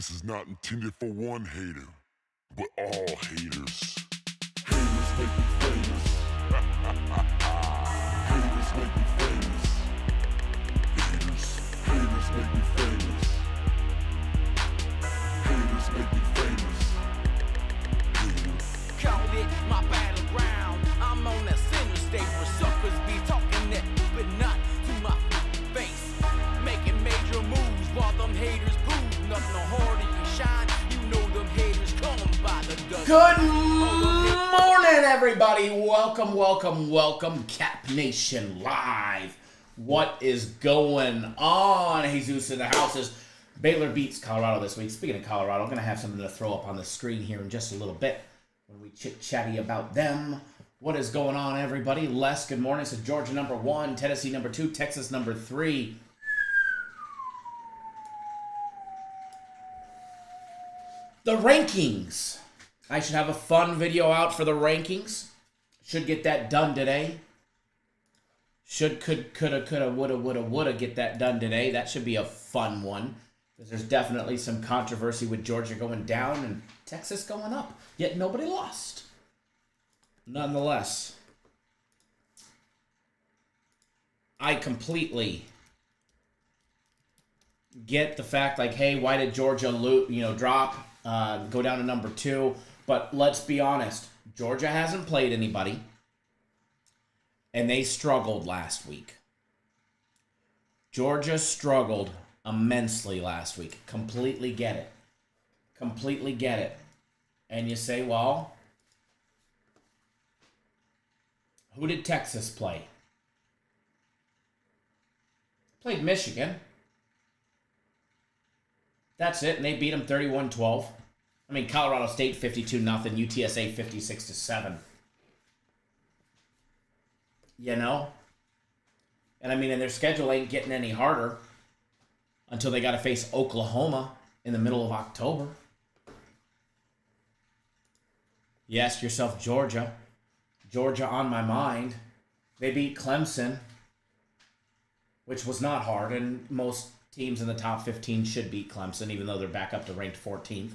This is not intended for one hater, but all haters. Haters make me famous. Haters make me famous. Haters make me famous. Haters make me famous. Haters. Call it my battleground. I'm on that center stage where suckers be talking that, but not to my face. Making major moves while them haters prove nothing harder you shine. You know them haters come by the dozen. Good morning, everybody. Welcome. Cap Nation Live. What is going on? Jesus in the houses. Baylor beats Colorado this week. Speaking of Colorado, I'm going to have something to throw up on the screen here in just a little bit when we chit-chatty about them. What is going on, everybody? Les, good morning. So Georgia number 1, Tennessee number 2, Texas number 3. The rankings. I should have a fun video out for the rankings. Should get that done today. Coulda, woulda get that done today. That should be a fun one. Because there's definitely some controversy with Georgia going down and Texas going up. Yet nobody lost. Nonetheless, I completely get the fact, like, hey, why did Georgia drop, go down to number 2? But let's be honest, Georgia hasn't played anybody, and they struggled last week. Georgia struggled immensely last week. Completely get it. And you say, well, who did Texas play? Played Michigan. That's it, and they beat them 31-12. I mean, Colorado State 52-0, UTSA 56-7. You know? And I mean, and their schedule ain't getting any harder until they got to face Oklahoma in the middle of October. You ask yourself, Georgia on my mind. They beat Clemson, which was not hard, and most teams in the top 15 should beat Clemson, even though they're back up to ranked 14th.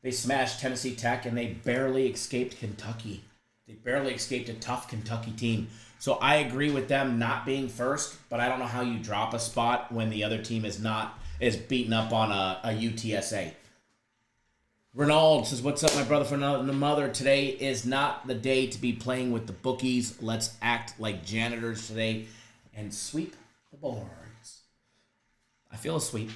They smashed Tennessee Tech, and they barely escaped Kentucky. They barely escaped a tough Kentucky team. So I agree with them not being first, but I don't know how you drop a spot when the other team is beaten up on a UTSA. Ronald says, what's up, my brother from the mother? Today is not the day to be playing with the bookies. Let's act like janitors today and sweep the boards. I feel a sweep.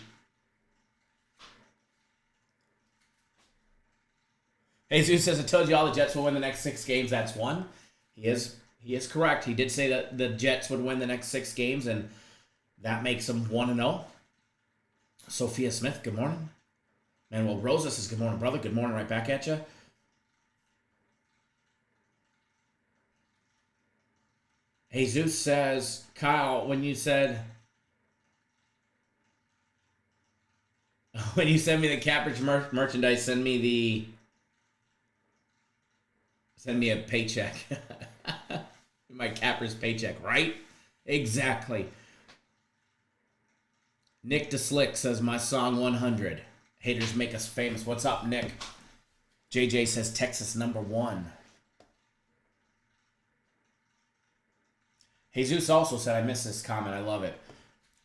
Jesus says, I told you all the Jets will win the next 6 games. That's one. He is correct. He did say that the Jets would win the next 6 games, and that makes them 1-0. Sophia Smith, good morning. Manuel Rosa says, good morning, brother. Good morning, right back at you. Jesus says, Kyle, when you send me the Capridge merchandise, send me a paycheck. My Capper's paycheck, right? Exactly. Nick DeSlick says, my song 100. Haters make us famous. What's up, Nick? JJ says, Texas number 1. Jesus also said, I missed this comment. I love it.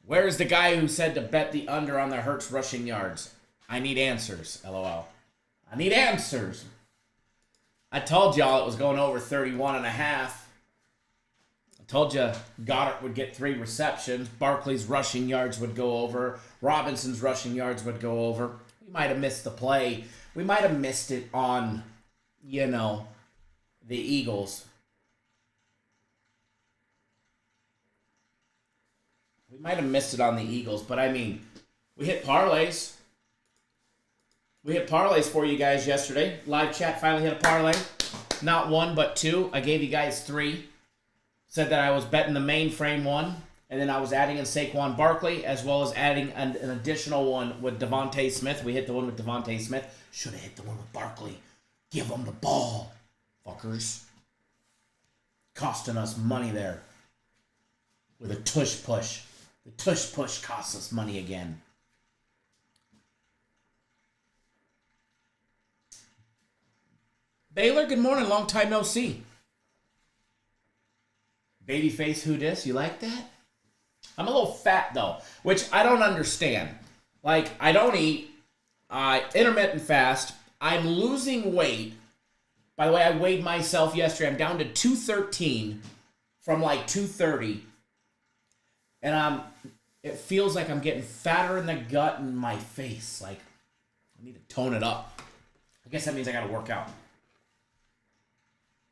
Where is the guy who said to bet the under on the Hurts rushing yards? I need answers. LOL. I need answers. I told y'all it was going over 31.5. I told you Goddard would get 3 receptions. Barkley's rushing yards would go over. Robinson's rushing yards would go over. We might have missed the play. We might have missed it on, the Eagles. We might have missed it on the Eagles, but I mean, we hit parlays. We hit parlays for you guys yesterday. Live chat finally hit a parlay. Not 1, but 2. I gave you guys 3. Said that I was betting the mainframe one, and then I was adding in Saquon Barkley, as well as adding an additional one with Devontae Smith. We hit the one with Devontae Smith. Should have hit the one with Barkley. Give them the ball, fuckers. Costing us money there with a tush push. The tush push costs us money again. Baylor, good morning. Long time no see. Babyface who dis? You like that? I'm a little fat, though, which I don't understand. Like, I don't eat. Intermittent fast. I'm losing weight. By the way, I weighed myself yesterday. I'm down to 213 from like 230. And it feels like I'm getting fatter in the gut and my face. Like, I need to tone it up. I guess that means I got to work out.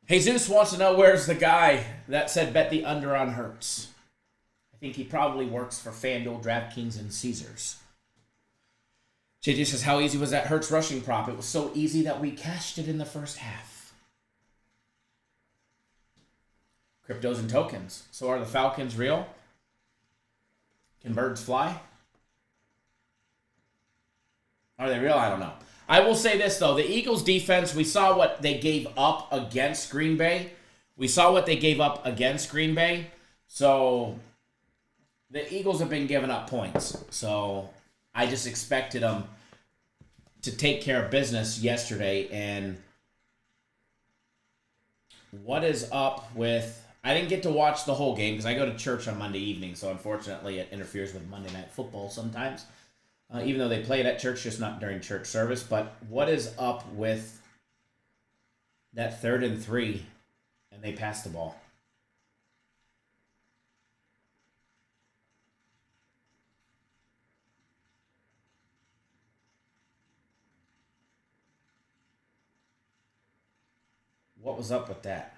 Jesus wants to know where's the guy that said bet the under on Hurts. I think he probably works for FanDuel, DraftKings, and Caesars. JJ says, how easy was that Hurts rushing prop? It was so easy that we cashed it in the first half. Cryptos and tokens. So are the Falcons real? Can birds fly? Are they real? I don't know. I will say this, though. The Eagles' defense, we saw what they gave up against Green Bay. So the Eagles have been giving up points. So I just expected them to take care of business yesterday. And what is up with... I didn't get to watch the whole game because I go to church on Monday evening. So unfortunately, it interferes with Monday Night Football sometimes. Even though they play it at church, just not during church service. But what is up with that 3rd and 3 and they pass the ball? What was up with that?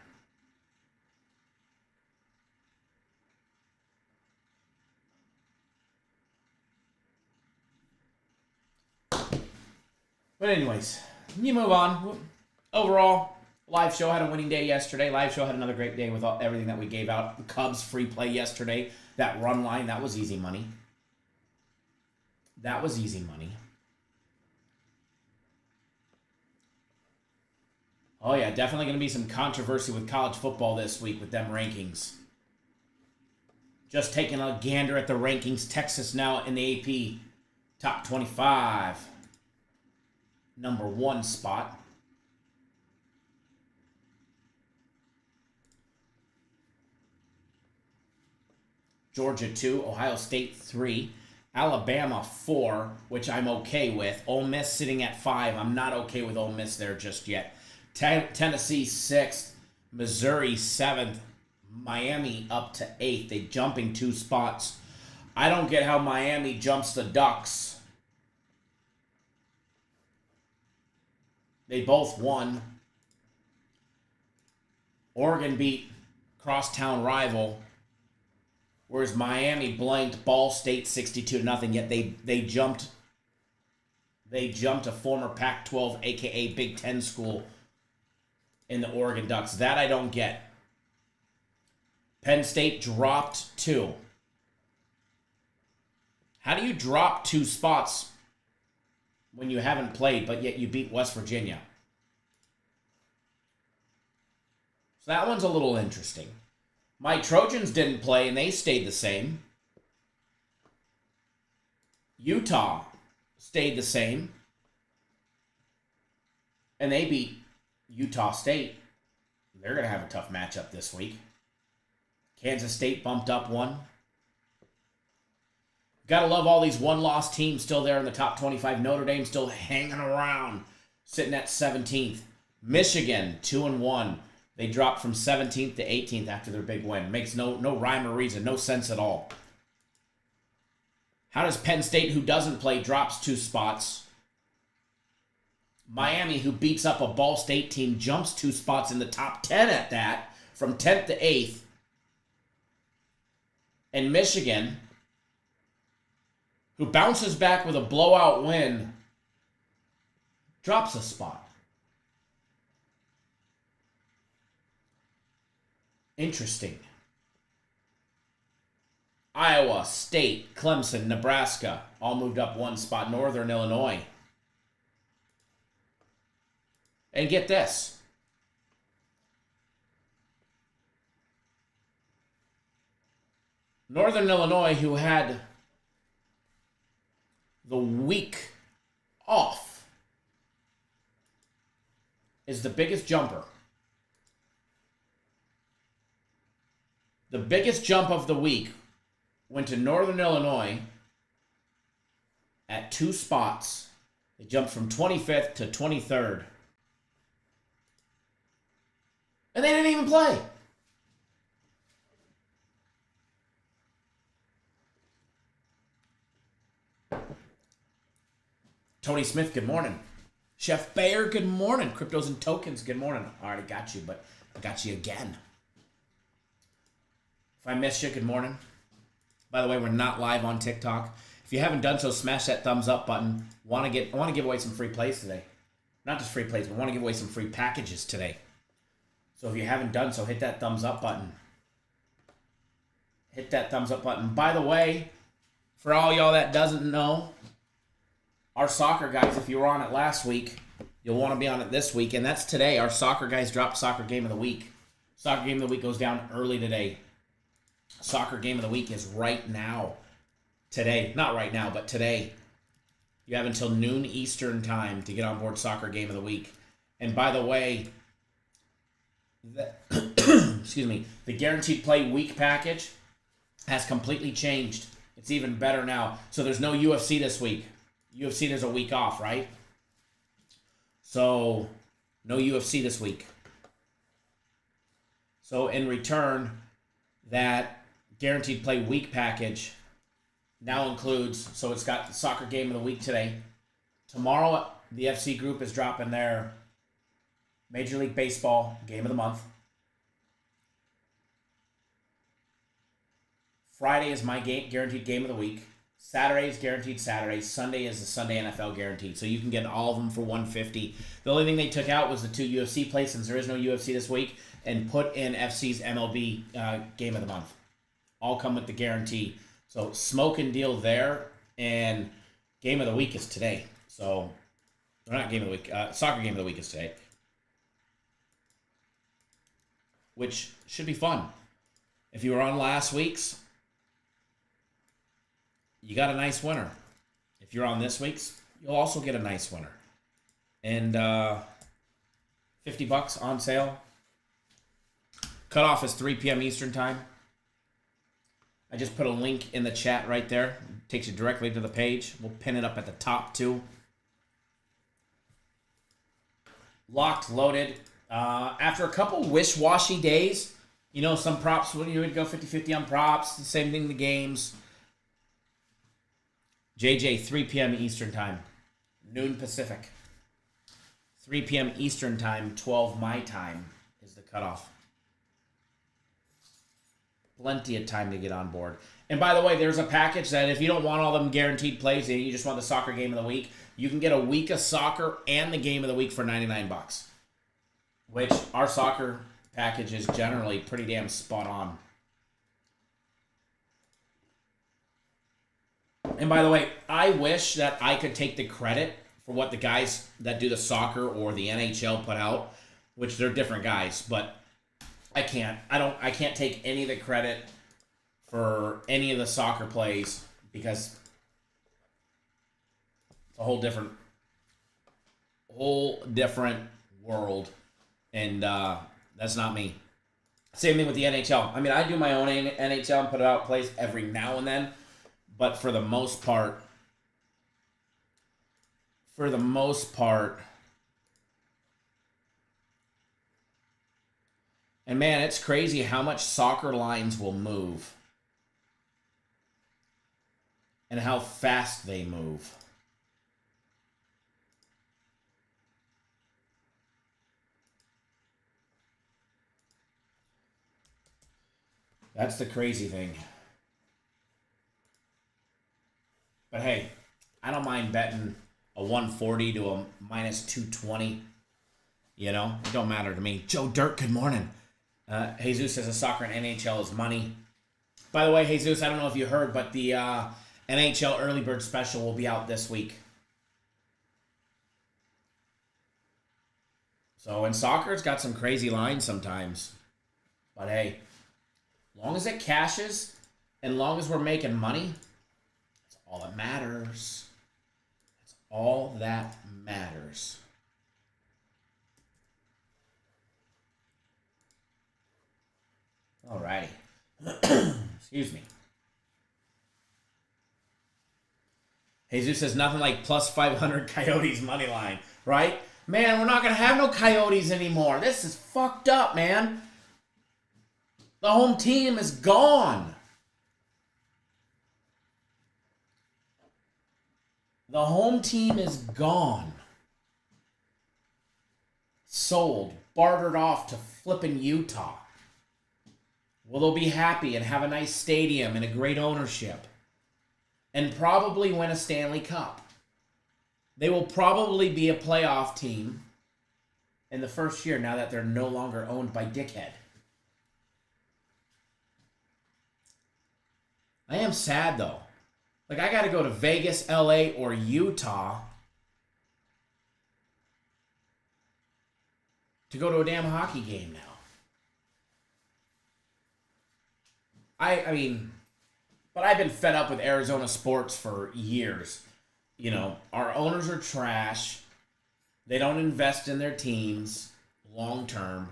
But anyways, you move on. Overall, live show had a winning day yesterday. Live show had another great day with everything that we gave out. The Cubs free play yesterday. That run line, that was easy money. Oh yeah, definitely going to be some controversy with college football this week with them rankings. Just taking a gander at the rankings. Texas now in the AP top 25. Number 1 spot. Georgia 2, Ohio State 3, Alabama 4, which I'm okay with. Ole Miss sitting at 5. I'm not okay with Ole Miss there just yet. Tennessee 6th, Missouri 7th, Miami up to 8th. They jumping 2 spots. I don't get how Miami jumps the Ducks. They both won. Oregon beat crosstown rival, whereas Miami blanked Ball State 62-0. Yet they jumped a former Pac-12, aka Big Ten school, in the Oregon Ducks. That I don't get. Penn State dropped 2. How do you drop 2 spots when you haven't played, but yet you beat West Virginia? So that one's a little interesting. My Trojans didn't play, and they stayed the same. Utah stayed the same, and they beat Utah State. They're going to have a tough matchup this week. Kansas State bumped up 1. Gotta love all these one-loss teams still there in the top 25. Notre Dame still hanging around, sitting at 17th. Michigan, 2-1. They dropped from 17th to 18th after their big win. Makes no rhyme or reason, no sense at all. How does Penn State, who doesn't play, drops 2 spots? Miami, who beats up a Ball State team, jumps 2 spots in the top 10 at that, from 10th to 8th. And Michigan, who bounces back with a blowout win, drops a spot. Interesting. Iowa, State, Clemson, Nebraska, all moved up 1 spot. Northern Illinois. And get this. Northern Illinois, who had the week off, is the biggest jumper. The biggest jump of the week went to Northern Illinois at 2 spots. They jumped from 25th to 23rd. And they didn't even play. Tony Smith, good morning. Chef Bayer, good morning. Cryptos and Tokens, good morning. I already got you, but I got you again. If I missed you, good morning. By the way, we're not live on TikTok. If you haven't done so, smash that thumbs up button. I want to give away some free plays today. Not just free plays, but I want to give away some free packages today. So if you haven't done so, hit that thumbs up button. Hit that thumbs up button. By the way, for all y'all that doesn't know, our soccer guys, if you were on it last week, you'll want to be on it this week. And that's today. Our soccer guys dropped Soccer Game of the Week. Soccer Game of the Week goes down early today. Soccer Game of the Week is right now. Today. Not right now, but today. You have until noon Eastern time to get on board Soccer Game of the Week. And by the way, excuse me, the Guaranteed Play Week package has completely changed. It's even better now. So there's no UFC this week. UFC, there's a week off, right? So, no UFC this week. So, in return, that Guaranteed Play Week package now includes, so it's got the Soccer Game of the Week today. Tomorrow, the FC Group is dropping their Major League Baseball Game of the Month. Friday is my Guaranteed Game of the Week. Saturday is Guaranteed Saturday. Sunday is the Sunday NFL Guaranteed. So you can get all of them for $150. The only thing they took out was the 2 UFC plays, since there is no UFC this week, and put in FC's MLB Game of the Month. All come with the guarantee. So smoke and deal there, and Game of the Week is today. So, or not Game of the Week, Soccer Game of the Week is today. Which should be fun. If you were on last week's, you got a nice winner. If you're on this week's, you'll also get a nice winner. And $50 on sale. Cutoff is 3 p.m. Eastern time. I just put a link in the chat right there. It takes you directly to the page. We'll pin it up at the top too. Locked, loaded. After a couple wish-washy days, you know, some props, when you would go 50-50 on props, the same thing in the games. JJ, 3 p.m. Eastern time, noon Pacific. 3 p.m. Eastern time, 12 my time is the cutoff. Plenty of time to get on board. And by the way, there's a package that if you don't want all them guaranteed plays and you just want the Soccer Game of the Week, you can get a week of soccer and the Game of the Week for $99. Which our soccer package is generally pretty damn spot on. And by the way, I wish that I could take the credit for what the guys that do the soccer or the NHL put out, which they're different guys, but I can't. I can't take any of the credit for any of the soccer plays because it's a whole different world, and that's not me. Same thing with the NHL. I mean, I do my own NHL and put out plays every now and then. But for the most part, and man, it's crazy how much soccer lines will move and how fast they move. That's the crazy thing. But hey, I don't mind betting a 140 to a minus 220. You know, it don't matter to me. Joe Dirt, good morning. Jesus says a soccer and NHL is money. By the way, Jesus, I don't know if you heard, but the NHL Early Bird Special will be out this week. So in soccer, it's got some crazy lines sometimes. But hey, long as it cashes and long as we're making money, all that matters. That's all that matters. Excuse me. Jesus says nothing like plus 500 Coyotes money line, right? Man, we're not going to have no Coyotes anymore. This is fucked up, man. The home team is gone. The home team is gone. Sold, bartered off to flippin' Utah. Well, they'll be happy and have a nice stadium and a great ownership. And probably win a Stanley Cup. They will probably be a playoff team in the first year now that they're no longer owned by Dickhead. I am sad, though. Like, I got to go to Vegas, LA, or Utah to go to a damn hockey game now. I mean... But I've been fed up with Arizona sports for years. You know, our owners are trash. They don't invest in their teams long term.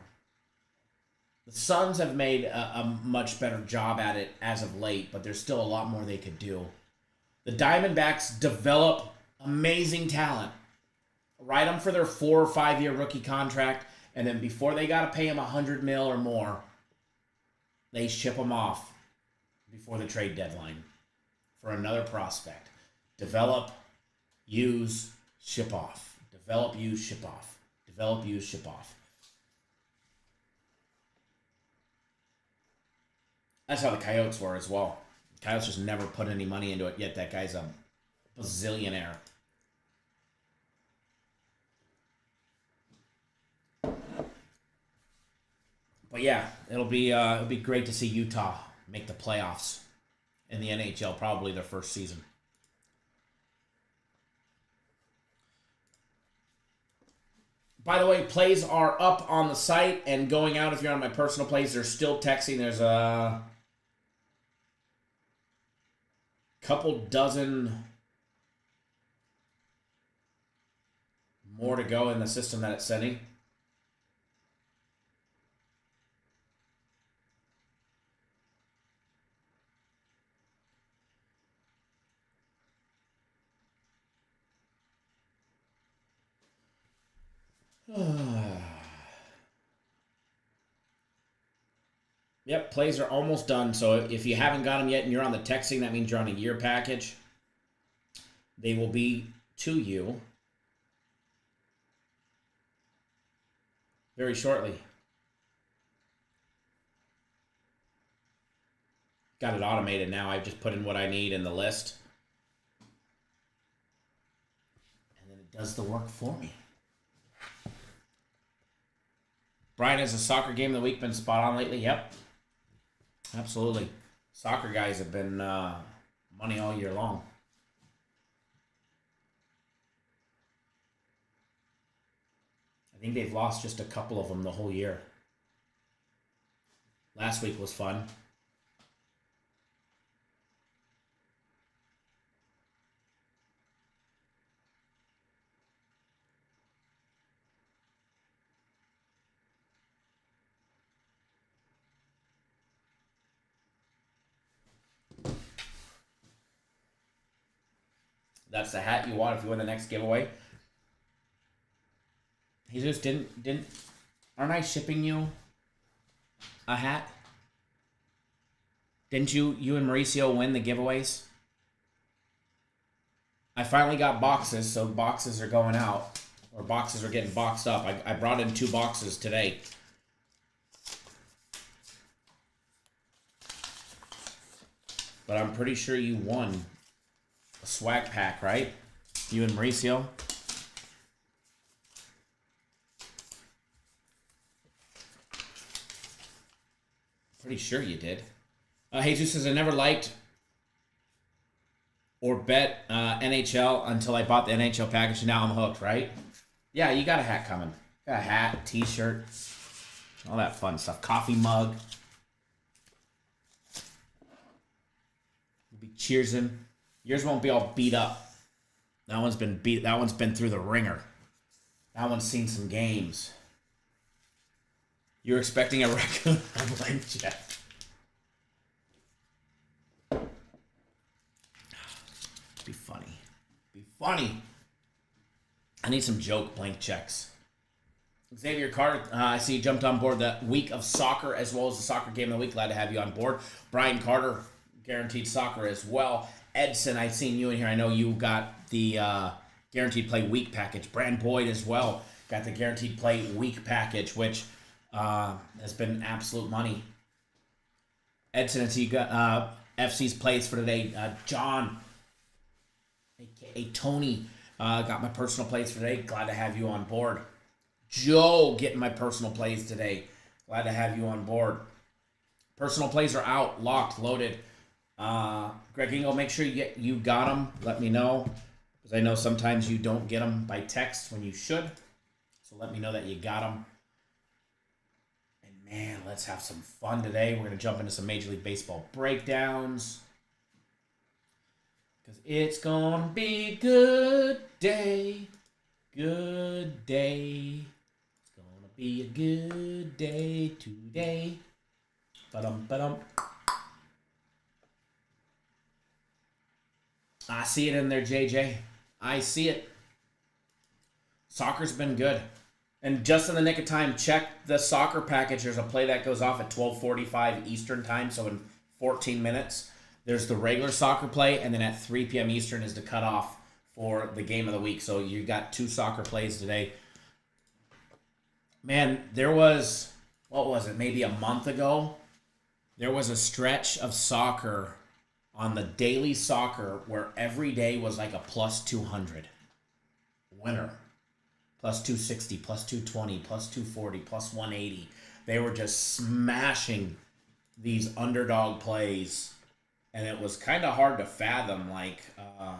The Suns have made a much better job at it as of late, but there's still a lot more they could do. The Diamondbacks develop amazing talent. Write them for their 4 or 5 year rookie contract, and then before they got to pay them $100 million or more, they ship them off before the trade deadline for another prospect. Develop, use, ship off. Develop, use, ship off. Develop, use, ship off. That's how the Coyotes were as well. The Coyotes just never put any money into it, yet that guy's a bazillionaire. But yeah, it'll be great to see Utah make the playoffs in the NHL, probably their first season. By the way, plays are up on the site and going out. If you're on my personal plays, they're still texting. There's a couple dozen more to go in the system that it's sending. Yep, plays are almost done. So if you haven't got them yet and you're on the texting, that means you're on a year package. They will be to you very shortly. Got it automated now. I've just put in what I need in the list. And then it does the work for me. Brian, has a soccer game of the week been spot on lately? Yep. Absolutely. Soccer guys have been money all year long. I think they've lost just a couple of them the whole year. Last week was fun. That's the hat you want if you win the next giveaway. He just didn't. Aren't I shipping you a hat? Didn't you and Mauricio win the giveaways? I finally got boxes, so boxes are going out. Or boxes are getting boxed up. I brought in 2 boxes today. But I'm pretty sure you won a swag pack, right? You and Mauricio. Pretty sure you did. Jesus says, I never liked or bet NHL until I bought the NHL package, and now I'm hooked, right? Yeah, you got a hat coming. Got a hat, t-shirt, all that fun stuff. Coffee mug. We'll be cheersing. Yours won't be all beat up. That one's been beat. That one's been through the ringer. That one's seen some games. You're expecting a regular blank check. Funny. I need some joke blank checks. Xavier Carter, I see you jumped on board the week of soccer as well as the soccer game of the week. Glad to have you on board. Brian Carter, guaranteed soccer as well. Edson, I've seen you in here. I know you got the guaranteed play week package. Brand Boyd as well got the guaranteed play week package, which has been absolute money. Edson, I see you got FC's plays for today. John, a.k.a. Tony, got my personal plays for today. Glad to have you on board. Joe getting my personal plays today. Glad to have you on board. Personal plays are out, locked, loaded. Greg Ingle, make sure you got them. Let me know, because I know sometimes you don't get them by text when you should. So let me know that you got them. And man, let's have some fun today. We're going to jump into some Major League Baseball breakdowns, because it's going to be a good day. Good day. It's going to be a good day today. Ba-dum. I see it in there, JJ. I see it. Soccer's been good. And just in the nick of time, check the soccer package. There's a play that goes off at 12:45 Eastern time, so in 14 minutes. There's the regular soccer play, and then at 3 p.m. Eastern is the cutoff for the game of the week. So you got 2 soccer plays today. Man, there was, what was it, maybe a month ago? There was a stretch of soccer on the daily soccer where every day was like a plus 200 winner. Plus 260, plus 220, plus 240, plus 180. They were just smashing these underdog plays. And it was kind of hard to fathom, like,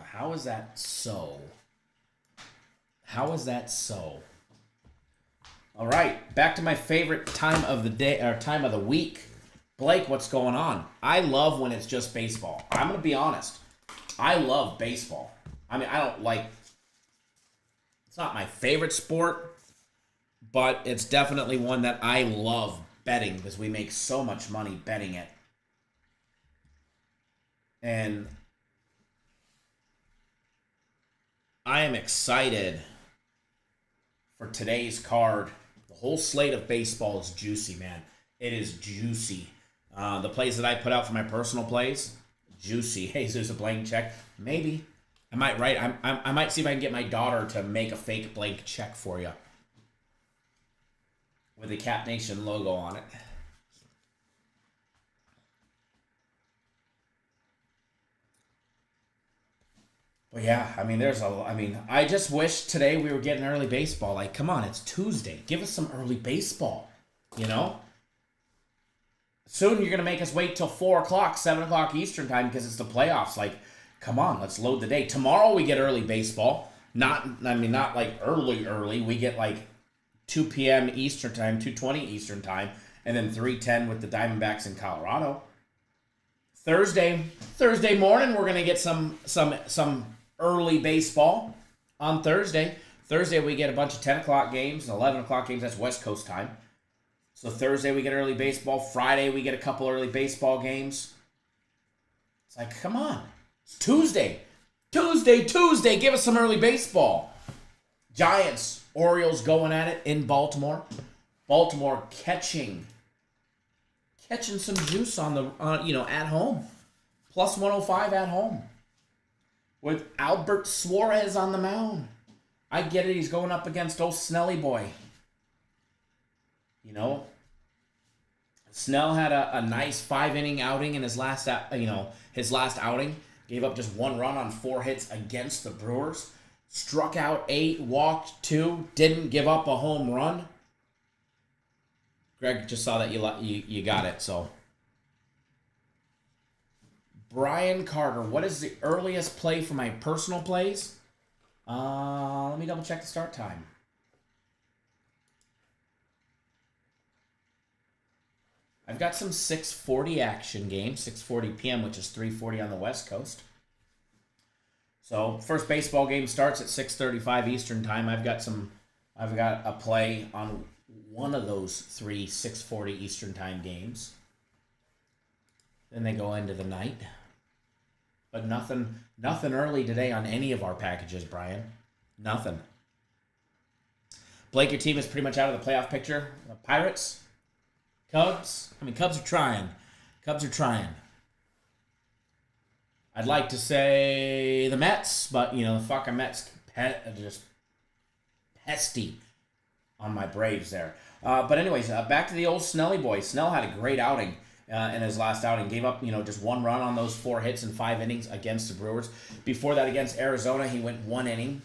how is that so? How is that so? All right, back to my favorite time of the day, or time of the week. Blake, what's going on? I love when it's just baseball. I'm going to be honest. I love baseball. I mean, I don't like, it's not my favorite sport, but it's definitely one that I love betting because we make so much money betting it. And I am excited for today's card. The whole slate of baseball is juicy, man. It is juicy. The plays that I put out for my personal plays, juicy. Hey, so there's a blank check. Maybe. I might write. I might see if I can get my daughter to make a fake blank check for you with the Cap Nation logo on it. But yeah, I mean, I just wish today we were getting early baseball. Like, come on, it's Tuesday. Give us some early baseball, you know? Soon you're going to make us wait till 4 o'clock, 7 o'clock Eastern time because it's the playoffs. Like, come on, let's load the day. Tomorrow we get early baseball. Not like early. We get like 2 p.m. Eastern time, 2:20 Eastern time, and then 3:10 with the Diamondbacks in Colorado. Thursday morning, we're going to get some early baseball on Thursday. Thursday, we get a bunch of 10 o'clock games and 11 o'clock games. That's West Coast time. So Thursday, we get early baseball. Friday, we get a couple early baseball games. It's like, come on. It's Tuesday. Tuesday. Give us some early baseball. Giants, Orioles going at it in Baltimore. Baltimore catching some juice on the, at home. Plus 105 at home. With Albert Suarez on the mound. I get it. He's going up against old Snelly boy. You know, Snell had a nice 5-inning outing in his last outing. Gave up just 1 run on 4 hits against the Brewers. Struck out 8, walked 2, didn't give up a home run. Greg just saw that you got it, so. Brian Carter, what is the earliest play for my personal plays? Let me double check the start time. I've got some 6:40 action game, 6:40 p.m., which is 3:40 on the West Coast. So first baseball game starts at 6:35 Eastern time. I've got a play on one of those 3 6:40 Eastern time games. Then they go into the night. But nothing early today on any of our packages, Brian. Nothing. Blake, your team is pretty much out of the playoff picture. Pirates? Cubs? I mean, Cubs are trying. I'd like to say the Mets, but, the fucking Mets just pesty on my Braves there. But anyways, back to the old Snelly boy. Snell had a great outing in his last outing. Gave up, just one run on those 4 hits in 5 innings against the Brewers. Before that, against Arizona, he went 1 inning.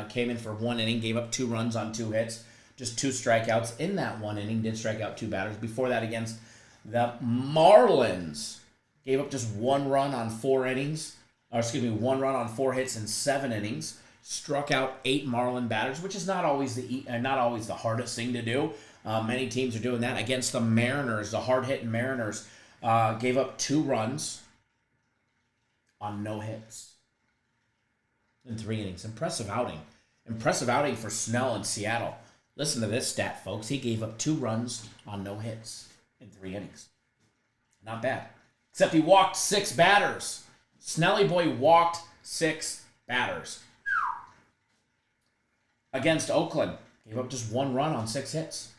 Came in for 1 inning, gave up 2 runs on 2 hits. Just 2 strikeouts in that 1 inning. Did strike out 2 batters. Before that, against the Marlins, gave up just 1 run on 4 innings. 1 run on 4 hits in 7 innings. Struck out 8 Marlin batters, which is not always the hardest thing to do. Many teams are doing that. Against the Mariners, the hard-hitting Mariners, gave up 2 runs on no hits in 3 innings. Impressive outing. Impressive outing for Snell in Seattle. Listen to this stat, folks. He gave up 2 runs on no hits in 3 innings. Not bad. Except he walked 6 batters. Snelly boy walked 6 batters. Against Oakland, gave up just 1 run on 6 hits.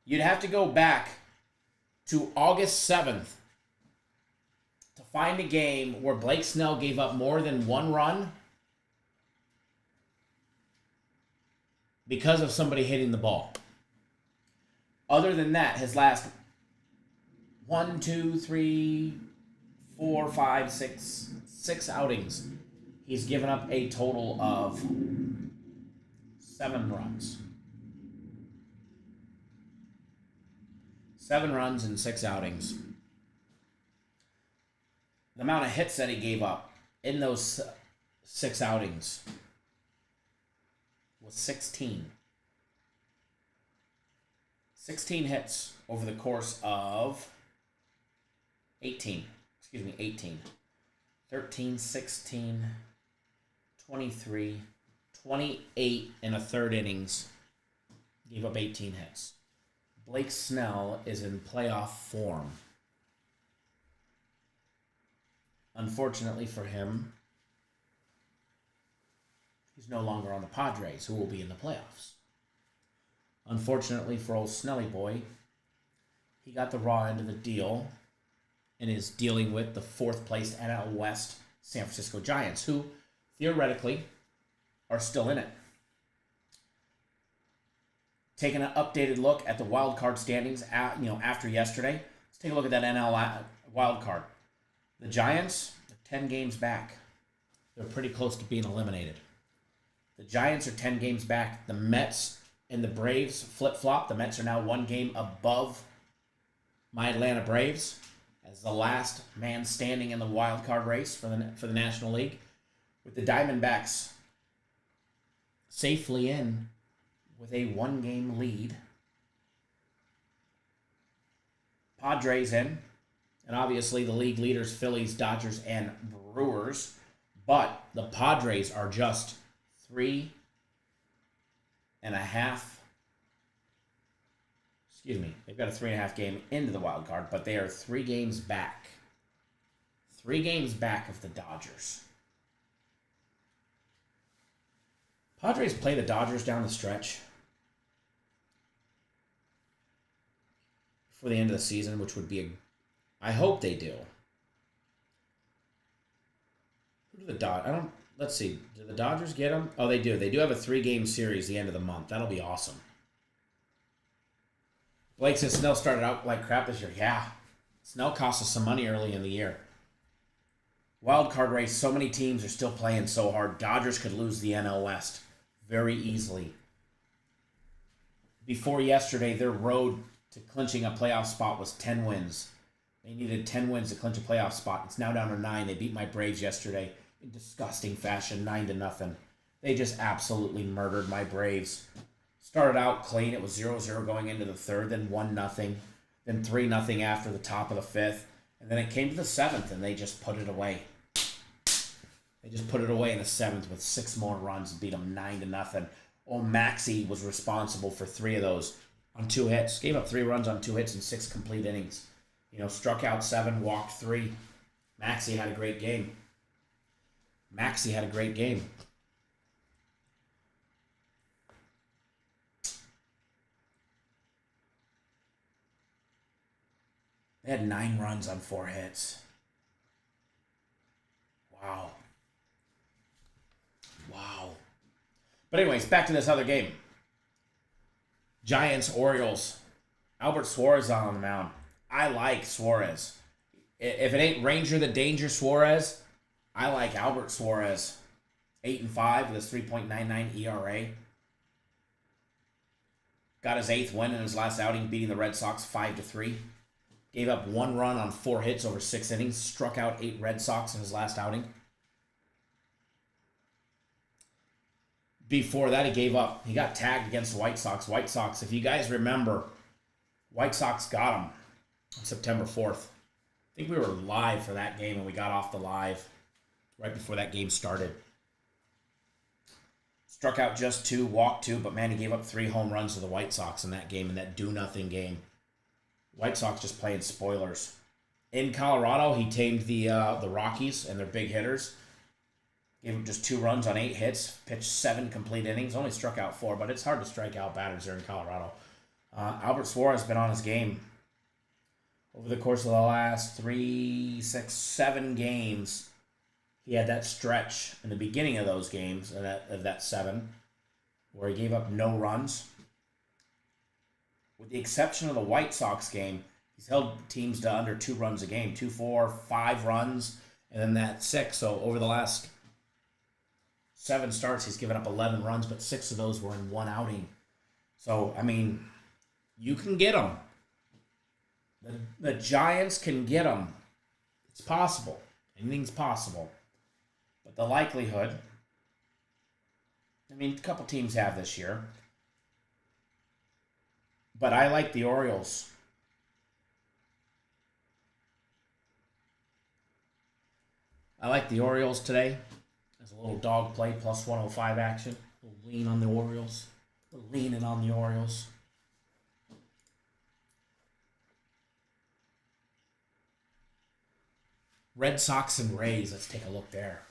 You'd have to go back to August 7th to find a game where Blake Snell gave up more than 1 run because of somebody hitting the ball. Other than that, his last 1, 2, 3, 4, 5, 6 outings, he's given up a total of 7 runs. 7 runs in 6 outings. The amount of hits that he gave up in those 6 outings was 16. 16 hits over the course of 18. 13, 16, 23, 28 in a third innings. Gave up 18 hits. Blake Snell is in playoff form. Unfortunately for him, he's no longer on the Padres, who will be in the playoffs. Unfortunately for old Snelly boy, he got the raw end of the deal and is dealing with the 4th placed NL West San Francisco Giants, who theoretically are still in it. Taking an updated look at the wild card standings after yesterday. Let's take a look at that NL wild card. The Giants are 10 games back. They're pretty close to being eliminated. The Giants are 10 games back. The Mets and the Braves flip-flop. The Mets are now 1 game above my Atlanta Braves as the last man standing in the wild card race for the National League, with the Diamondbacks safely in with a 1-game lead. Padres in, and obviously the league leaders, Phillies, Dodgers, and Brewers. But the Padres are just 3.5. They've got a 3.5 game into the wild card, but they are 3 games back. 3 games back of the Dodgers. Padres play the Dodgers down the stretch for the end of the season, which would be I hope they do. Who do the Dodgers? Let's see. Do the Dodgers get them? Oh, they do. They do have a 3-game series the end of the month. That'll be awesome. Blake says Snell started out like crap this year. Yeah. Snell cost us some money early in the year. Wild card race, so many teams are still playing so hard. Dodgers could lose the NL West very easily. Before yesterday, their road to clinching a playoff spot was 10 wins. They needed 10 wins to clinch a playoff spot. It's now down to 9. They beat my Braves yesterday in disgusting fashion, 9-0. They just absolutely murdered my Braves. Started out clean. It was 0-0 going into the 3rd, then 1-0, then 3-0 after the top of the 5th. And then it came to the 7th, and they just put it away. They just put it away in the 7th with 6 more runs and beat them 9-0. Oh, Maxey was responsible for 3 of those on 2 hits. Gave up 3 runs on 2 hits in 6 complete innings. Struck out 7, walked 3. Maxey had a great game. Maxey had a great game. They had 9 runs on 4 hits. Wow. Wow. But anyways, back to this other game. Giants, Orioles. Albert Suarez on the mound. I like Suarez. If it ain't Ranger the Danger Suarez, I like Albert Suarez. 8-5 with his 3.99 ERA. Got his 8th win in his last outing, beating the Red Sox 5-3. Gave up 1 run on 4 hits over 6 innings. Struck out 8 Red Sox in his last outing. Before that, he got tagged against the White Sox. White Sox, if you guys remember, White Sox got him on September 4th. I think we were live for that game, and we got off the live right before that game started. Struck out just 2, walked 2, but man, he gave up 3 home runs to the White Sox in that game, in that do-nothing game. White Sox just playing spoilers. In Colorado, he tamed the Rockies and their big hitters. Gave up just 2 runs on 8 hits, pitched 7 complete innings, only struck out 4, but it's hard to strike out batters there in Colorado. Albert Suarez has been on his game over the course of the last 3, 6, 7 games. He had that stretch in the beginning of those games, of that 7, where he gave up no runs. With the exception of the White Sox game, he's held teams to under 2 runs a game, 2, 4, 5 runs, and then that 6. So over the last 7 starts, he's given up 11 runs, but 6 of those were in 1 outing. So, I mean, you can get him. The Giants can get him. It's possible. Anything's possible. But the likelihood, I mean, a couple teams have this year. But I like the Orioles. I like the Orioles today. As a little dog play, plus 105 action. A little lean on the Orioles. A little leaning on the Orioles. Red Sox and Rays. Let's take a look there.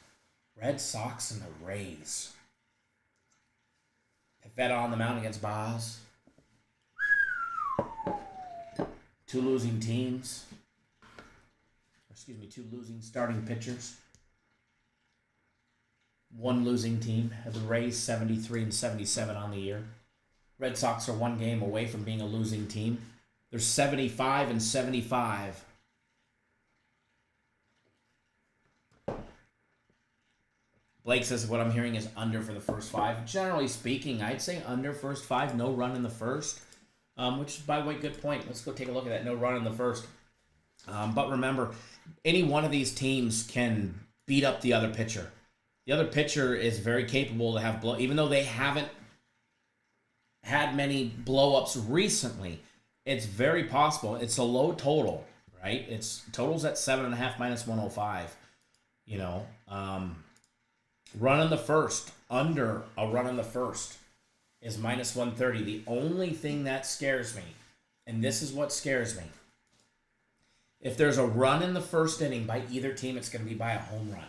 Red Sox and the Rays. Pivetta on the mound against Boz. 2 losing teams. Excuse me, 2 losing starting pitchers. 1 losing team. The Rays 73-77 on the year. Red Sox are 1 game away from being a losing team. They're 75-75. Blake says what I'm hearing is under for the first 5. Generally speaking, I'd say under first 5. No run in the first. Which is, by the way, good point. Let's go take a look at that. No run in the first. But remember, any one of these teams can beat up the other pitcher. The other pitcher is very capable to have even though they haven't had many blow-ups recently, it's very possible. It's a low total, right? It's totals at 7.5 minus 105. You know, run in the first, under a run in the first is minus 130. The only thing that scares me, and this is what scares me, if there's a run in the first inning by either team, it's going to be by a home run.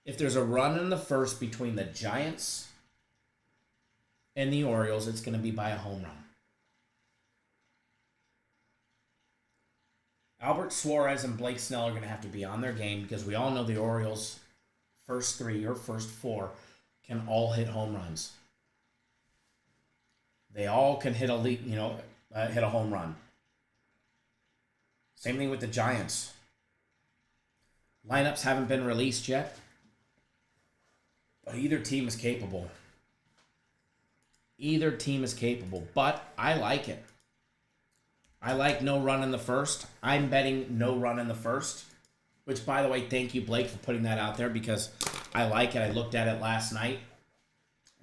If there's a run in the first between the Giants and the Orioles, it's going to be by a home run. Albert Suarez and Blake Snell are going to have to be on their game because we all know the Orioles' first 3 or first 4 can all hit home runs. They all can hit hit a home run. Same thing with the Giants. Lineups haven't been released yet, but either team is capable. Either team is capable, but I like it. I like no run in the first. I'm betting no run in the first, which, by the way, thank you, Blake, for putting that out there because I like it. I looked at it last night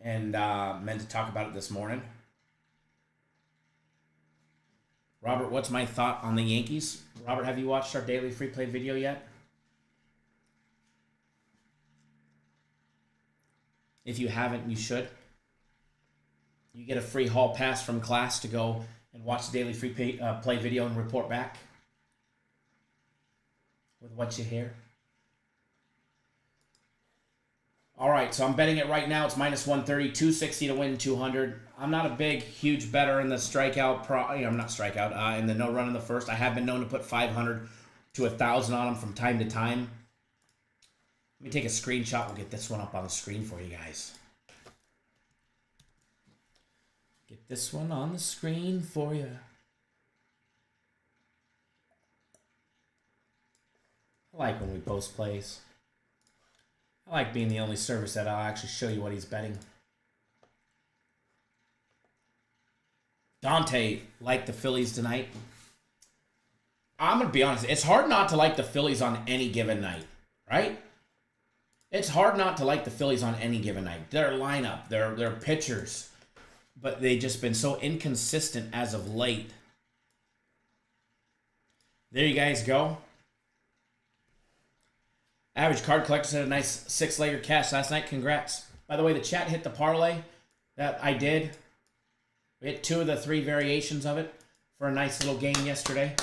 and meant to talk about it this morning. Robert, what's my thought on the Yankees? Robert, have you watched our daily free play video yet? If you haven't, you should. You get a free hall pass from class to go and watch the daily free play video and report back. with what you hear. All right, so I'm betting it right now. It's minus 130, 260 to win 200. I'm not a big, huge bettor in the strikeout. I'm not strikeout. In the no run in the first. I have been known to put 500 to 1,000 on them from time to time. Let me take a screenshot. We'll get this one up on the screen for you guys. Get this one on the screen for you. I like when we post plays. I like being the only service that I'll actually show you what he's betting. Dante liked the Phillies tonight. I'm going to be honest. It's hard not to like the Phillies on any given night, right? It's hard not to like the Phillies on any given night. Their lineup, their pitchers, but they've just been so inconsistent as of late. There you guys go. Average card collector had a nice 6-legger cash last night. Congrats. By the way, the chat hit the parlay that I did. We hit 2 of the 3 variations of it for a nice little game yesterday.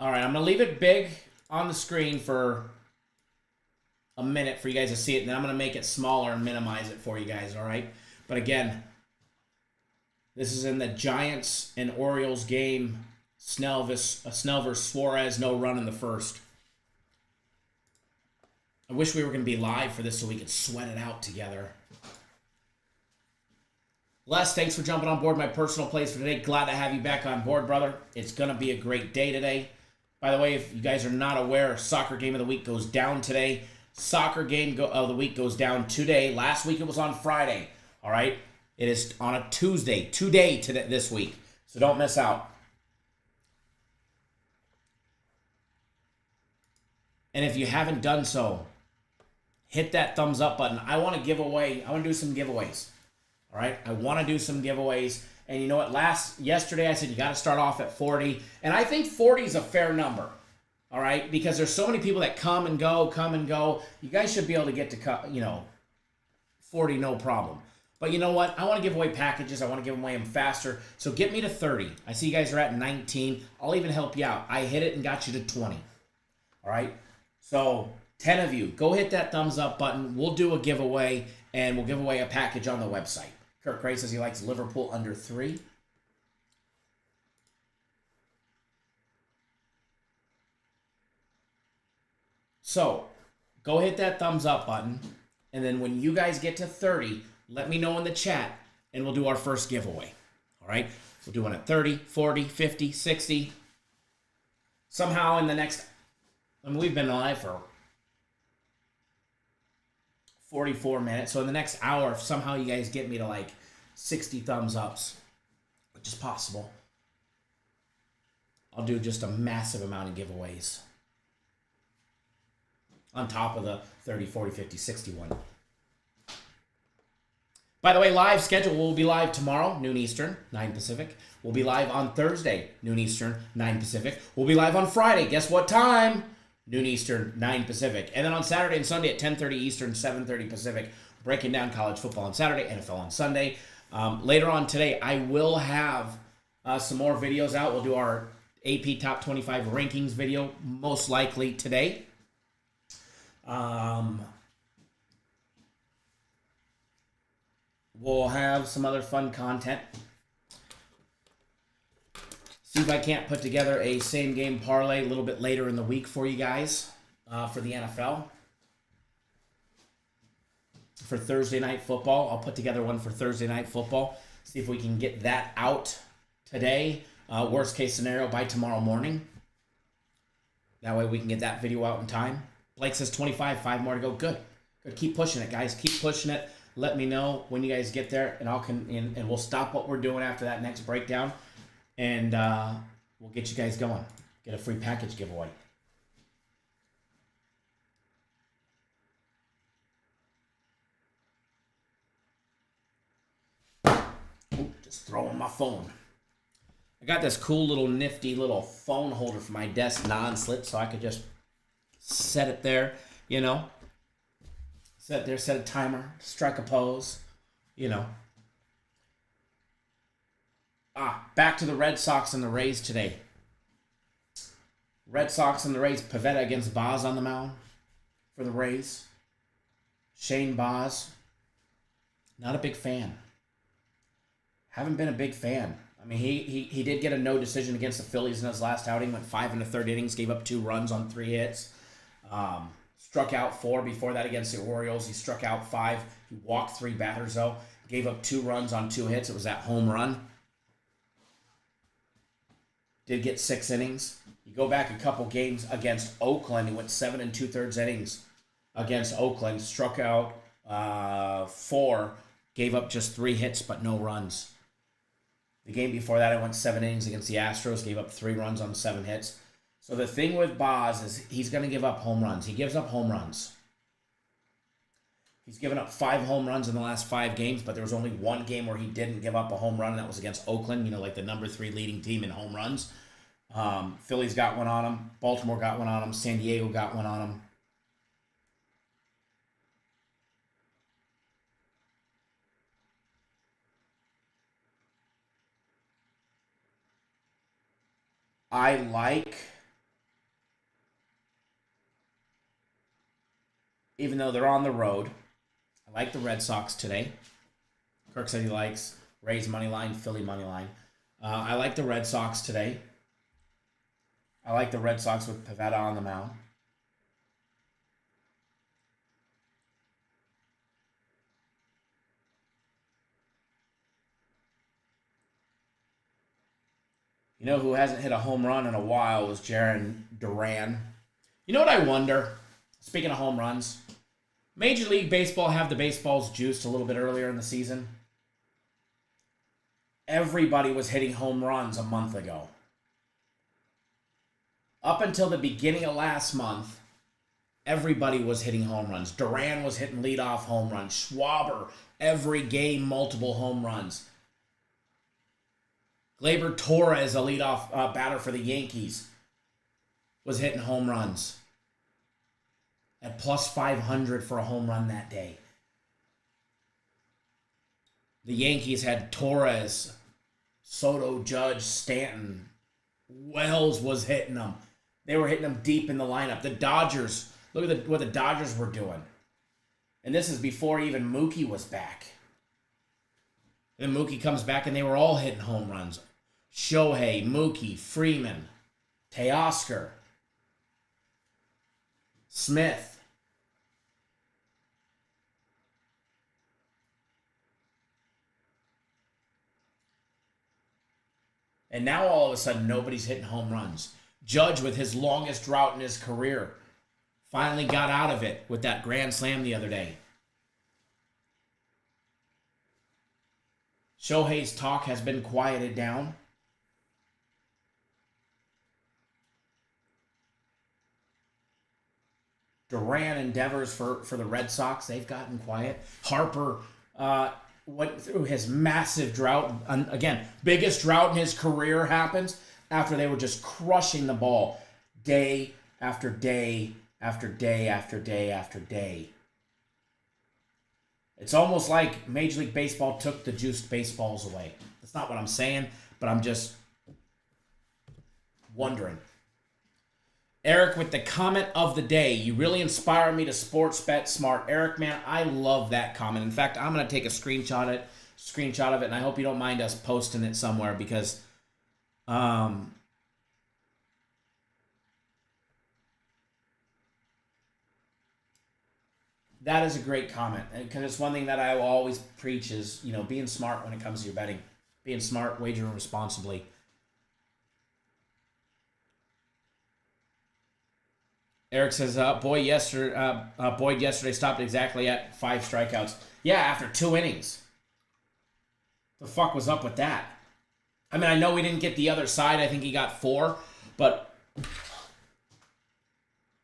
All right, I'm going to leave it big on the screen for a minute for you guys to see it, and then I'm going to make it smaller and minimize it for you guys, all right? But again, this is in the Giants and Orioles game. Snell versus Suarez, no run in the first. I wish we were going to be live for this so we could sweat it out together. Les, thanks for jumping on board my personal plays for today. Glad to have you back on board, brother. It's going to be a great day today. By the way, if you guys are not aware, Soccer Game of the Week goes down today. Soccer Game of the Week goes down today. Last week it was on Friday. All right? It is on a Tuesday. Today this week. So don't miss out. And if you haven't done so, hit that thumbs up button. I want to do some giveaways. All right? I want to do some giveaways. And you know what? Yesterday I said you got to start off at 40. And I think 40 is a fair number. All right? Because there's so many people that come and go. You guys should be able to get to, 40 no problem. But you know what? I want to give away packages. I want to give away them faster. So get me to 30. I see you guys are at 19. I'll even help you out. I hit it and got you to 20. All right? So 10 of you, go hit that thumbs up button. We'll do a giveaway, and we'll give away a package on the website. Kirk Gray says he likes Liverpool under 3. So go hit that thumbs up button, and then when you guys get to 30, let me know in the chat, and we'll do our first giveaway. All right? We'll do one at 30, 40, 50, 60. Somehow in the next... we've been live for 44 minutes. So in the next hour, if somehow you guys get me to like 60 thumbs ups, which is possible, I'll do just a massive amount of giveaways. On top of the 30, 40, 50, 61. By the way, live schedule. We'll be live tomorrow, noon Eastern, 9 Pacific. We'll be live on Thursday, noon Eastern, 9 Pacific. We'll be live on Friday. Guess what time? Noon Eastern, 9 Pacific. And then on Saturday and Sunday at 10:30 Eastern, 7:30 Pacific, breaking down college football on Saturday, NFL on Sunday. Later on today, I will have some more videos out. We'll do our AP Top 25 Rankings video, most likely today. We'll have some other fun content. See if I can't put together a same-game parlay a little bit later in the week for you guys for the NFL. For Thursday Night Football. I'll put together one for Thursday Night Football. See if we can get that out today. Worst case scenario, by tomorrow morning. That way we can get that video out in time. Blake says 25, 5 more to go. Good. Good. Keep pushing it, guys. Keep pushing it. Let me know when you guys get there, and we'll stop what we're doing after that next breakdown. And we'll get you guys going. Get a free package giveaway. Ooh, just throwing my phone. I got this cool little nifty little phone holder for my desk, non-slip, so I could just set it there, Set it there, set a timer, strike a pose, Back to the Red Sox and the Rays today. Red Sox and the Rays. Pivetta against Boz on the mound for the Rays. Shane Boz. Not a big fan. Haven't been a big fan. I mean, he did get a no decision against the Phillies in his last outing. Went 5 in the third innings. Gave up 2 runs on 3 hits. Struck out 4 before that against the Orioles. He struck out 5. He walked 3 batters, though. Gave up 2 runs on 2 hits. It was that home run. Did get 6 innings. You go back a couple games against Oakland. He went 7 2/3 innings against Oakland. Struck out 4. Gave up just 3 hits, but no runs. The game before that, I went 7 innings against the Astros. Gave up 3 runs on 7 hits. So the thing with Boz is he's going to give up home runs. He gives up home runs. He's given up 5 home runs in the last 5 games, but there was only 1 game where he didn't give up a home run, and that was against Oakland, like the number 3 leading team in home runs. Phillies got one on him. Baltimore got one on him. San Diego got one on him. I like, even though they're on the road, I like the Red Sox today. Kirk said he likes Rays money line, Philly money line. I like the Red Sox today. I like the Red Sox with Pivetta on the mound. You know who hasn't hit a home run in a while was Jarren Duran. You know what I wonder? Speaking of home runs, Major League Baseball have the baseballs juiced a little bit earlier in the season. Everybody was hitting home runs a month ago. Up until the beginning of last month, everybody was hitting home runs. Duran was hitting leadoff home runs. Schwarber, every game, multiple home runs. Gleyber Torres, a leadoff batter for the Yankees, was hitting home runs. At plus 500 for a home run that day. The Yankees had Torres, Soto, Judge, Stanton. Wells was hitting them. They were hitting them deep in the lineup. The Dodgers, look at what the Dodgers were doing. And this is before even Mookie was back. Then Mookie comes back and they were all hitting home runs. Shohei, Mookie, Freeman, Teoscar, Smith. And now all of a sudden nobody's hitting home runs. Judge, with his longest drought in his career, finally got out of it with that grand slam the other day. Shohei's talk has been quieted down. Duran endeavors for the Red Sox, they've gotten quiet. Harper went through his massive drought. And again, biggest drought in his career happens after they were just crushing the ball day after day after day after day after day. It's almost like Major League Baseball took the juiced baseballs away. That's not what I'm saying, but I'm just wondering. Eric with the comment of the day. You really inspire me to sports bet smart. Eric, man, I love that comment. In fact, I'm going to take a screenshot of it, and I hope you don't mind us posting it somewhere because that is a great comment. Because it's one thing that I will always preach is, being smart when it comes to your betting. Being smart, wagering responsibly. Eric says, Boyd yesterday stopped exactly at 5 strikeouts. Yeah, after 2 innings. The fuck was up with that? I mean, I know we didn't get the other side. I think he got 4. But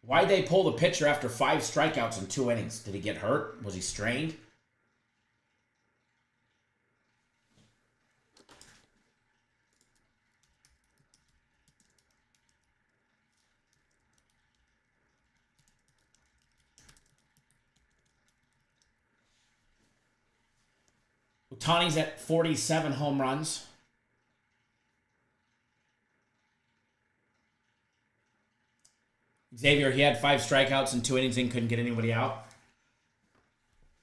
why'd they pull the pitcher after 5 strikeouts in 2 innings? Did he get hurt? Was he strained? Ohtani's at 47 home runs. Xavier, he had 5 strikeouts in 2 innings and couldn't get anybody out.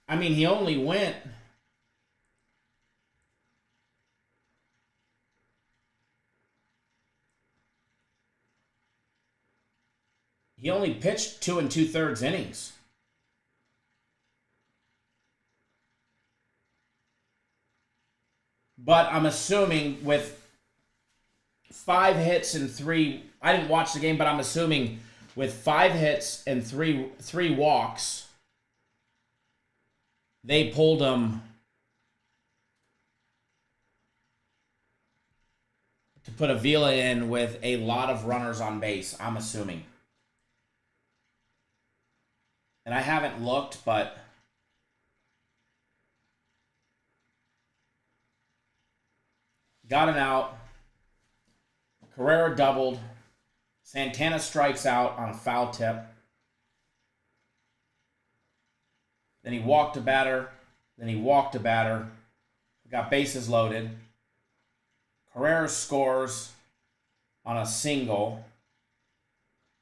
I mean, he only went... He only pitched 2 2/3 innings. But I'm assuming with 5 hits and 3... I didn't watch the game, but I'm assuming with 5 hits and three walks, they pulled him to put Avila in with a lot of runners on base, I'm assuming. And I haven't looked, but... got an out. Carrera doubled. Santana strikes out on a foul tip. Then he walked a batter. Then he walked a batter. Got bases loaded. Carrera scores on a single.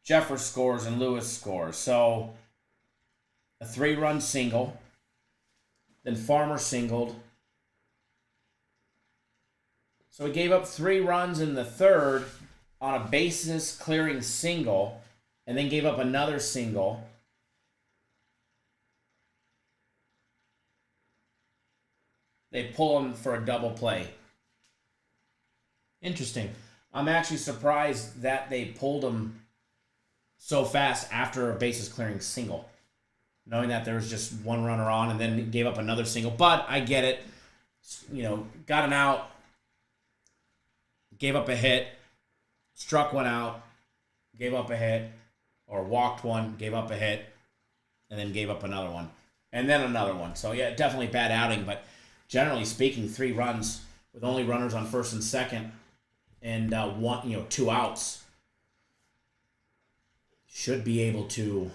Jeffers scores and Lewis scores. So, a 3-run single. Then Farmer singled. So he gave up 3 runs in the 3rd on a bases clearing single, and then gave up another single. They pull him for a double play. Interesting. I'm actually surprised that they pulled him so fast after a bases clearing single, knowing that there was just 1 runner on and then gave up another single. But I get it. You know, got an out. Gave up a hit, struck 1 out, gave up a hit, or walked 1, gave up a hit, and then gave up another one, and then another one. So, yeah, definitely bad outing, but generally speaking, 3 runs with only runners on first and second and 2 outs should be able to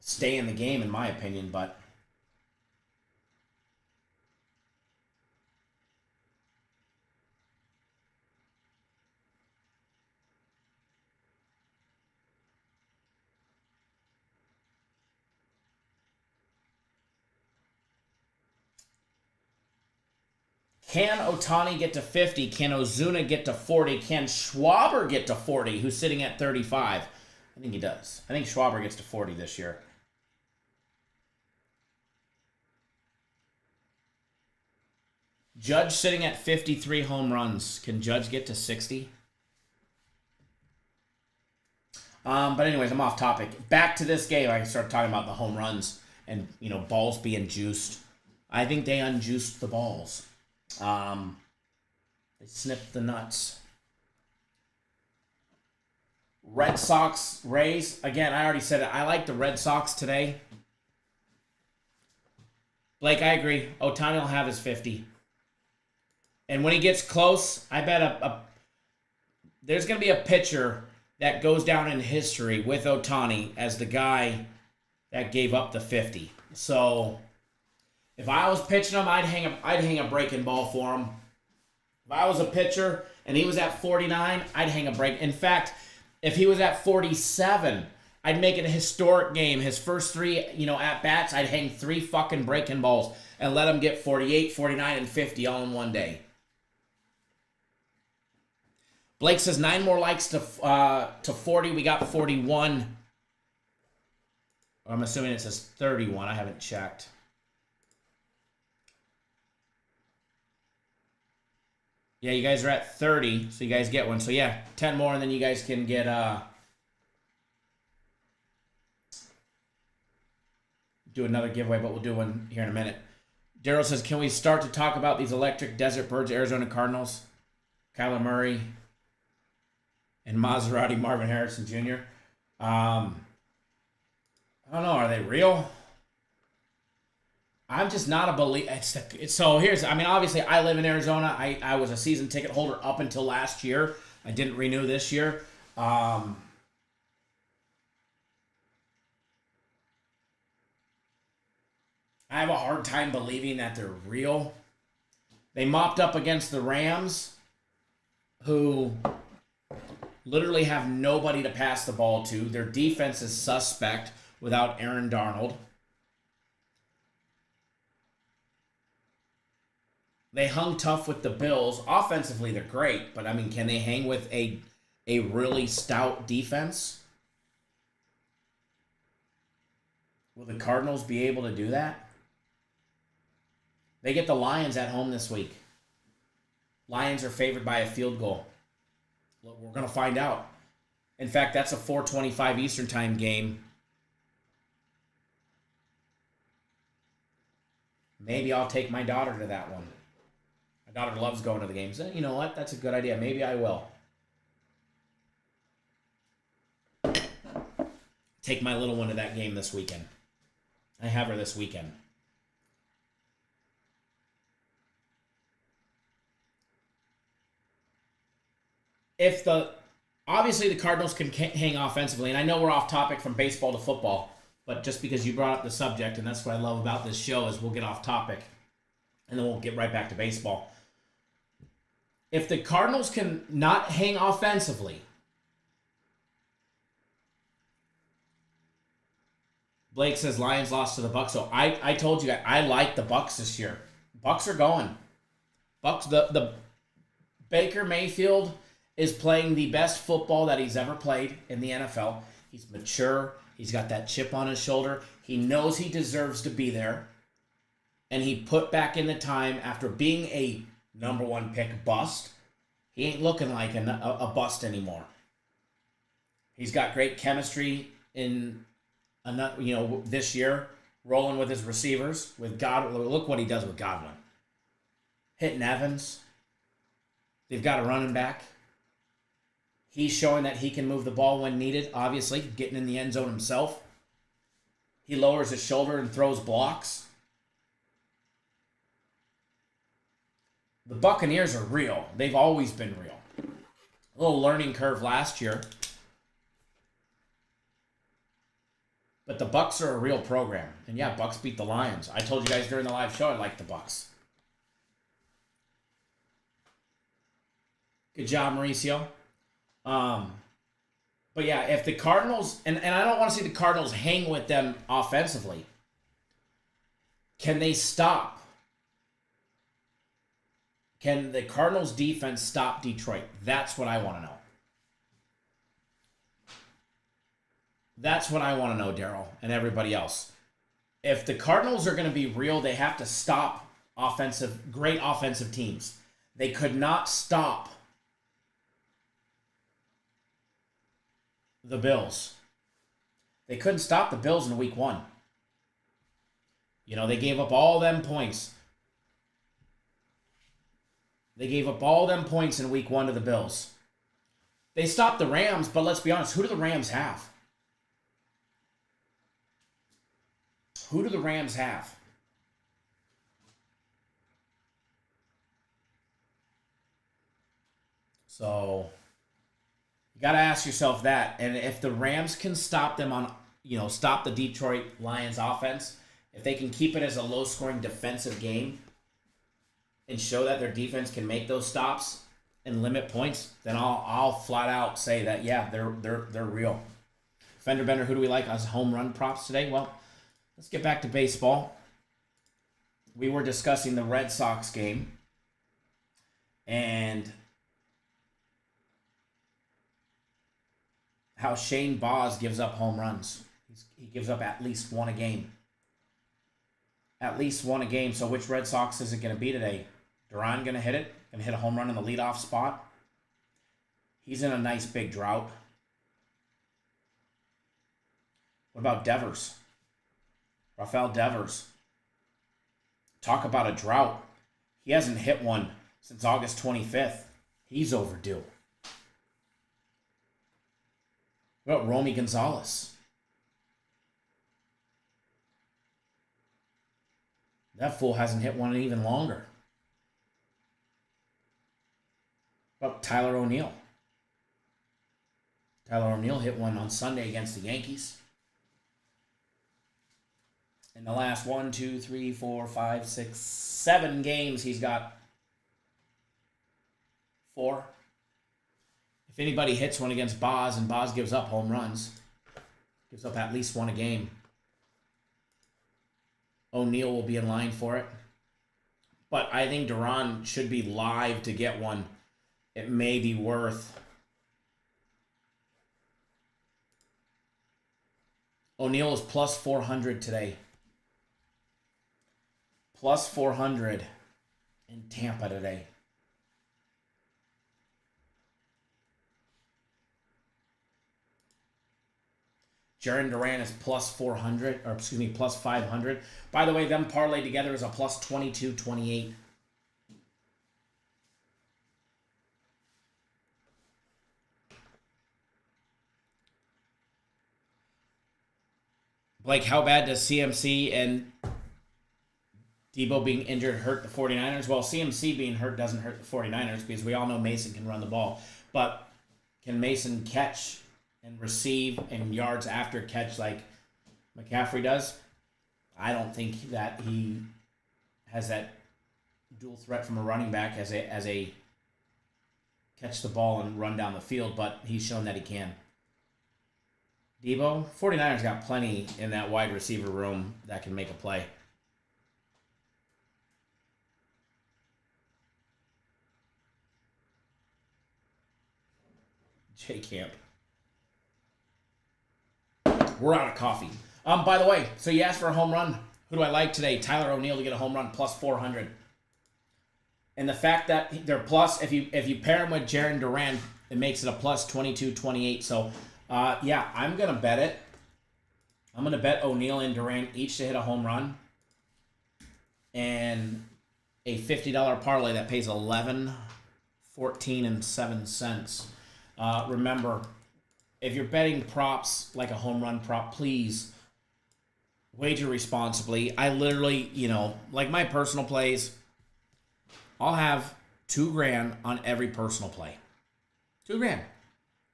stay in the game, in my opinion, but... Can Ohtani get to 50? Can Ozuna get to 40? Can Schwarber get to 40, who's sitting at 35? I think he does. I think Schwarber gets to 40 this year. Judge sitting at 53 home runs. Can Judge get to 60? But anyways, I'm off topic. Back to this game. I started talking about the home runs and, balls being juiced. I think they unjuiced the balls. They snipped the nuts. Red Sox, Rays. Again, I already said it. I like the Red Sox today. Blake, I agree. Ohtani will have his 50. And when he gets close, I bet there's going to be a pitcher that goes down in history with Ohtani as the guy that gave up the 50. So... if I was pitching him, I'd hang a breaking ball for him. If I was a pitcher and he was at 49, I'd hang a break. In fact, if he was at 47, I'd make it a historic game. His first 3, at bats, I'd hang 3 fucking breaking balls and let him get 48, 49, and 50 all in one day. Blake says 9 more likes to 40. We got 41. I'm assuming it says 31. I haven't checked. Yeah, you guys are at 30, so you guys get one. So, yeah, 10 more, and then you guys can get do another giveaway, but we'll do one here in a minute. Daryl says, can we start to talk about these electric desert birds, Arizona Cardinals, Kyler Murray, and Maserati Marvin Harrison Jr.? I don't know. Are they real? I'm just not a believer. So obviously I live in Arizona. I was a season ticket holder up until last year. I didn't renew this year. I have a hard time believing that they're real. They mopped up against the Rams, who literally have nobody to pass the ball to. Their defense is suspect without Aaron Darnold. They hung tough with the Bills. Offensively, they're great, but I mean, can they hang with a really stout defense? Will the Cardinals be able to do that? They get the Lions at home this week. Lions are favored by a field goal. We're going to find out. In fact, that's a 4:25 Eastern Time game. Maybe I'll take my daughter to that one. My daughter loves going to the games. You know what? That's a good idea. Maybe I will. Take my little one to that game this weekend. I have her this weekend. Obviously the Cardinals can hang offensively, and I know we're off topic from baseball to football, but just because you brought up the subject, and that's what I love about this show, is we'll get off topic, and then we'll get right back to baseball. If the Cardinals can not hang offensively, Blake says Lions lost to the Bucs. So I told you guys, I like the Bucs this year. Bucs are going. Bucs, the Baker Mayfield is playing the best football that he's ever played in the NFL. He's mature. He's got that chip on his shoulder. He knows he deserves to be there. And he put back in the time after being a number one pick bust. He ain't looking like a bust anymore. He's got great chemistry in this year, rolling with his receivers. With Godwin, look what he does with Godwin. Hitting Evans. They've got a running back. He's showing that he can move the ball when needed, obviously, getting in the end zone himself. He lowers his shoulder and throws blocks. The Buccaneers are real. They've always been real. A little learning curve last year. But the Bucs are a real program. And yeah, Bucs beat the Lions. I told you guys during the live show I like the Bucs. Good job, Mauricio. But yeah, if the Cardinals, and I don't want to see the Cardinals hang with them offensively. Can they stop? Can the Cardinals defense stop Detroit? That's what I want to know. That's what I want to know, Daryl, and everybody else. If the Cardinals are going to be real, they have to stop great offensive teams. They could not stop the Bills. They couldn't stop the Bills in week 1. They gave up all them points. They gave up all them points in week 1 to the Bills. They stopped the Rams, but let's be honest, who do the Rams have? Who do the Rams have? So you got to ask yourself that. And if the Rams can stop them stop the Detroit Lions offense, if they can keep it as a low-scoring defensive game and show that their defense can make those stops and limit points, then I'll flat out say that they're real. Fender Bender, who do we like as home run props today? Well, let's get back to baseball. We were discussing the Red Sox game and how Shane Baz gives up home runs. He gives up at least one a game. At least one a game. So which Red Sox is it going to be today? Duran going to hit it? Going to hit a home run in the leadoff spot? He's in a nice big drought. What about Devers? Rafael Devers. Talk about a drought. He hasn't hit one since August 25th. He's overdue. What about Romy Gonzalez? That fool hasn't hit one in even longer. What about Tyler O'Neill? Tyler O'Neill hit one on Sunday against the Yankees. In the last 1, 2, 3, 4, 5, 6, 7 games, he's got 4. If anybody hits one against Boz and Boz gives up home runs, gives up at least one a game, O'Neill will be in line for it. But I think Duran should be live to get one. It may be worth. O'Neill is plus 400 today. Plus 400 in Tampa today. Jarren Duran is plus 400, or excuse me, plus 500. By the way, them parlayed together is a plus 22.28. Blake, how bad does CMC and Debo being injured hurt the 49ers? Well, CMC being hurt doesn't hurt the 49ers because we all know Mason can run the ball. But can Mason catch and receive and yards after catch like McCaffrey does? I don't think that he has that dual threat from a running back as a catch the ball and run down the field, but he's shown that he can. Debo, 49ers got plenty in that wide receiver room that can make a play. J Camp. We're out of coffee. By the way, so you asked for a home run. Who do I like today? Tyler O'Neill to get a home run, plus 400. And the fact that they're plus, if you pair him with Jarren Duran, it makes it a plus 22.28. So, yeah, I'm going to bet it. I'm going to bet O'Neill and Duran each to hit a home run. And a $50 parlay that pays $11, $14, and 7 cents. Remember, if you're betting props like a home run prop, please wager responsibly. I literally, like my personal plays, I'll have $2,000 on every personal play. $2,000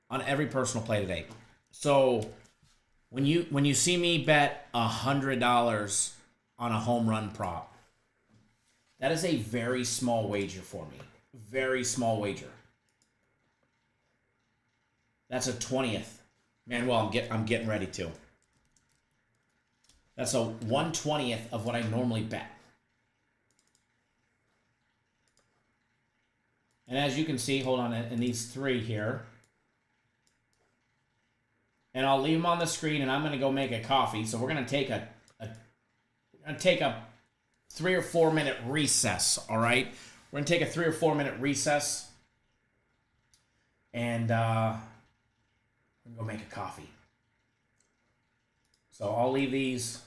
on every personal play today. So when you see me bet $100 on a home run prop, that is a very small wager for me. Very small wager. That's a 20th. Manuel, I'm getting ready to. That's a 1/20th of what I normally bet. And as you can see, hold on, in these three here. And I'll leave them on the screen, and I'm going to go make a coffee. So we're going to take a 3 or 4 minute recess, all right? We're going to take a 3 or 4 minute recess. And go make a coffee. So I'll leave these.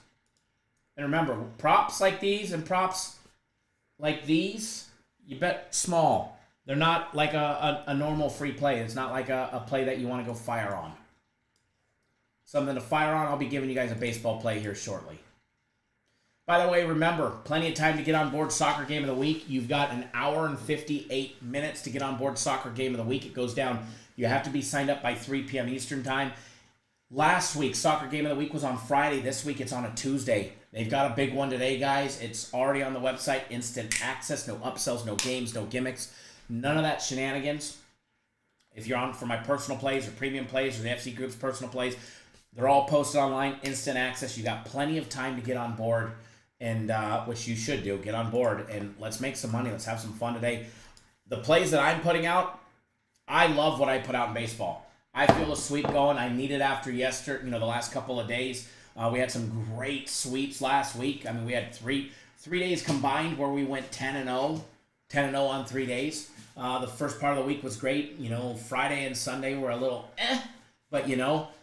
And remember, props like these and props like these, you bet small. They're not like a normal free play. It's not like a play that you want to go fire on. Something to fire on, I'll be giving you guys a baseball play here shortly. By the way, remember, plenty of time to get on board Soccer Game of the Week. You've got an hour and 58 minutes to get on board Soccer Game of the Week. It goes down. You have to be signed up by 3 p.m. Eastern Time. Last week, Soccer Game of the Week was on Friday. This week, it's on a Tuesday. They've got a big one today, guys. It's already on the website. Instant access, no upsells, no games, no gimmicks. None of that shenanigans. If you're on for my personal plays or premium plays or the FC Group's personal plays, they're all posted online. Instant access. You got plenty of time to get on board, and which you should do. Get on board, and let's make some money. Let's have some fun today. The plays that I'm putting out, I love what I put out in baseball. I feel a sweep going. I need it after yesterday, the last couple of days. We had some great sweeps last week. I mean, we had three days combined where we went 10-0 on 3 days. The first part of the week was great. Friday and Sunday were a little but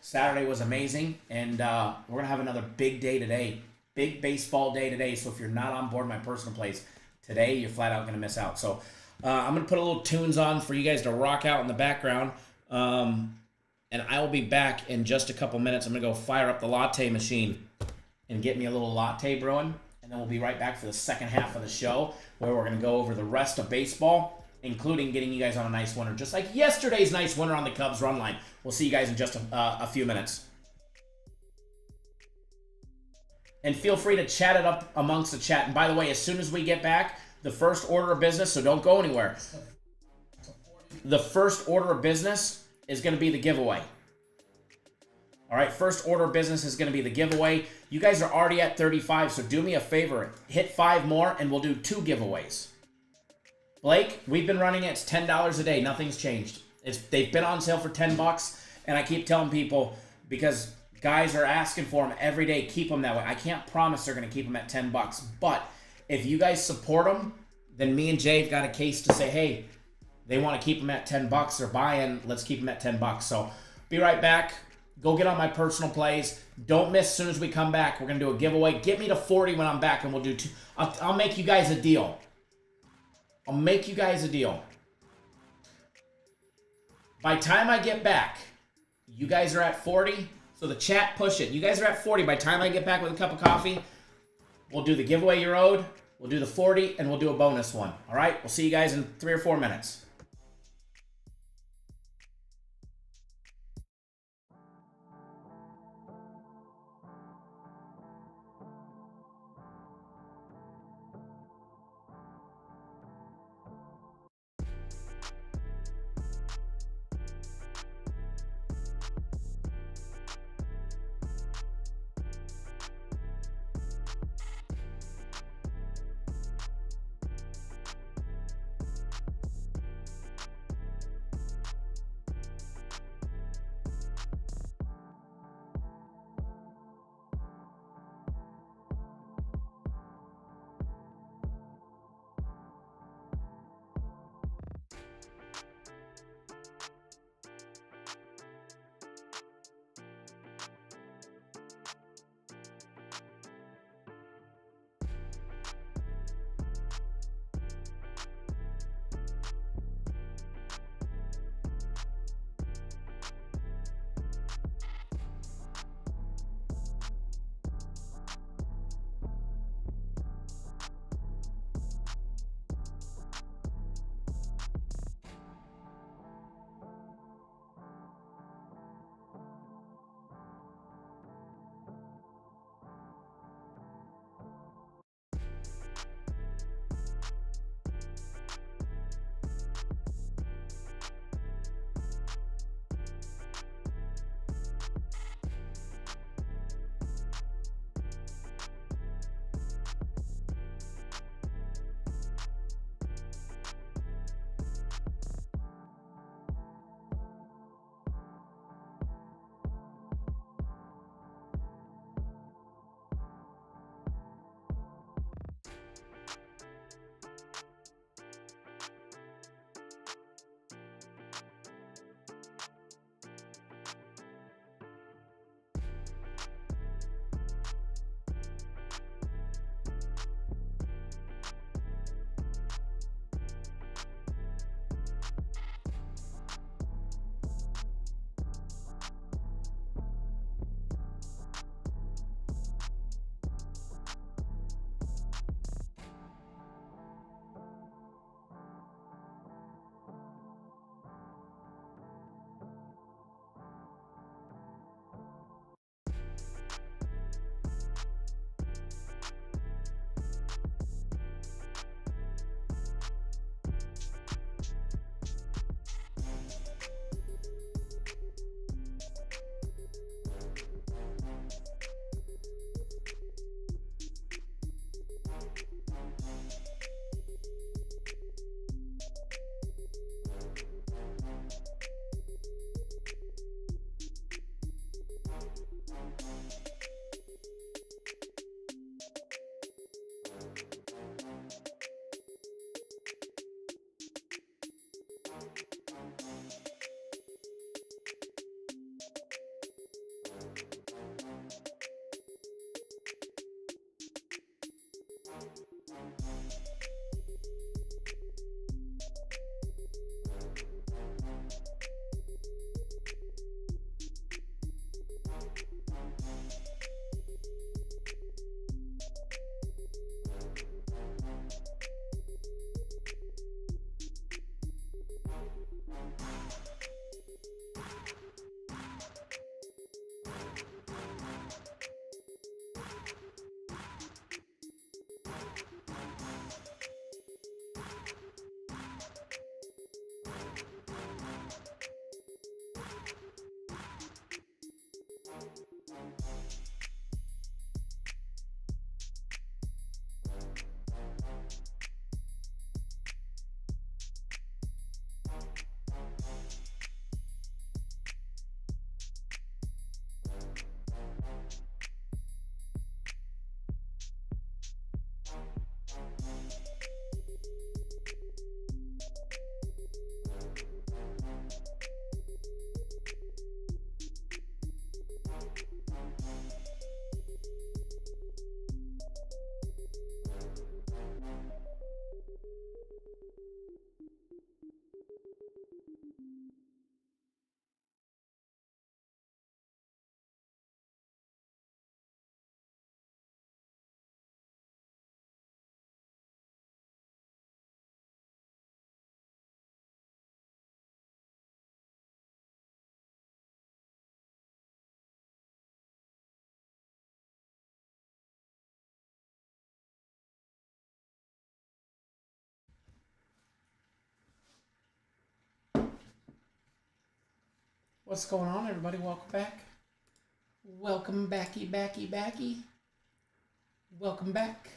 Saturday was amazing. And we're going to have another big day today. Big baseball day today. So if you're not on board my personal plays today, you're flat out going to miss out. So I'm going to put a little tunes on for you guys to rock out in the background. And I will be back in just a couple minutes. I'm going to go fire up the latte machine and get me a little latte brewing. And then we'll be right back for the second half of the show where we're going to go over the rest of baseball, including getting you guys on a nice winner, just like yesterday's nice winner on the Cubs run line. We'll see you guys in just a few minutes. And feel free to chat it up amongst the chat. And by the way, as soon as we get back, the first order of business, so don't go anywhere. the first order of business is going to be the giveaway. All right, first order of business is going to be the giveaway. You guys are already at 35, so do me a favor. Hit 5 more, and we'll do 2 giveaways. Blake, we've been running it. It's $10 a day. Nothing's changed. They've been on sale for $10, and I keep telling people, because guys are asking for them every day, keep them that way. I can't promise they're going to keep them at $10, but if you guys support them, then me and Jay have got a case to say, hey, they want to keep them at $10. They're buying. Let's keep them at $10. So be right back. Go get on my personal plays. Don't miss as soon as we come back. We're going to do a giveaway. Get me to 40 when I'm back, and we'll do 2. I'll make you guys a deal. I'll make you guys a deal. By the time I get back, you guys are at 40. So the chat, push it. You guys are at 40. By the time I get back with a cup of coffee, we'll do the giveaway you're owed. We'll do the 40, and we'll do a bonus one. All right? We'll see you guys in 3 or 4 minutes. What's going on, everybody? Welcome back. Welcome backy. Welcome back.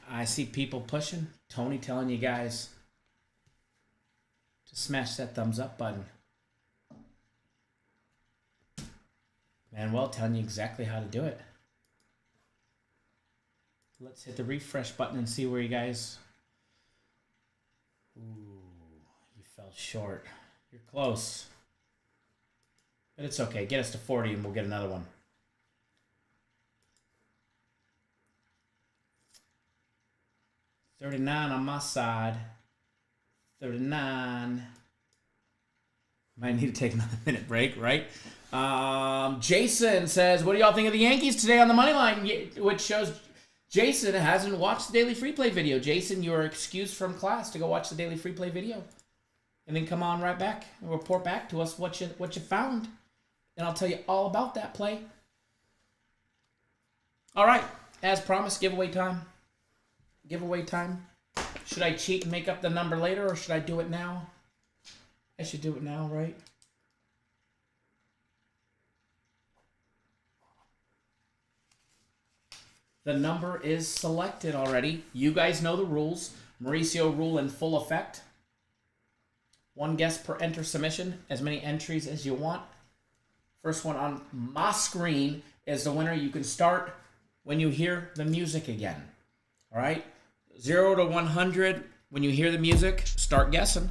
I see people pushing. Tony telling you guys to smash that thumbs up button. Manuel telling you exactly how to do it. Let's hit the refresh button and see where you guys... Ooh, you fell short. You're close. But it's okay. Get us to 40 and we'll get another one. $39 on my side. 39. Might need to take another minute break, right? Jason says, what do y'all think of the Yankees today on the money line? Which shows Jason hasn't watched the Daily Free Play video. Jason, you are excused from class to go watch the Daily Free Play video. And then come on right back and report back to us what you found. And I'll tell you all about that play. All right. As promised, giveaway time. Giveaway time. Should I cheat and make up the number later, or should I do it now? I should do it now, right? The number is selected already. You guys know the rules. Mauricio rule in full effect. One guess per enter submission. As many entries as you want. First one on my screen is the winner. You can start when you hear the music again. All right? 0 to 100. When you hear the music, start guessing.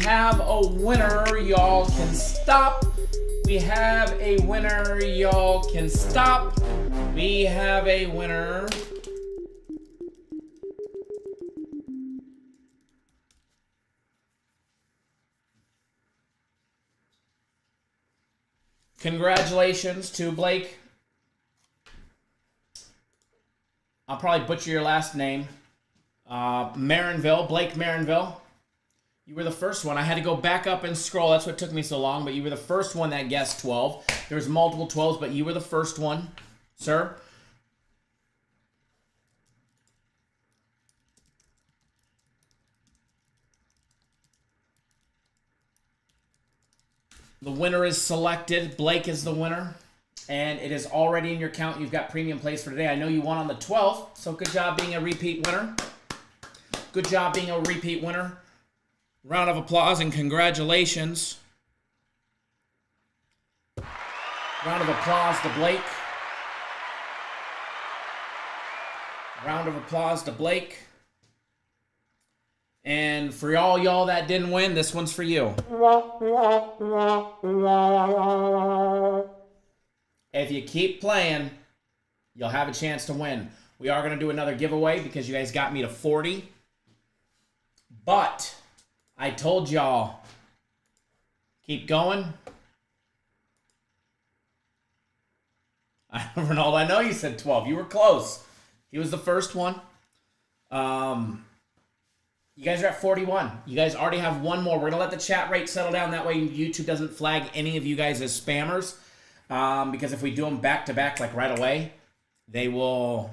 Have a winner, y'all can stop. We have a winner, y'all can stop. We have a winner. Congratulations to Blake. I'll probably butcher your last name. Marinville, Blake Marinville. You were the first one. I had to go back up and scroll. That's what took me so long. But you were the first one that guessed 12. There's multiple 12s, but you were the first one, sir. The winner is selected. Blake is the winner. And it is already in your account. You've got premium plays for today. I know you won on the 12th. So good job being a repeat winner. Good job being a repeat winner. Round of applause and congratulations. Round of applause to Blake. Round of applause to Blake. And for all y'all that didn't win, this one's for you. If you keep playing, you'll have a chance to win. We are going to do another giveaway because you guys got me to 40. But I told y'all, keep going. Ronaldo, I know you said 12. You were close. He was the first one. You guys are at 41. You guys already have one more. We're going to let the chat rate settle down. That way YouTube doesn't flag any of you guys as spammers. Because if we do them back-to-back, like right away, they will...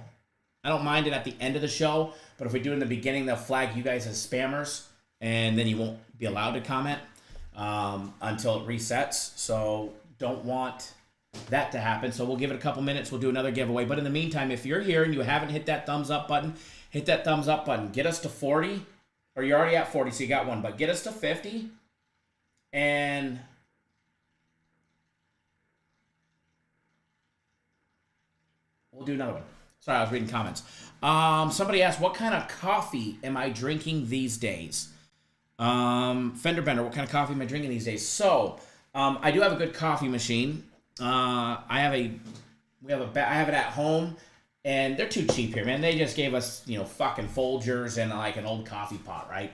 I don't mind it at the end of the show, but if we do it in the beginning, they'll flag you guys as spammers, and then you won't be allowed to comment until it resets. So don't want that to happen. So we'll give it a couple minutes. We'll do another giveaway. But in the meantime, if you're here and you haven't hit that thumbs up button, hit that thumbs up button. Get us to 40. Or you're already at 40, so you got one. But get us to 50. And we'll do another one. Sorry, I was reading comments. Somebody asked, what kind of coffee am I drinking these days? Fender Bender, what kind of coffee am I drinking these days? So, I do have a good coffee machine. I have it at home. And they're too cheap here, man. They just gave us, fucking Folgers and like an old coffee pot, right?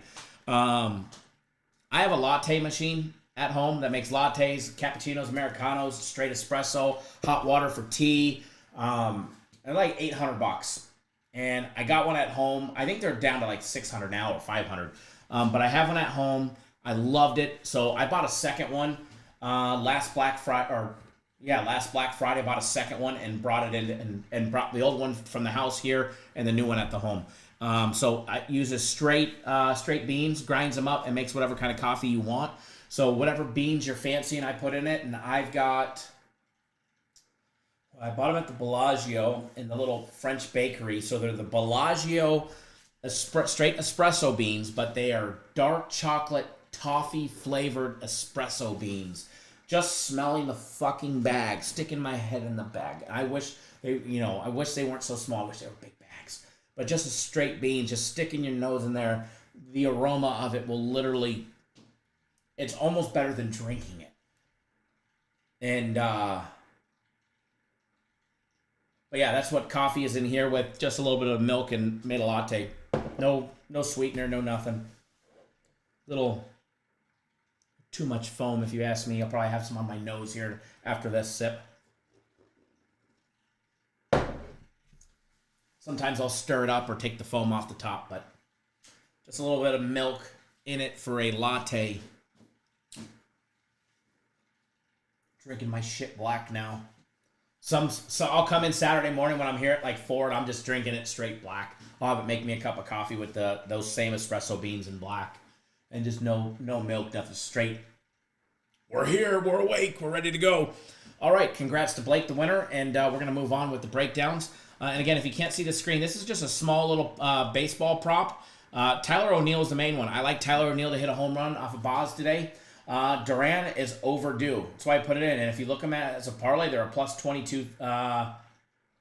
I have a latte machine at home that makes lattes, cappuccinos, Americanos, straight espresso, hot water for tea. They're like $800. And I got one at home. I think they're down to like $600 now or $500. But I have one at home. I loved it. So I bought a second one last Black Friday, I bought a second one and brought it in and brought the old one from the house here and the new one at the home. So I uses straight beans, grinds them up, and makes whatever kind of coffee you want. So whatever beans you're fancying, I put in it. And I bought them at the Bellagio in the little French bakery. So they're the Bellagio straight espresso beans, but they are dark chocolate toffee flavored espresso beans. Just smelling the fucking bag, sticking my head in the bag. I wish they weren't so small. I wish they were big bags. But just a straight bean, just sticking your nose in there, the aroma of it will literally, it's almost better than drinking it. And, but yeah, that's what coffee is in here with just a little bit of milk and made a latte. No sweetener, no nothing. Little... too much foam, if you ask me. I'll probably have some on my nose here after this sip. Sometimes I'll stir it up or take the foam off the top, but just a little bit of milk in it for a latte. Drinking my shit black now. So I'll come in Saturday morning when I'm here at like 4 and I'm just drinking it straight black. I'll have it make me a cup of coffee with those same espresso beans in black. And just no milk, nothing, straight. We're here, we're awake, we're ready to go. All right, congrats to Blake, the winner, and we're going to move on with the breakdowns. And again, if you can't see the screen, this is just a small little baseball prop. Tyler O'Neill is the main one. I like Tyler O'Neill to hit a home run off of Boz today. Duran is overdue. That's why I put it in. And if you look them at as a parlay, they're a plus 22,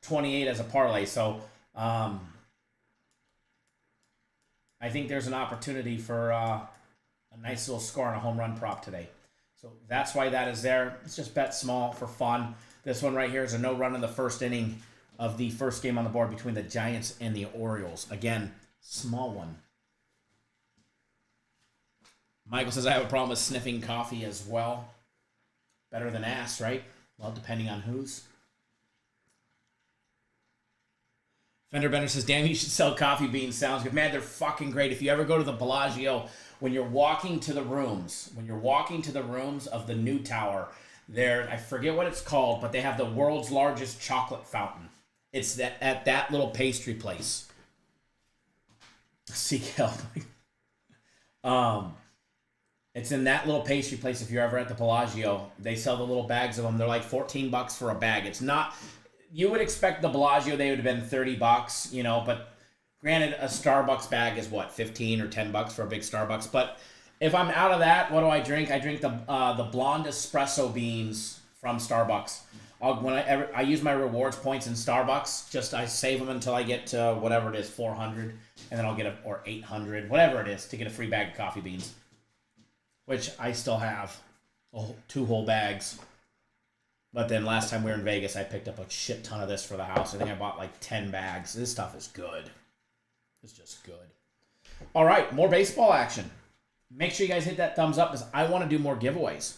28 as a parlay. So I think there's an opportunity for a nice little score on a home run prop today. So that's why that is there. It's just bet small for fun. This one right here is a no run in the first inning of the first game on the board between the Giants and the Orioles. Again, small one. Michael says, I have a problem with sniffing coffee as well. Better than ass, right? Well, depending on whose. Fender Bender says, damn, you should sell coffee beans. Sounds good. Man, they're fucking great. If you ever go to the Bellagio, when you're walking to the rooms of the new tower, there, I forget what it's called, but they have the world's largest chocolate fountain. It's at that little pastry place. Seakel. It's in that little pastry place. If you're ever at the Bellagio, they sell the little bags of them. They're like $14 for a bag. It's not. You would expect the Bellagio, they would have been $30, but granted, a Starbucks bag is what, 15 or $10 for a big Starbucks. But if I'm out of that, what do I drink? I drink the blonde espresso beans from Starbucks. I use my rewards points in Starbucks. I save them until I get to whatever it is, 400, and then I'll get or 800, whatever it is, to get a free bag of coffee beans, which I still have 2 whole bags. But then last time we were in Vegas, I picked up a shit ton of this for the house. I think I bought like 10 bags. This stuff is good. It's just good. All right, more baseball action. Make sure you guys hit that thumbs up because I want to do more giveaways.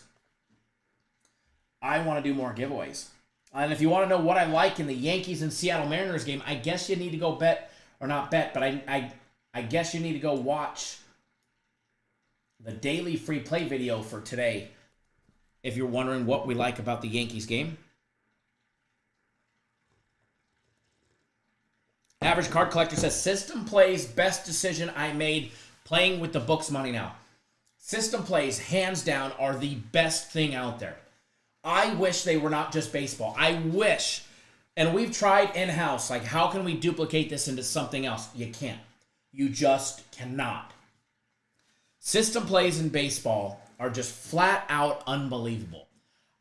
And if you want to know what I like in the Yankees and Seattle Mariners game, I guess you need to go bet, or not bet, but I guess you need to go watch the daily free play video for today if you're wondering what we like about the Yankees game. Average Card Collector says, System Plays, best decision I made playing with the books money now. System Plays, hands down, are the best thing out there. I wish they were not just baseball. I wish, and we've tried in-house, like how can we duplicate this into something else? You can't. You just cannot. System Plays in baseball are just flat out unbelievable.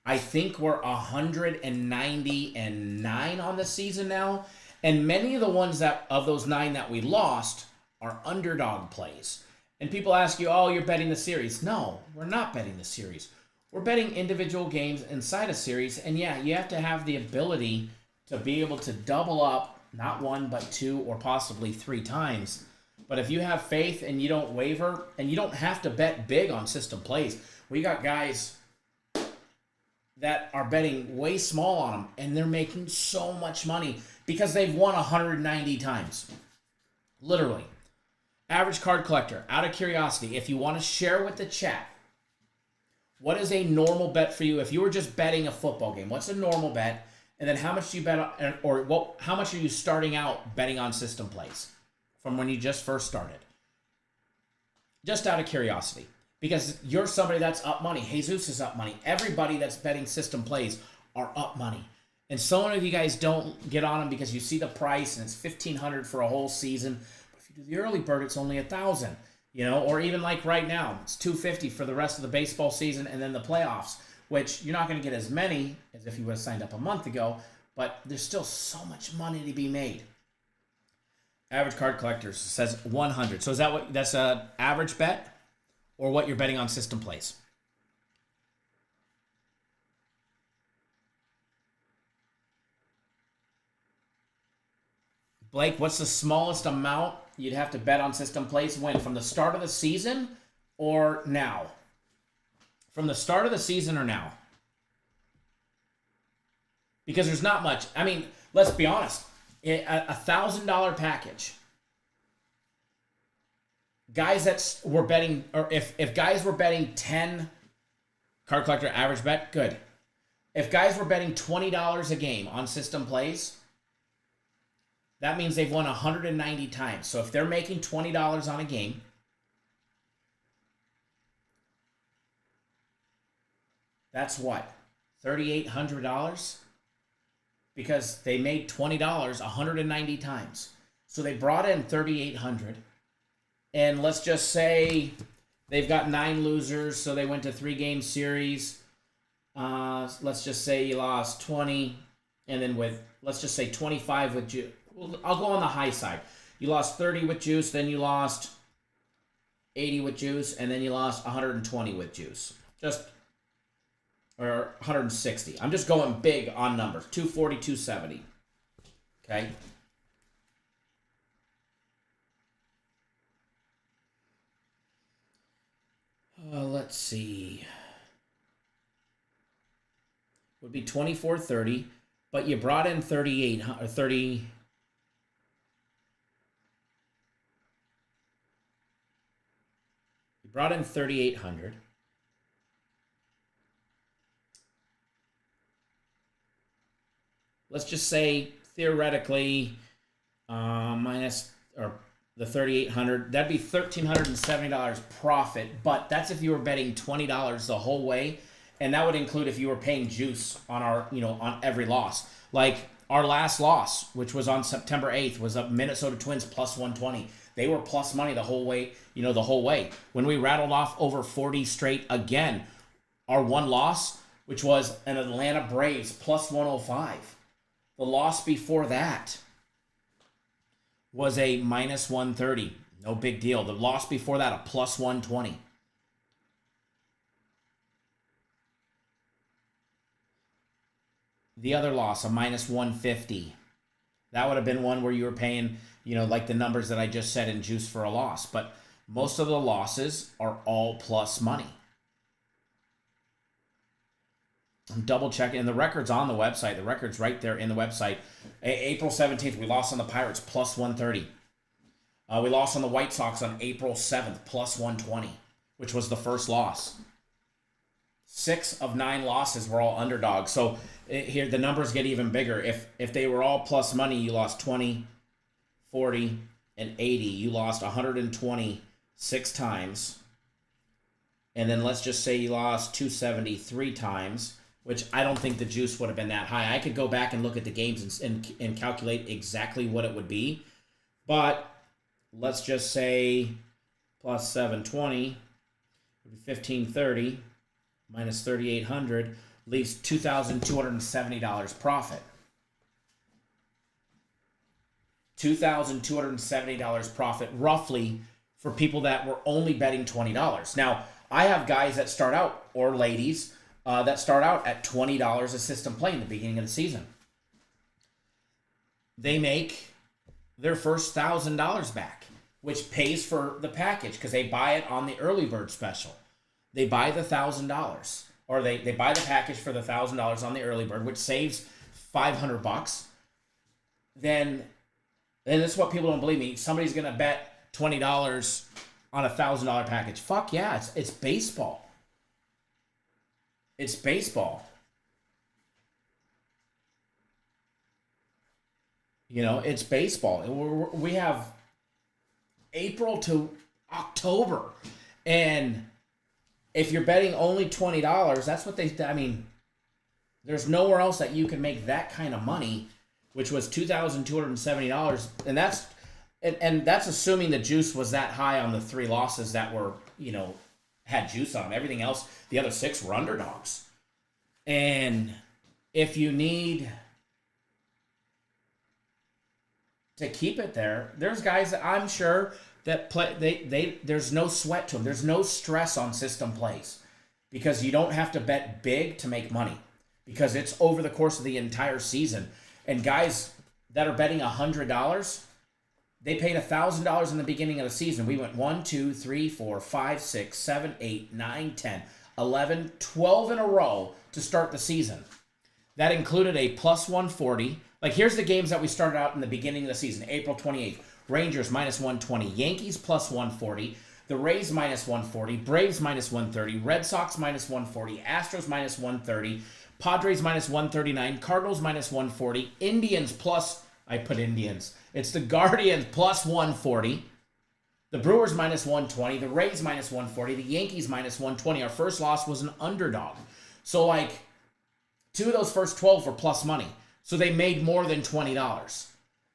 I think we're 199 on the season now, and many of the ones that of those 9 that we lost are underdog plays. And people ask you, oh, you're betting the series. No, we're not betting the series. We're betting individual games inside a series, and yeah, you have to have the ability to be able to double up, not 1, but 2, or possibly 3 times. But if you have faith and you don't waver, and you don't have to bet big on System Plays. We got guys that are betting way small on them, and they're making so much money because they've won 190 times. Literally. Average Card Collector, out of curiosity, if you want to share with the chat, what is a normal bet for you if you were just betting a football game? What's a normal bet? And then how much do you bet on, or how much are you starting out betting on System Plays from when you just first started? Just out of curiosity. Because you're somebody that's up money. Jesus is up money. Everybody that's betting System Plays are up money. And so many of you guys don't get on them because you see the price and it's $1,500 for a whole season. But if you do the early bird, it's only $1,000. You know, or even like right now, it's $250 for the rest of the baseball season and then the playoffs, which you're not going to get as many as if you would have signed up a month ago, but there's still so much money to be made. Average Card Collector says 100. So is that that's an average bet or what you're betting on System Plays? Blake, what's the smallest amount you'd have to bet on System Plays? When? From the start of the season or now? From the start of the season or now? Because there's not much. I mean, let's be honest. A $1,000 package. Guys that were betting, or if guys were betting 10 Card Collector average bet, good. If guys were betting $20 a game on System Plays, that means they've won 190 times. So if they're making $20 on a game, that's what? $3,800? Because they made $20 190 times. So they brought in $3,800. And let's just say they've got 9 losers, so they went to 3-game series. Let's just say you lost 20, and then let's just say 25 with juice. I'll go on the high side. You lost 30 with juice, then you lost 80 with juice, and then you lost 120 with juice. Or 160. I'm just going big on numbers. 240, 270. Okay? Let's see. Would be 24.30, but you brought in 38 or 30. You brought in 3,800. Let's just say theoretically minus or the 3,800, that'd be $1,370 profit, but that's if you were betting $20 the whole way, and that would include if you were paying juice on our, on every loss. Like our last loss, which was on September 8th, was a Minnesota Twins plus 120. They were plus money the whole way, the whole way. When we rattled off over 40 straight again, our one loss, which was an Atlanta Braves plus 105. The loss before that was a minus 130. No big deal. The loss before that, a plus 120. the other loss, a minus 150. That would have been one where you were paying, like the numbers that I just said in juice for a loss. But most of the losses are all plus money. I'm double checking, and the record's on the website. The record's right there in the website. April 17th, we lost on the Pirates, plus 130. We lost on the White Sox on April 7th, plus 120, which was the first loss. 6 of 9 losses were all underdogs. So here the numbers get even bigger. If they were all plus money, you lost 20, 40, and 80. You lost 126 times. And then let's just say you lost 273 times, which I don't think the juice would have been that high. I could go back and look at the games and calculate exactly what it would be. But let's just say plus 720 would be 1530 minus 3,800 leaves $2,270 profit. $2,270 profit roughly for people that were only betting $20. Now, I have guys that start out, or ladies, that start out at $20 a system play in the beginning of the season. They make their first $1,000 back, which pays for the package because they buy it on the early bird special. They buy the $1,000, or they buy the package for the $1,000 on the early bird, which saves $500. Then this is what people don't believe me. Somebody's gonna bet $20 on a $1,000 package. Fuck yeah, it's baseball. It's baseball. It's baseball. We have April to October, and if you're betting only $20, that's what there's nowhere else that you can make that kind of money, which was $2,270, and that's assuming the juice was that high on the 3 losses that were, had juice on them. Everything else, the other 6 were underdogs. And if you need to keep it there, there's guys that I'm sure that play, there's no sweat to them. There's no stress on system plays because you don't have to bet big to make money because it's over the course of the entire season. And guys that are betting $100, they paid $1,000 in the beginning of the season. We went 1, 2, 3, 4, 5, 6, 7, 8, 9, 10, 11, 12 in a row to start the season. That included a plus 140. Like, here's the games that we started out in the beginning of the season. April 28th, Rangers minus 120, Yankees plus 140, the Rays minus 140, Braves minus 130, Red Sox minus 140, Astros minus 130, Padres minus 139, Cardinals minus 140, Indians plus, I put Indians. It's the Guardians plus 140, the Brewers minus 120, the Rays minus 140, the Yankees minus 120. Our first loss was an underdog. So, 2 of those first 12 were plus money. So they made more than $20.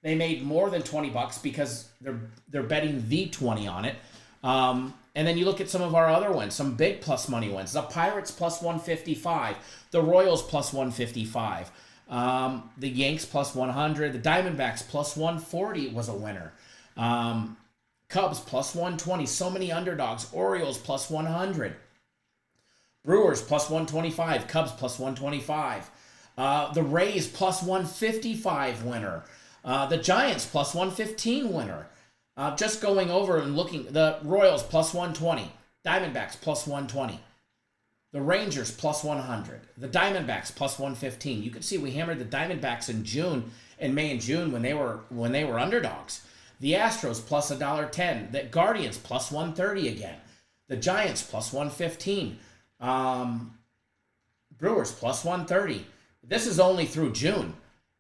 They made more than $20 because they're betting the 20 on it. And then you look at some of our other ones, some big plus money ones. The Pirates plus 155, the Royals plus 155, the Yanks plus 100, the Diamondbacks plus 140 was a winner. Cubs plus 120, so many underdogs. Orioles plus 100. Brewers plus 125, Cubs plus 125. The Rays plus 155 winner. The Giants plus 115 winner. Just going over and looking, the Royals plus 120. Diamondbacks plus 120. The Rangers plus 100. The Diamondbacks plus 115. You can see we hammered the Diamondbacks in May and June when they were underdogs. The Astros plus $1.10. The Guardians plus 130 again. The Giants plus 115. Brewers plus 130. This is only through June.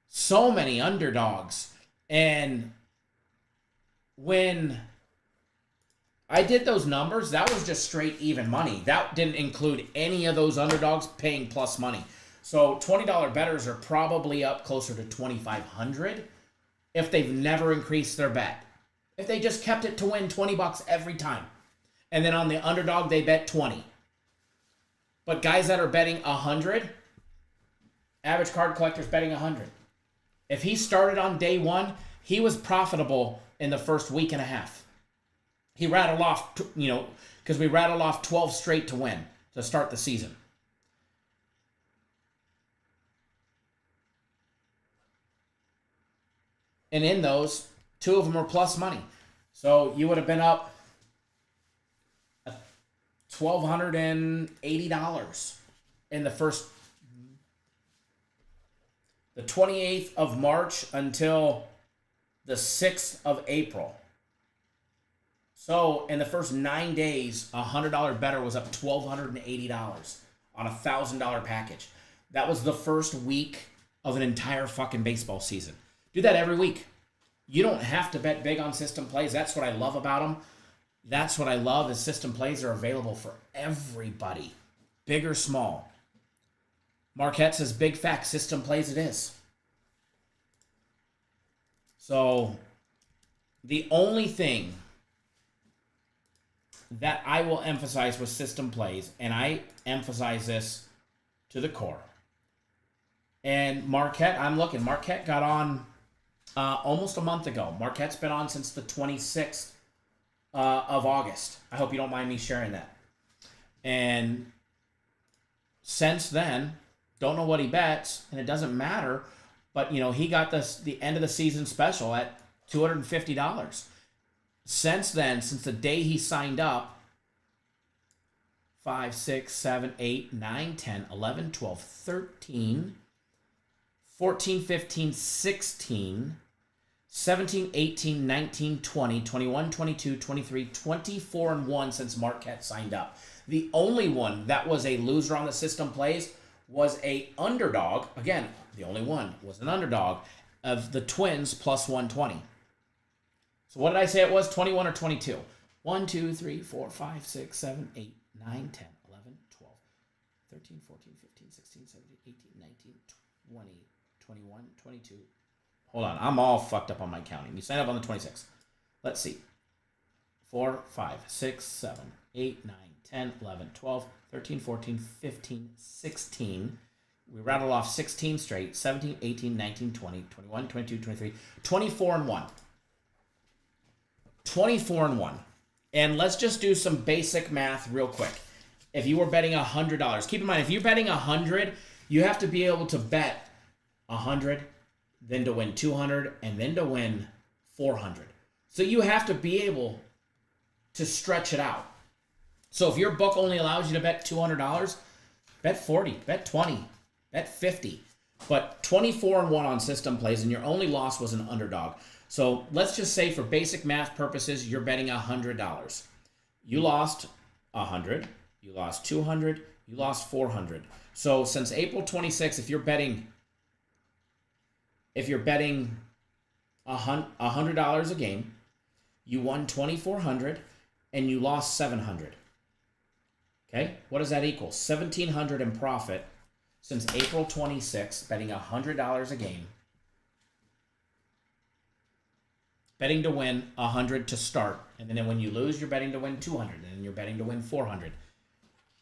So many underdogs. And when I did those numbers, that was just straight even money. That didn't include any of those underdogs paying plus money. So $20 bettors are probably up closer to $2,500 if they've never increased their bet. If they just kept it to win $20 every time. And then on the underdog, they bet 20. But guys that are betting 100, average card collector's betting 100. If he started on day 1, he was profitable in the first week and a half. He rattled off, because we rattled off 12 straight to win to start the season. And in those, 2 of them were plus money. So you would have been up $1,280 in the 28th of March until the 6th of April. So in the first 9 days, a $100 bettor was up $1,280 on a $1,000 package. That was the first week of an entire fucking baseball season. Do that every week. You don't have to bet big on system plays. That's what I love about them. That's what I love is system plays are available for everybody, big or small. Marquette says big fact, system plays it is. So the only thing that I will emphasize with system plays, and I emphasize this to the core. And Marquette, I'm looking. Marquette got on almost a month ago. Marquette's been on since the 26th of August. I hope you don't mind me sharing that. And since then, don't know what he bets, and it doesn't matter. But, you know, he got the end of the season special at $250. Since then, since the day he signed up, 5, 6, 7, 8, 9, 10, 11, 12, 13, 14, 15, 16, 17, 18, 19, 20, 21, 22, 23, 24-1 since Marquette signed up. The only one that was a loser on the system plays was a underdog. Again, the only one was an underdog of the Twins plus 120. So what did I say it was? 21 or 22? 1, 2, 3, 4, 5, 6, 7, 8, 9, 10, 11, 12, 13, 14, 15, 16, 17, 18, 19, 20, 21, 22. Hold on. I'm all fucked up on my counting. You sign up on the 26th. Let's see. 4, 5, 6, 7, 8, 9, 10, 11, 12, 13, 14, 15, 16. We rattled off 16 straight. 17, 18, 19, 20, 21, 22, 23, 24-1. 24-1. And let's just do some basic math real quick. If you were betting $100, keep in mind, if you're betting 100, you have to be able to bet 100, then to win 200, and then to win 400. So you have to be able to stretch it out. So if your book only allows you to bet $200, bet 40, bet 20, bet 50. But 24-1 on system plays, and your only loss was an underdog. So let's just say for basic math purposes, you're betting $100. You lost 100, you lost 200, you lost 400. So since April 26th, if you're betting $100 a game, you won $2,400 and you lost $700. Okay, what does that equal? $1,700 in profit since April 26th, betting $100 a game. Betting to win 100 to start, and then when you lose, you're betting to win 200, and then you're betting to win 400.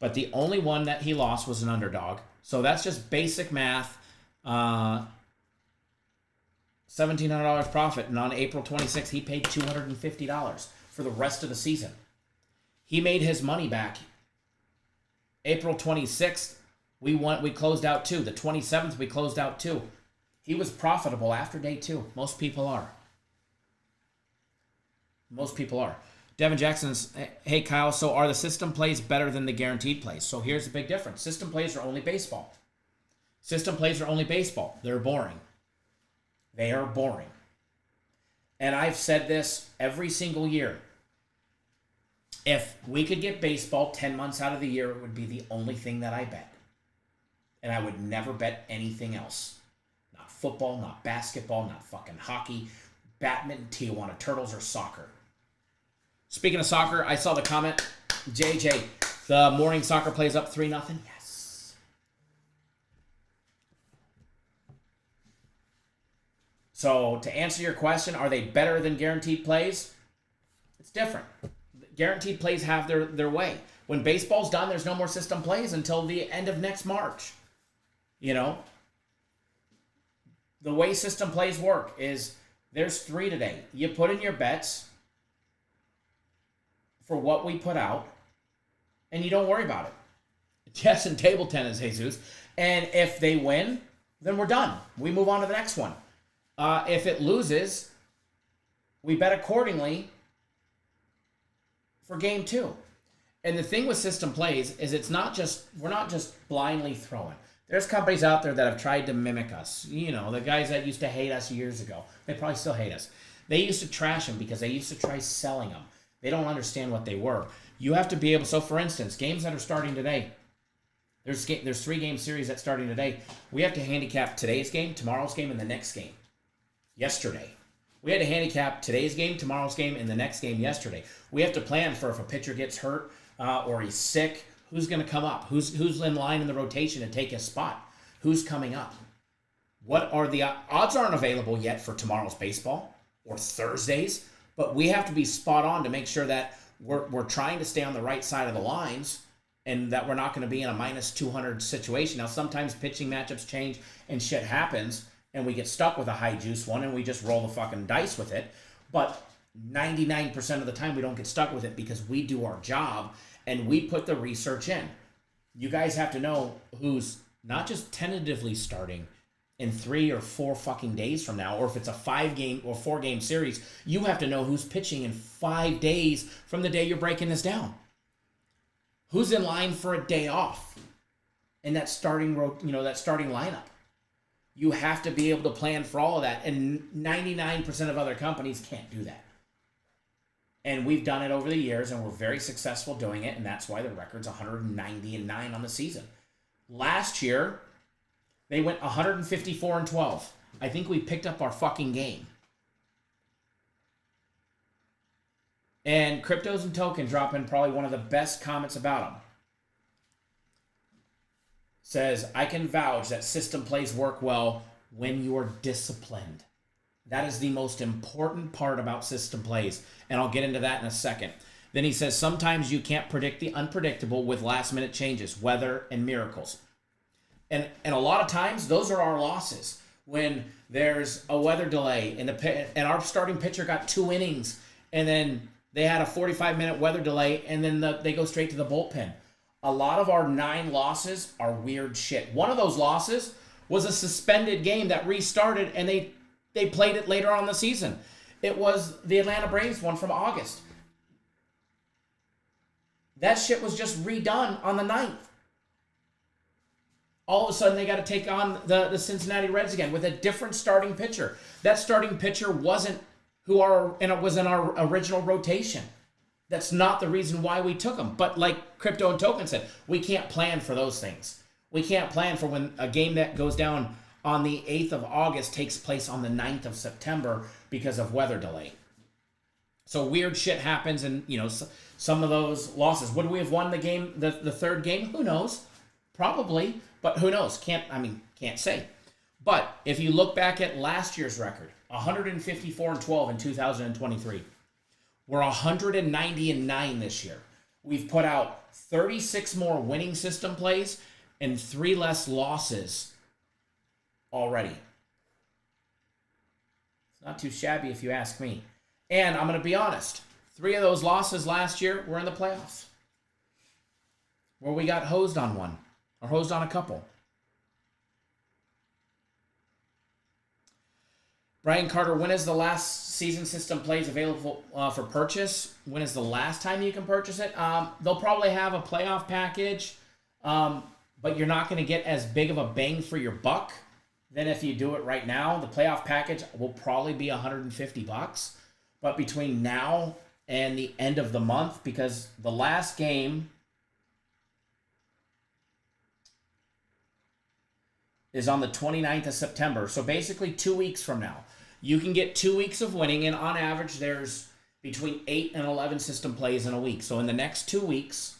But the only one that he lost was an underdog. So that's just basic math. $1,700 profit, and on April 26th, he paid $250 for the rest of the season. He made his money back. April 26th, we closed out 2. The 27th, we closed out 2. He was profitable after day 2. Most people are. Most people are. Devin Jackson's, hey Kyle, so are the system plays better than the guaranteed plays? So here's the big difference. System plays are only baseball. System plays are only baseball. They're boring. They are boring. And I've said this every single year. If we could get baseball 10 months out of the year, it would be the only thing that I bet. And I would never bet anything else. Not football, not basketball, not fucking hockey, badminton, Tijuana Turtles, or soccer. Speaking of soccer, I saw the comment, JJ, the morning soccer plays up 3-0. Yes. So to answer your question, are they better than guaranteed plays? It's different. Guaranteed plays have their way. When baseball's done, there's no more system plays until the end of next March. You know? The way system plays work is there's 3 today. You put in your bets for what we put out, and you don't worry about it. Chess and table tennis, Jesus. And if they win, then we're done. We move on to the next one. If it loses, we bet accordingly for game 2. And the thing with system plays is we're not just blindly throwing. There's companies out there that have tried to mimic us. You know, the guys that used to hate us years ago. They probably still hate us. They used to trash them because they used to try selling them. They don't understand what they were. You have to be able... So, for instance, games that are starting today, there's 3-game series that's starting today. We have to handicap today's game, tomorrow's game, and the next game. Yesterday. We had to handicap today's game, tomorrow's game, and the next game yesterday. We have to plan for if a pitcher gets hurt or he's sick, who's going to come up? Who's in line in the rotation to take his spot? Who's coming up? What are the odds? Aren't available yet for tomorrow's baseball or Thursdays, but we have to be spot on to make sure that we're trying to stay on the right side of the lines and that we're not going to be in a minus 200 situation. Now, sometimes pitching matchups change and shit happens, and we get stuck with a high juice one, and we just roll the fucking dice with it. But 99% of the time, we don't get stuck with it because we do our job, and we put the research in. You guys have to know who's not just tentatively starting in 3 or 4 fucking days from now, or if it's a 5-game or 4-game series, you have to know who's pitching in 5 days from the day you're breaking this down. Who's in line for a day off in that starting lineup? You have to be able to plan for all of that, and 99% of other companies can't do that. And we've done it over the years, and we're very successful doing it, and that's why the record's 190-9 on the season. Last year, they went 154-12. I think we picked up our fucking game. And Cryptos and Token drop in probably one of the best comments about them. Says, I can vouch that system plays work well when you are disciplined. That is the most important part about system plays. And I'll get into that in a second. Then he says, sometimes you can't predict the unpredictable with last-minute changes, weather, and miracles. And a lot of times, those are our losses. When there's a weather delay and our starting pitcher got 2 innings, and then they had a 45-minute weather delay, and then they go straight to the bullpen. A lot of our 9 losses are weird shit. One of those losses was a suspended game that restarted, and they played it later on in the season. It was the Atlanta Braves one from August. That shit was just redone on the 9th. All of a sudden, they got to take on the Cincinnati Reds again with a different starting pitcher. That starting pitcher wasn't was in our original rotation. That's not the reason why we took him. But like Crypto and Token said, we can't plan for those things. We can't plan for when a game that goes down on the 8th of August takes place on the 9th of September because of weather delay. So weird shit happens, and some of those losses. Would we have won the game, the 3rd game? Who knows? Probably, but who knows? Can't say. But if you look back at last year's record, 154-12 in 2023. We're 190-9 this year. We've put out 36 more winning system plays and 3 less losses already. It's not too shabby if you ask me. And I'm going to be honest, 3 of those losses last year were in the playoffs, where we got hosed on one, or hosed on a couple. Brian Carter, when is the last season system plays available for purchase? When is the last time you can purchase it? They'll probably have a playoff package, but you're not going to get as big of a bang for your buck than if you do it right now. The playoff package will probably be $150, but between now and the end of the month, because the last game is on the 29th of September, so basically 2 weeks from now. You can get 2 weeks of winning, and on average, there's between 8 and 11 system plays in a week. So in the next 2 weeks,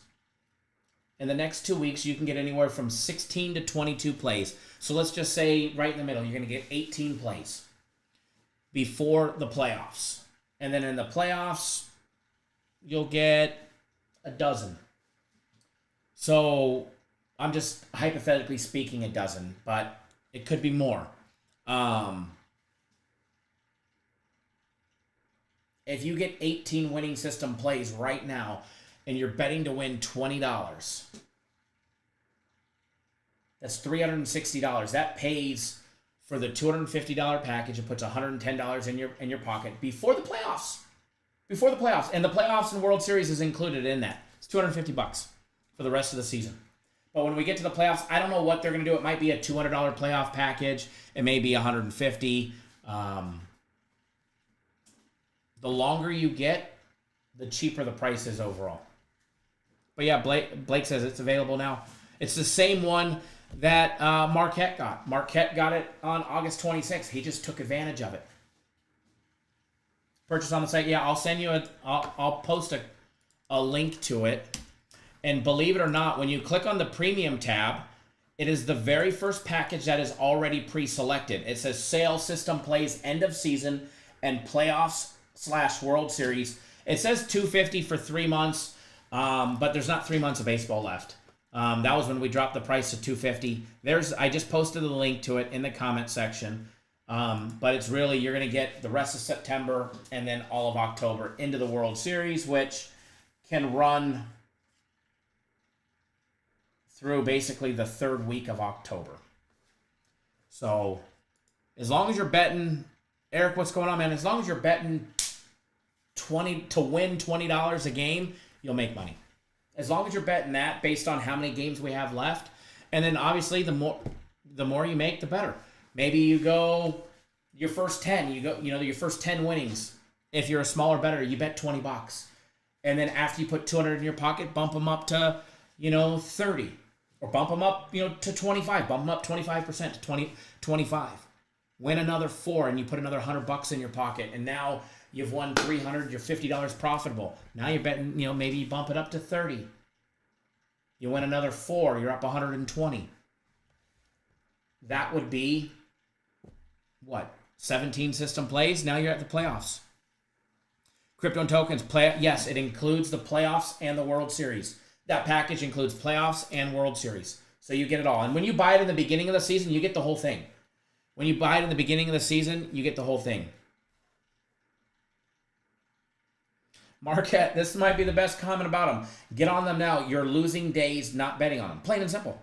you can get anywhere from 16 to 22 plays. So let's just say right in the middle, you're going to get 18 plays before the playoffs. And then in the playoffs, you'll get a dozen. So I'm just hypothetically speaking a dozen, but it could be more. If you get 18 winning system plays right now and you're betting to win $20, that's $360. That pays for the $250 package. It puts $110 in your pocket before the playoffs. Before the playoffs. And the playoffs and World Series is included in that. It's $250 for the rest of the season. But when we get to the playoffs, I don't know what they're going to do. It might be a $200 playoff package. It may be $150. The longer you get, the cheaper the price is overall. But yeah, Blake says it's available now. It's the same one that Marquette got. Marquette got it on August 26th. He just took advantage of it. Purchase on the site. Yeah, I'll send you I'll post a link to it. And believe it or not, when you click on the premium tab, it is the very first package that is already pre-selected. It says sale, system plays, end of season, and playoffs / World Series. It says $250 for 3 months, but there's not 3 months of baseball left. That was when we dropped the price to $250. I just posted the link to it in the comment section. But it's really, you're going to get the rest of September and then all of October into the World Series, which can run through basically the 3rd week of October. So as long as you're betting, Eric, what's going on, man? As long as you're betting to win $20 a game, you'll make money. As long as you're betting that based on how many games we have left. And then obviously the more you make, the better. Maybe you go your first 10, your first 10 winnings. If you're a smaller bettor, you bet $20. And then after you put $200 in your pocket, bump them up to, 30. Or bump them up, to 25. Bump them up 25% to 25. Win another 4 and you put another $100 in your pocket. And now you've won $300, you're $50 profitable. Now you're betting, maybe you bump it up to 30. You win another 4, you're up 120. That would be, 17 system plays? Now you're at the playoffs. Crypto and tokens, yes, it includes the playoffs and the World Series. That package includes playoffs and World Series. So you get it all. And when you buy it in the beginning of the season, you get the whole thing. When you buy it in the beginning of the season, you get the whole thing. Marquette, this might be the best comment about them. Get on them now. You're losing days not betting on them. Plain and simple.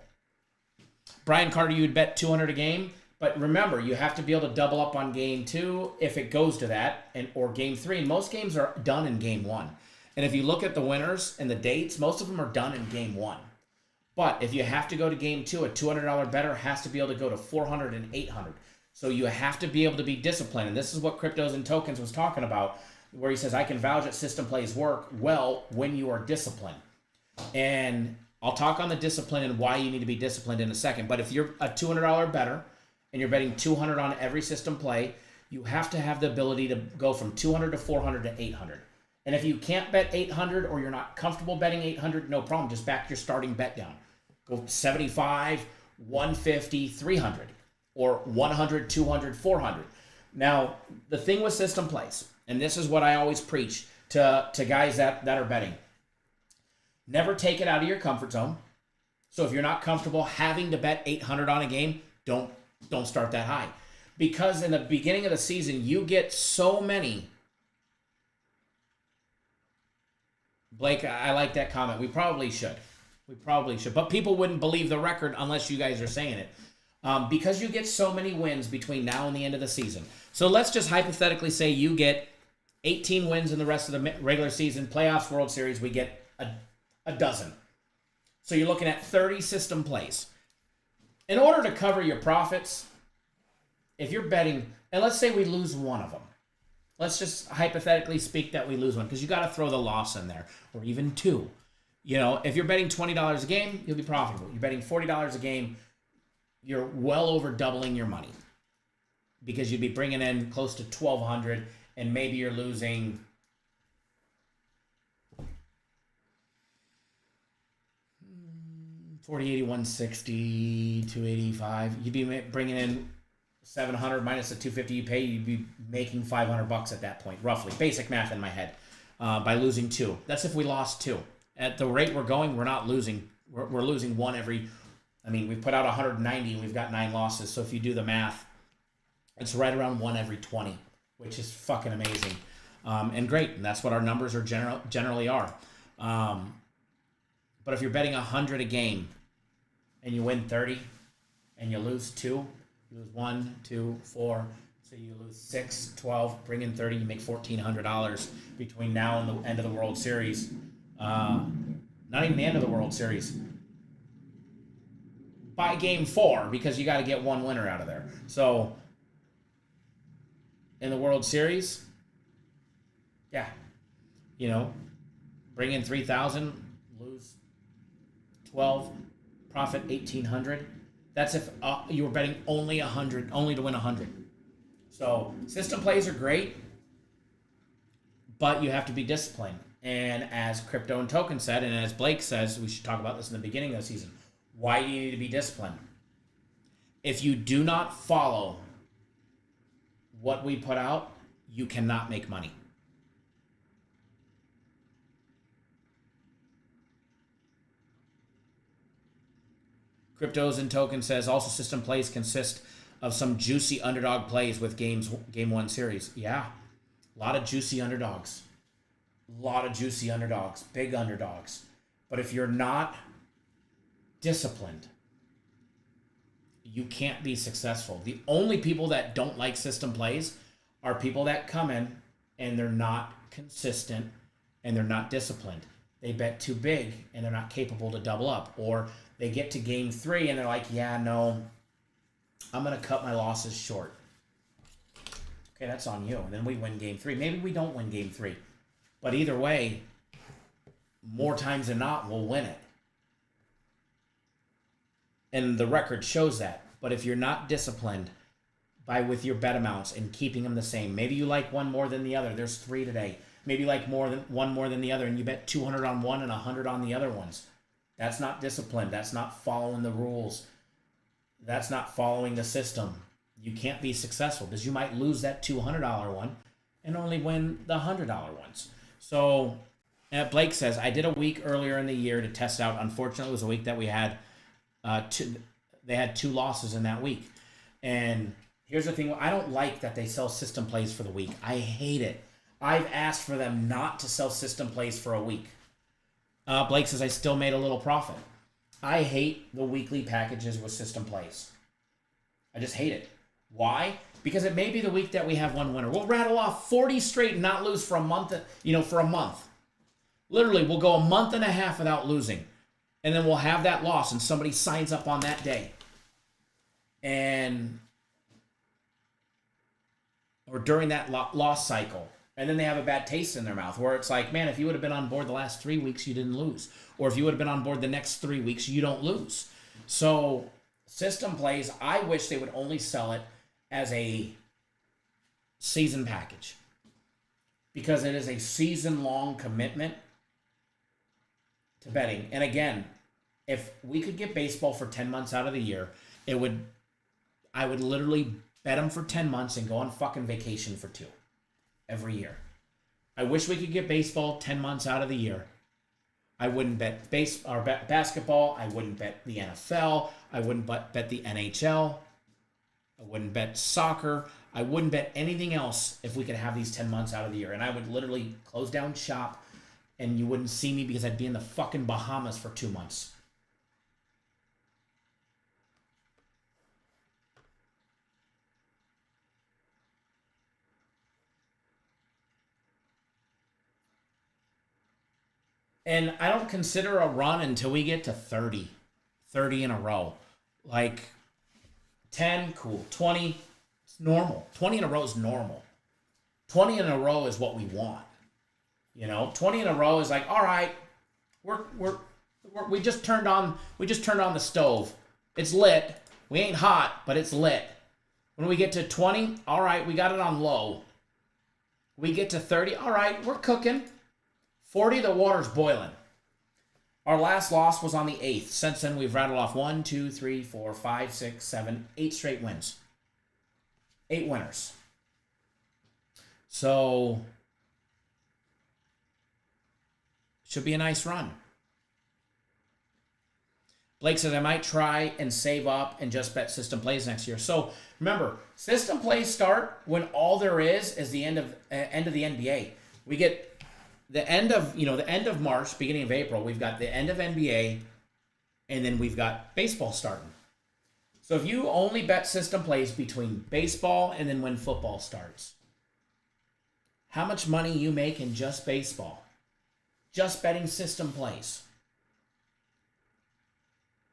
Brian Carter, you would bet $200 a game. But remember, you have to be able to double up on game 2 if it goes to that, or game 3. And most games are done in game 1. And if you look at the winners and the dates, most of them are done in game 1. But if you have to go to game 2, a $200 bettor has to be able to go to 400 and 800. So you have to be able to be disciplined. And this is what Cryptos and Tokens was talking about, where he says, I can vouch that system plays work well when you are disciplined. And I'll talk on the discipline and why you need to be disciplined in a second. But if you're a $200 bettor and you're betting 200 on every system play, you have to have the ability to go from 200 to 400 to 800. And if you can't bet 800 or you're not comfortable betting 800, no problem. Just back your starting bet down. Go 75, 150, 300, or 100, 200, 400. Now, the thing with system plays, and this is what I always preach to guys that are betting, never take it out of your comfort zone. So if you're not comfortable having to bet 800 on a game, don't start that high. Because in the beginning of the season, you get so many. Blake, I like that comment. We probably should. But people wouldn't believe the record unless you guys are saying it. Because you get so many wins between now and the end of the season. So let's just hypothetically say you get 18 wins in the rest of the regular season. Playoffs, World Series, we get a dozen. So you're looking at 30 system plays. In order to cover your profits, if you're betting, and let's say we lose one of them. Let's just hypothetically speak that we lose one, because you got to throw the loss in there, or even 2. If you're betting $20 a game, you'll be profitable. You're betting $40 a game, you're well over doubling your money, because you'd be bringing in close to $1,200, and maybe you're losing $40, $80, $160, $285. You'd be bringing in $700 minus the $250 you pay. You'd be making $500 at that point, roughly. Basic math in my head. By losing 2. That's if we lost 2. At the rate we're going, we're not losing. We're losing 1 every. We've put out 190 and we've got 9 losses. So if you do the math, it's right around 1 every 20, which is fucking amazing, and great. And that's what our numbers are generally are. But if you're betting 100 a game and you win 30 and you lose 2, You lose 1, 2, 4. So you lose 6, 12, bring in 30, you make $1,400 between now and the end of the World Series. Not even the end of the World Series. By game 4, because you got to get one winner out of there. So in the World Series, yeah, bring in 3,000, lose 12, profit 1,800. That's if you were betting only 100, only to win 100. So system plays are great, but you have to be disciplined. And as Crypto and Token said, and as Blake says, we should talk about this in the beginning of the season. Why do you need to be disciplined? If you do not follow what we put out, you cannot make money. Cryptos and Token says also system plays consist of some juicy underdog plays with game 1 series. Yeah, a lot of juicy underdogs. Big underdogs. But if you're not disciplined, you can't be successful. The only people that don't like system plays are people that come in and they're not consistent and they're not disciplined. They bet too big and they're not capable to double up. Or they get to game 3 and they're like, yeah, no, I'm going to cut my losses short. Okay, that's on you. And then we win game 3. Maybe we don't win game 3. But either way, more times than not, we'll win it. And the record shows that. But if you're not disciplined with your bet amounts and keeping them the same, maybe you like one more than the other. There's 3 today. Maybe you like one more than the other, and you bet 200 on one and 100 on the other ones. That's not discipline. That's not following the rules. That's not following the system. You can't be successful because you might lose that $200 one and only win the $100 ones. So Blake says, I did a week earlier in the year to test out. Unfortunately, it was a week that we had they had 2 losses in that week. And here's the thing. I don't like that they sell system plays for the week. I hate it. I've asked for them not to sell system plays for a week. Blake says, I still made a little profit. I hate the weekly packages with system plays. I just hate it. Why? Because it may be the week that we have one winner. We'll rattle off 40 straight and not lose for a month, for a month. Literally, we'll go a month and a half without losing. And then we'll have that loss and somebody signs up on that day. Or during that loss cycle. And then they have a bad taste in their mouth where it's like, man, if you would have been on board the last 3 weeks, you didn't lose. Or if you would have been on board the next 3 weeks, you don't lose. So system plays, I wish they would only sell it as a season package. Because it is a season-long commitment to betting. And again, if we could get baseball for 10 months out of the year, I would literally bet them for 10 months and go on fucking vacation for 2 every year. I wish we could get baseball 10 months out of the year. I wouldn't bet basketball. I wouldn't bet the NFL. I wouldn't bet the NHL. I wouldn't bet soccer. I wouldn't bet anything else if we could have these 10 months out of the year. And I would literally close down shop and you wouldn't see me because I'd be in the fucking Bahamas for 2 months. And I don't consider a run until we get to 30 in a row. Like 10, cool. 20, it's normal. 20 in a row is normal. 20 in a row is what we want. 20 in a row is like, all right, we just turned on the stove. It's lit. We ain't hot, but it's lit. When we get to 20, all right, we got it on low. We get to 30, all right, we're cooking. 40, the water's boiling. Our last loss was on the 8th. Since then, we've rattled off 1, 2, 3, 4, 5, 6, 7, 8 straight wins. 8 winners. So, should be a nice run. Blake says, I might try and save up and just bet system plays next year. So, remember, system plays start when all there is the end of the NBA. We get the end of March, beginning of April, we've got the end of NBA, and then we've got baseball starting. So if you only bet system plays between baseball and then when football starts, how much money you make in just baseball, just betting system plays,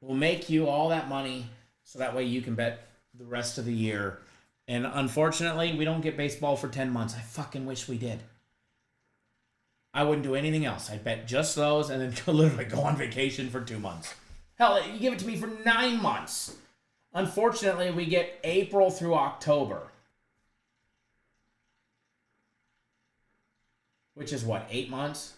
will make you all that money so that way you can bet the rest of the year. And unfortunately, we don't get baseball for 10 months. I fucking wish we did. I wouldn't do anything else. I'd bet just those and then literally go on vacation for 2 months. Hell, you give it to me for 9 months. Unfortunately, we get April through October. Which is what, 8 months?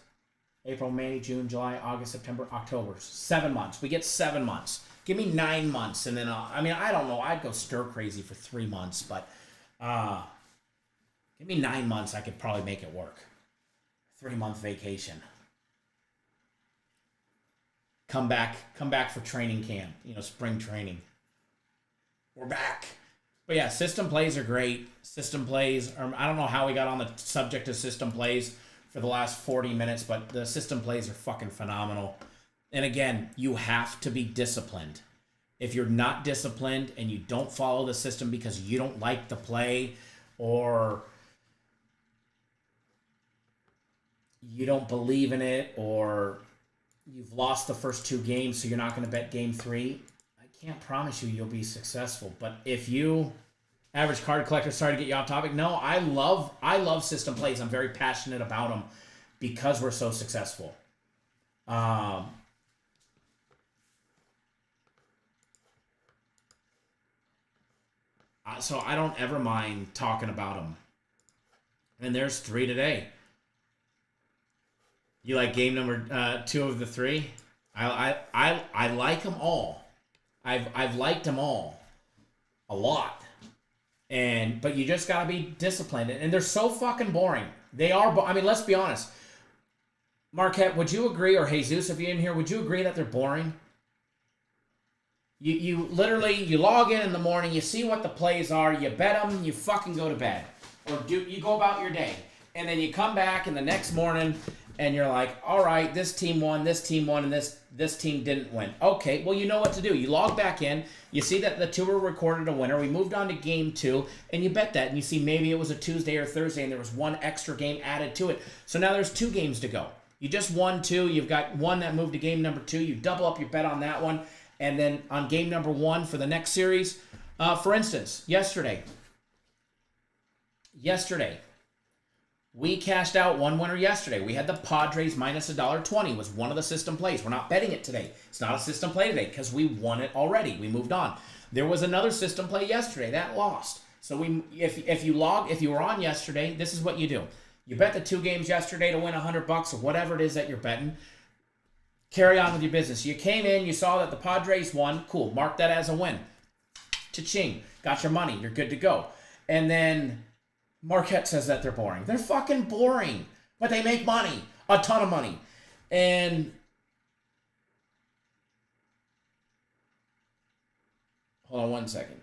April, May, June, July, August, September, October. 7 months. We get 7 months. Give me 9 months, and then I don't know. I'd go stir crazy for 3 months, but give me 9 months. I could probably make it work. 3-month vacation. Come back for training camp. Spring training. We're back. But yeah, system plays are great. System plays. I don't know how we got on the subject of system plays for the last 40 minutes, but the system plays are fucking phenomenal. And again, you have to be disciplined. If you're not disciplined and you don't follow the system because you don't like the play or you don't believe in it or you've lost the first 2 games so you're not going to bet game 3, I can't promise you'll be successful. But if you... Average card collector, sorry to get you off topic. No, I love system plays. I'm very passionate about them because we're so successful. So I don't ever mind talking about them. And there's 3 today. You like game number 2 of the 3? I like them all. I've liked them all a lot. But you just gotta be disciplined, and they're so fucking boring. They are. Let's be honest. Marquette, would you agree, or Jesus, if you're in here, would you agree that they're boring? You literally you log in the morning, you see what the plays are, you bet them, you fucking go to bed, or you go about your day, and then you come back in the next morning, and you're like, all right, this team won, and this team didn't win. Okay, well, you know what to do. You log back in, you see that the 2 were recorded a winner, we moved on to game 2, and you bet that, and you see maybe it was a Tuesday or Thursday, and there was 1 extra game added to it. So now there's 2 games to go. You just won 2, you've got 1 that moved to game number 2, you double up your bet on that one, and then on game number 1 for the next series, for instance, yesterday, we cashed out 1 winner yesterday. We had the Padres minus $1.20 was one of the system plays. We're not betting it today. It's not a system play today because we won it already. We moved on. There was another system play yesterday that lost. So if you were on yesterday, this is what you do. You bet the 2 games yesterday to win $100 or whatever it is that you're betting. Carry on with your business. You came in, you saw that the Padres won. Cool. Mark that as a win. Cha-ching. Got your money. You're good to go. And then Marquette says that they're boring. They're fucking boring. But they make money. A ton of money. And hold on 1 second.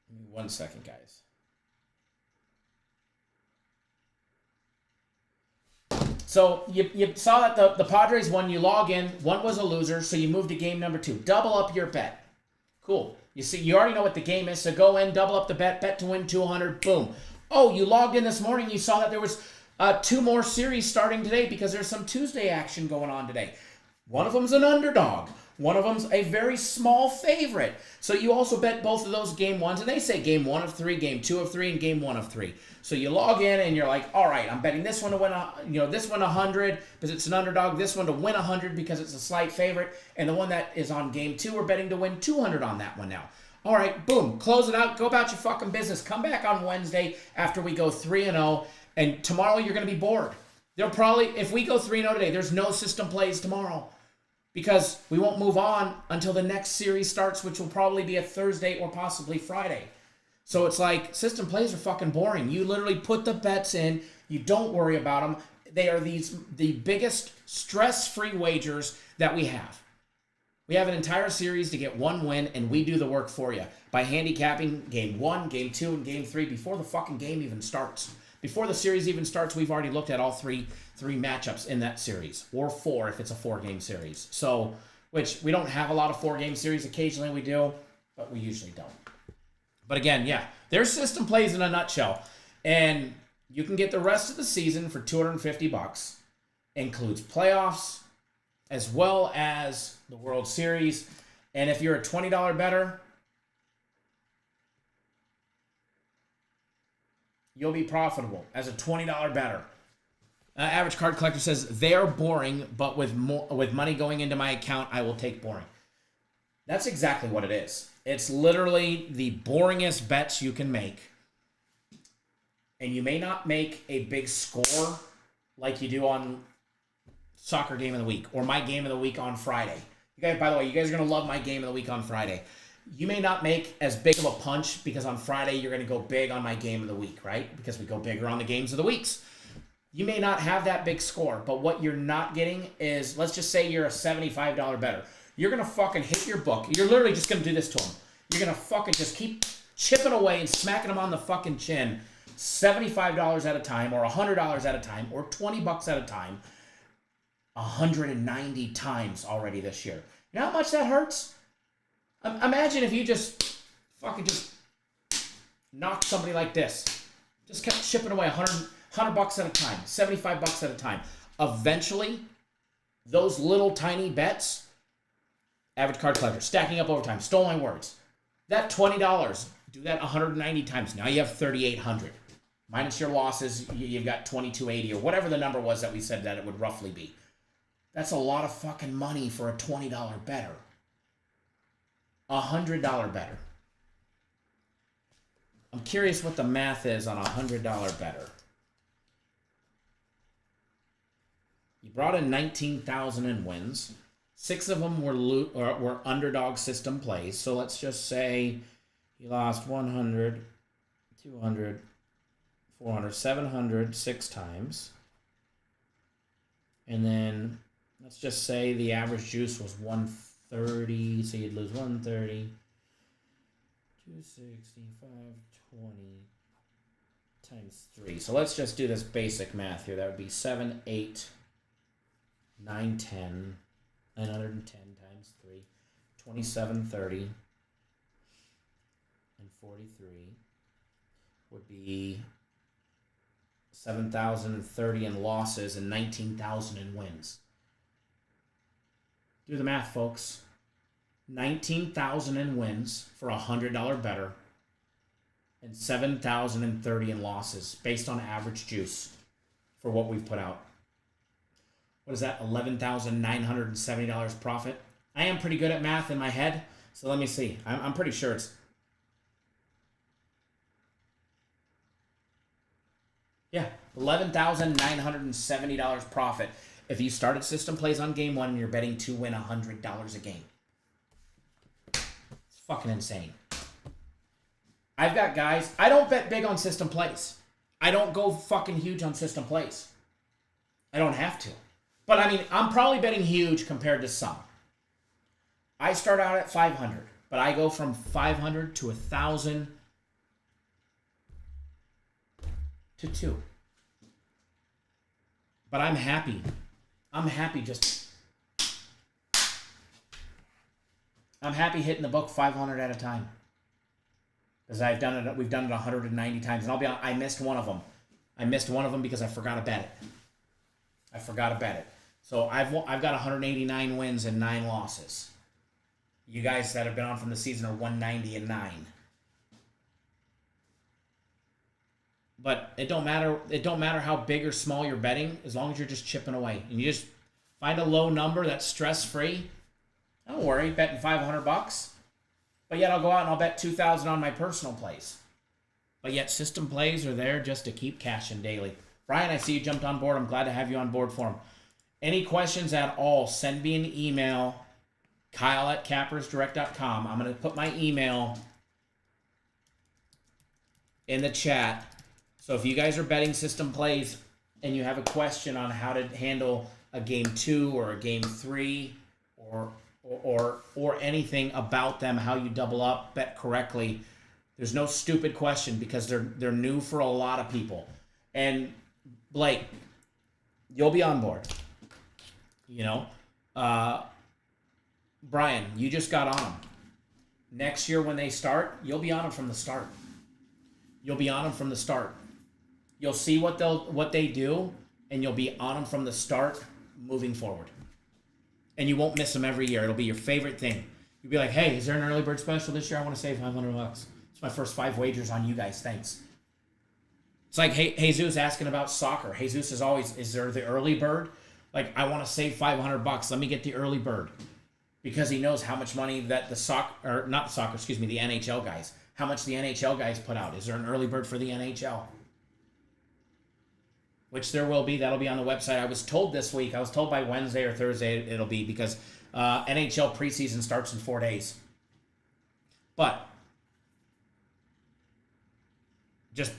Give me 1 second, guys. So you saw that the Padres won. You log in. 1 was a loser, so you move to game number 2. Double up your bet. Cool. You see, you already know what the game is, so go in, double up the bet to win 200, boom. Oh, you logged in this morning, you saw that there was 2 more series starting today because there's some Tuesday action going on today. One of them's an underdog. One of them's a very small favorite. So you also bet both of those game 1s, and they say game 1 of 3, game 2 of 3, and game 1 of 3. So you log in and you're like, all right, I'm betting this one to win, this one 100 because it's an underdog, this one to win 100 because it's a slight favorite, and the one that is on game 2, we're betting to win 200 on that one now. All right, boom, close it out, go about your fucking business. Come back on Wednesday after we go 3-0, and tomorrow you're going to be bored. They'll probably, if we go 3-0 today, there's no system plays tomorrow. Because we won't move on until the next series starts, which will probably be a Thursday or possibly Friday. So it's like, system plays are fucking boring. You literally put the bets in. You don't worry about them. They are the biggest stress-free wagers that we have. We have an entire series to get 1 win, and we do the work for you by handicapping game 1, game 2, and game 3 before the fucking game even starts. Before the series even starts, we've already looked at all three matchups in that series, or 4 if it's a 4-game series. So, which we don't have a lot of 4-game series. Occasionally we do, but we usually don't. But again, yeah, there's system plays in a nutshell. And you can get the rest of the season for $250. Includes playoffs as well as the World Series. And if you're a $20 bettor, you'll be profitable as a $20 bettor. Average Card Collector says, they are boring, but with money going into my account, I will take boring. That's exactly what it is. It's literally the boringest bets you can make. And you may not make a big score like you do on Soccer Game of the Week or my Game of the Week on Friday. You guys, by the way, you guys are going to love my Game of the Week on Friday. You may not make as big of a punch because on Friday you're going to go big on my Game of the Week, right? Because we go bigger on the games of the weeks. You may not have that big score, but what you're not getting is, let's just say you're a $75 bettor. You're going to fucking hit your book. You're literally just going to do this to them. You're going to fucking just keep chipping away and smacking them on the fucking chin $75 at a time or $100 at a time or $20 at a time 190 times already this year. You know how much that hurts? Imagine if you just fucking just knocked somebody like this. Just kept chipping away $100 at a time, $75 at a time. Eventually, those little tiny bets, Average Card Collector, stacking up over time, stole my words. That $20, do that 190 times. Now you have 3,800. Minus your losses, you've got 2,280 or whatever the number was that we said that it would roughly be. That's a lot of fucking money for a $20 bettor. $100 bettor. I'm curious what the math is on a $100 bettor. You brought in 19,000 in wins. 6 of them were underdog system plays. So let's just say you lost 100, 200, 400, 700 6 times. And then let's just say the average juice was 130. So you'd lose 130. 260, 520 times 3. So let's just do this basic math here. That would be 7, 8, 9, 10. 910 times 3. 27, 30. And 43 would be 7,030 in losses and 19,000 in wins. Do the math, folks. 19,000 in wins for a $100 bettor and 7,030 in losses based on average juice for what we've put out. What is that? $11,970 profit. I am pretty good at math in my head, so let me see. I'm pretty sure it's... Yeah, $11,970 profit if you started system plays on game 1 and you're betting to win $100 a game. It's fucking insane. I've got guys... I don't bet big on system plays. I don't go fucking huge on system plays. I don't have to. But, I mean, I'm probably betting huge compared to some. I start out at 500, but I go from 500 to 1,000 to 2. But I'm happy. I'm happy hitting the book 500 at a time. Because we've done it 190 times. And I'll be honest, I missed one of them. I missed one of them because I forgot to bet it. So I've got 189 wins and 9 losses. You guys that have been on from the season are 190 and 9. But it don't matter. It don't matter how big or small you're betting, as long as you're just chipping away and you just find a low number that's stress free. Don't worry, betting $500. But yet I'll go out and I'll bet 2,000 on my personal plays. But yet system plays are there just to keep cashing daily. Brian, I see you jumped on board. I'm glad to have you on board for them. Any questions at all, send me an email, kyle@cappersdirect.com. I'm going to put my email in the chat. So if you guys are betting system plays and you have a question on how to handle a game 2 or a game 3 or anything about them, how you double up, bet correctly, there's no stupid question because they're new for a lot of people. And Blake, you'll be on board. Brian, you just got on them. Next year when they start, you'll be on them from the start. You'll be on them from the start. You'll see what they do, and you'll be on them from the start moving forward. And you won't miss them every year. It'll be your favorite thing. You'll be like, hey, is there an early bird special this year? I want to save $500. It's my first 5 wagers on you guys. Thanks. It's like Jesus asking about soccer. Jesus is always, is there the early bird? Like, I want to save $500. Let me get the early bird. Because he knows how much money that the NHL guys, how much the NHL guys put out. Is there an early bird for the NHL? Which there will be. That'll be on the website. I was told this week. I was told by Wednesday or Thursday it'll be, because NHL preseason starts in 4 days. But just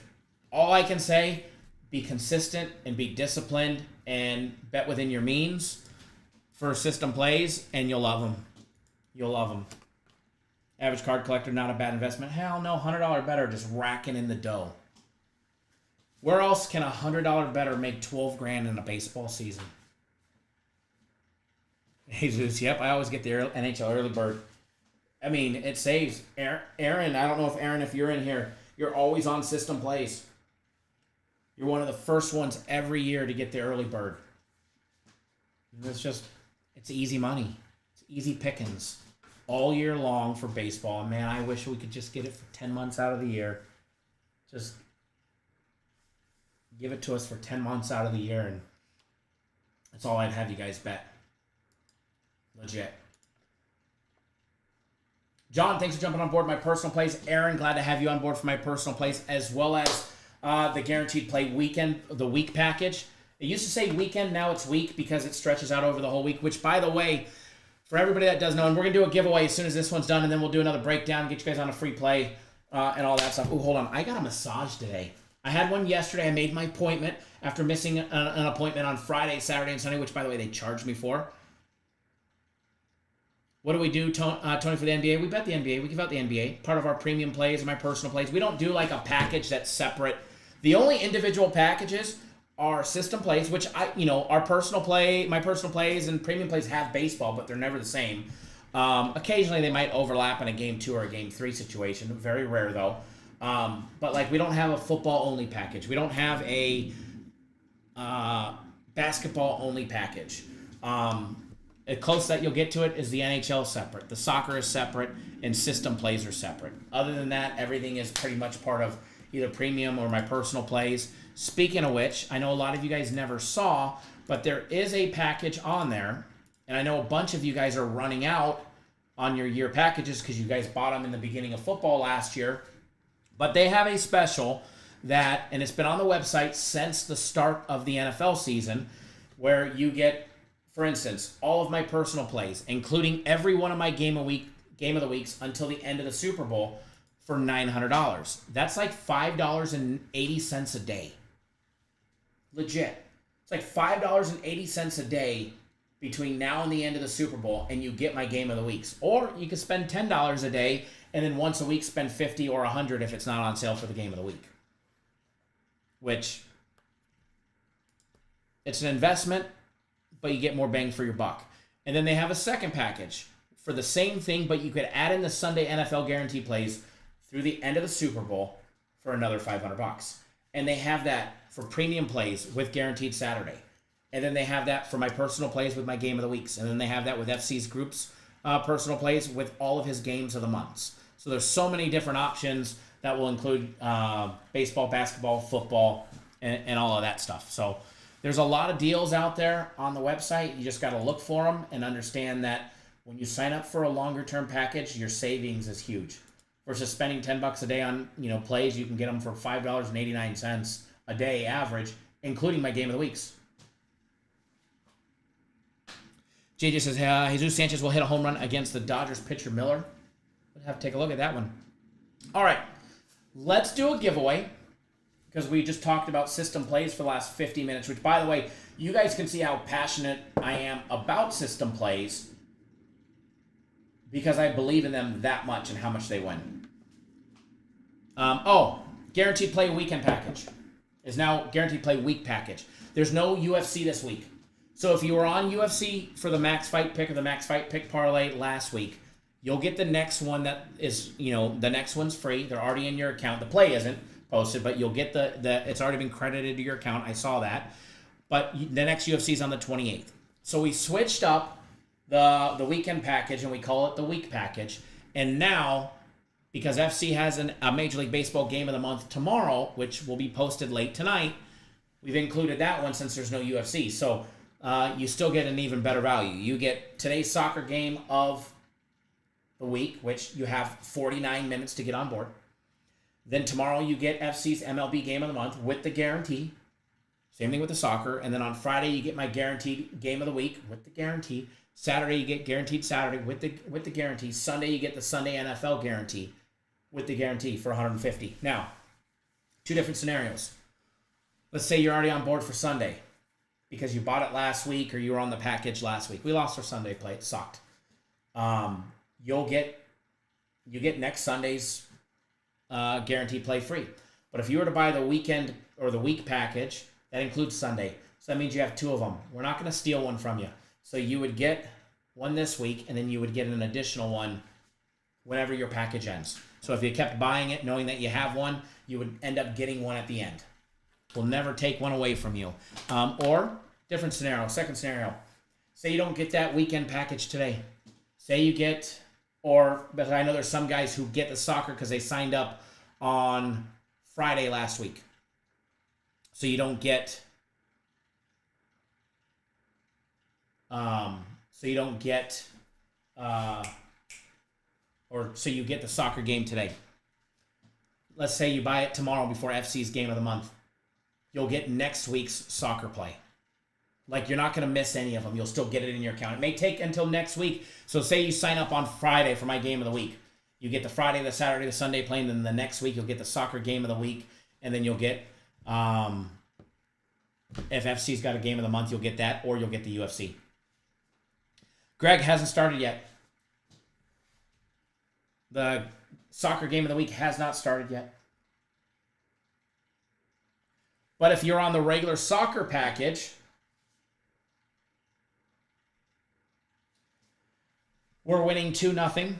all I can say, be consistent and be disciplined and bet within your means for system plays, and you'll love them. You'll love them. Average card collector, not a bad investment. Hell no, $100 better, just racking in the dough. Where else can a $100 better make $12 grand in a baseball season? Jesus, yep, I always get the NHL early bird. I mean, it saves. Aaron, I don't know if you're in here, you're always on system plays. You're one of the first ones every year to get the early bird. It's easy money. It's easy pickings all year long for baseball. And man, I wish we could just get it for 10 months out of the year. Just give it to us for 10 months out of the year, and that's all I'd have you guys bet. Legit. John, thanks for jumping on board my personal plays. Aaron, glad to have you on board for my personal plays, as well as the guaranteed play weekend, the week package. It used to say weekend, now it's week because it stretches out over the whole week, which, by the way, for everybody that does know, and we're going to do a giveaway as soon as this one's done, and then we'll do another breakdown, get you guys on a free play and all that stuff. Oh, hold on. I got a massage today. I had one yesterday. I made my appointment after missing an appointment on Friday, Saturday, and Sunday, which, by the way, they charged me for. What do we do, Tony, for the NBA? We bet the NBA. We give out the NBA. Part of our premium plays and my personal plays. We don't do like a package that's separate. The only individual packages are system plays, which our personal play, my personal plays and premium plays have baseball, but they're never the same. Occasionally they might overlap in a game 2 or a game 3 situation. Very rare though. But like we don't have a football only package. We don't have a basketball only package. The closest that you'll get to it is the NHL separate. The soccer is separate, and system plays are separate. Other than that, everything is pretty much part of either premium or my personal plays. Speaking of which, I know a lot of you guys never saw, but there is a package on there, and I know a bunch of you guys are running out on your year packages because you guys bought them in the beginning of football last year. But they have a special that, and it's been on the website since the start of the NFL season, where you get, for instance, all of my personal plays, including every one of my game of the weeks until the end of the Super Bowl, for $900. That's like $5.80 a day. Legit. It's like $5.80 a day between now and the end of the Super Bowl, and you get my game of the weeks. Or you can spend $10 a day, and then once a week spend $50 or $100 if it's not on sale for the game of the week. Which, it's an investment, but you get more bang for your buck. And then they have a second package for the same thing, but you could add in the Sunday NFL guarantee plays through the end of the Super Bowl for another $500. And they have that for premium plays with guaranteed Saturday. And then they have that for my personal plays with my game of the weeks. And then they have that with FC's group's personal plays with all of his games of the months. So there's so many different options that will include baseball, basketball, football, and all of that stuff. So there's a lot of deals out there on the website. You just got to look for them and understand that when you sign up for a longer term package, your savings is huge. Versus spending $10 a day on plays, you can get them for $5.89 a day average, including my game of the weeks. JJ says, Jesus Sanchez will hit a home run against the Dodgers pitcher Miller. We'll have to take a look at that one. All right, let's do a giveaway because we just talked about system plays for the last 50 minutes, which, by the way, you guys can see how passionate I am about system plays because I believe in them that much and how much they win. Guaranteed play weekend package. is now guaranteed play week package. There's no UFC this week. So if you were on UFC for the max fight pick or the max fight pick parlay last week, you'll get the next one that is, the next one's free. They're already in your account. The play isn't posted, but you'll get the it's already been credited to your account. I saw that. But the next UFC is on the 28th. So we switched up the weekend package and we call it the week package. And now, because FC has a Major League Baseball game of the month tomorrow, which will be posted late tonight, we've included that one since there's no UFC. So you still get an even better value. You get today's soccer game of the week, which you have 49 minutes to get on board. Then tomorrow you get FC's MLB game of the month with the guarantee. Same thing with the soccer. And then on Friday you get my guaranteed game of the week with the guarantee. Saturday you get guaranteed Saturday with the guarantee. Sunday you get the Sunday NFL guarantee with the guarantee for $150. Now, two different scenarios. Let's say you're already on board for Sunday because you bought it last week or you were on the package last week. We lost our Sunday play. It sucked. You get next Sunday's guaranteed play free. But if you were to buy the weekend or the week package, that includes Sunday. So that means you have two of them. We're not going to steal one from you. So you would get one this week, and then you would get an additional one whenever your package ends. So if you kept buying it, knowing that you have one, you would end up getting one at the end. We'll never take one away from you. Or, different scenario, second scenario. Say you don't get that weekend package today. Say you get, but I know there's some guys who get the soccer because they signed up on Friday last week. So you don't get, so you get the soccer game today. Let's say you buy it tomorrow before FC's game of the month. You'll get next week's soccer play. Like, you're not going to miss any of them. You'll still get it in your account. It may take until next week. So say you sign up on Friday for my game of the week. You get the Friday, the Saturday, the Sunday play, and then the next week you'll get the soccer game of the week. And then you'll get, if FC's got a game of the month, you'll get that, or you'll get the UFC. Greg hasn't started yet. The soccer game of the week has not started yet. But if you're on the regular soccer package, we're winning 2-0.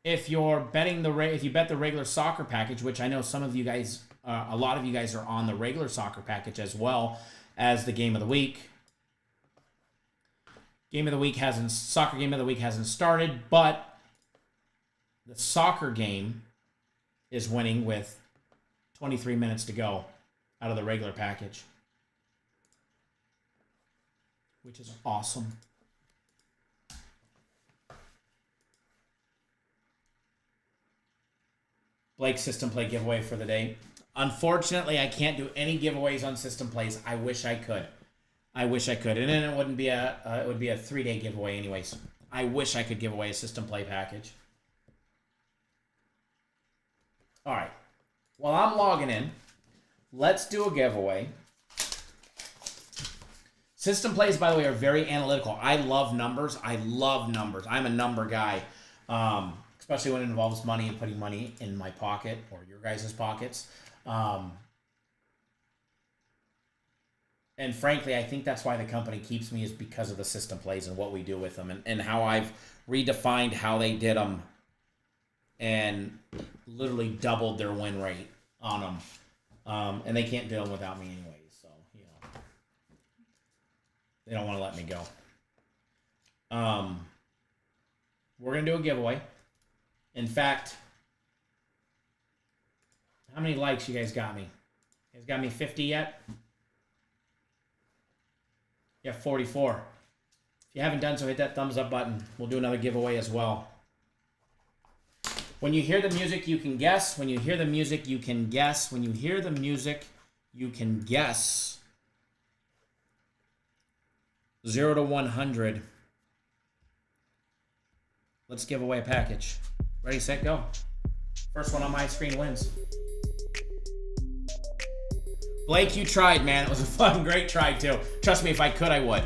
If you're betting if you bet the regular soccer package, which I know some of you guys, a lot of you guys are on the regular soccer package as well as the game of the week. Soccer game of the week hasn't started, but the soccer game is winning with 23 minutes to go out of the regular package, which is awesome. Blake system play giveaway for the day. Unfortunately, I can't do any giveaways on system plays. I wish I could. And then it wouldn't be it would be a 3-day giveaway anyways. I wish I could give away a system play package. All right. While I'm logging in, let's do a giveaway. System plays, by the way, are very analytical. I love numbers. I'm a number guy. Especially when it involves money and putting money in my pocket or your guys' pockets. And frankly, I think that's why the company keeps me, is because of the system plays and what we do with them and how I've redefined how they did them and literally doubled their win rate on them. And they can't do them without me anyways, so, they don't want to let me go. We're going to do a giveaway. In fact, how many likes you guys got me? You guys got me 50 yet? Yeah, 44. If you haven't done so, hit that thumbs up button. We'll do another giveaway as well. When you hear the music, you can guess. When you hear the music, you can guess. When you hear the music, you can guess. 0 to 100. Let's give away a package. Ready, set, go. First one on my screen wins. Blake, you tried, man. It was a fun, great try, too. Trust me, if I could, I would.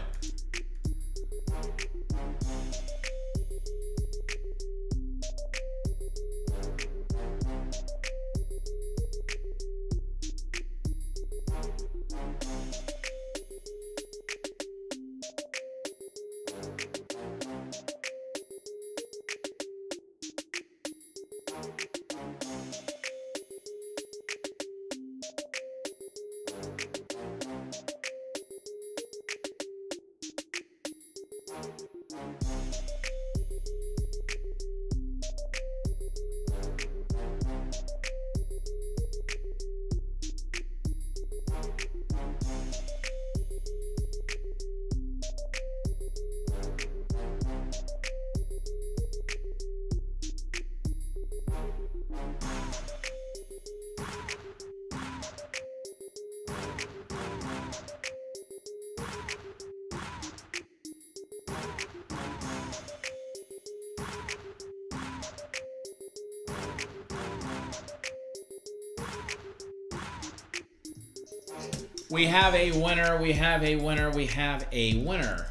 We have a winner. We have a winner. We have a winner.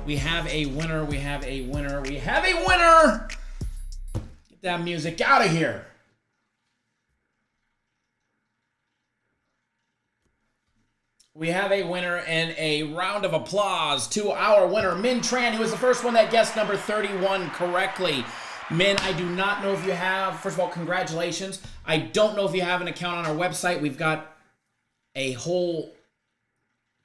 We have a winner. We have a winner. We have a winner. Get that music out of here. We have a winner and a round of applause to our winner, Min Tran, who was the first one that guessed number 31 correctly. Min, I do not know if you have, first of all, congratulations. I don't know if you have an account on our website. We've got a whole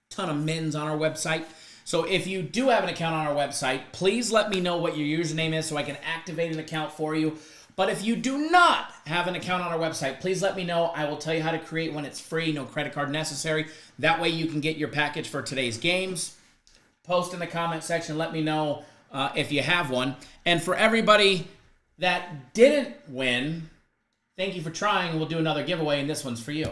ton of Mins on our website. So if you do have an account on our website, please let me know what your username is so I can activate an account for you. But if you do not have an account on our website, please let me know. I will tell you how to create one. It's free, no credit card necessary. That way you can get your package for today's games. Post in the comment section. Let me know if you have one. And for everybody that didn't win, thank you for trying. We'll do another giveaway, and this one's for you.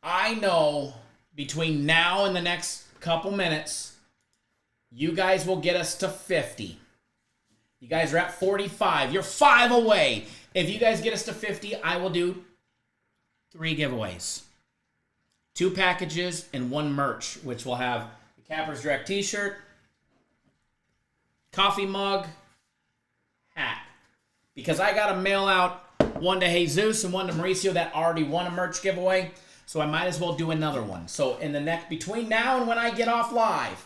I know between now and the next couple minutes, you guys will get us to 50. You guys are at 45. You're 5 away. If you guys get us to 50, I will do 3 giveaways. 2 packages and 1 merch, which will have the Cappers Direct t-shirt, coffee mug, hat. Because I got to mail out one to Jesus and one to Mauricio that already won a merch giveaway. So I might as well do another one. So in the next, between now and when I get off live,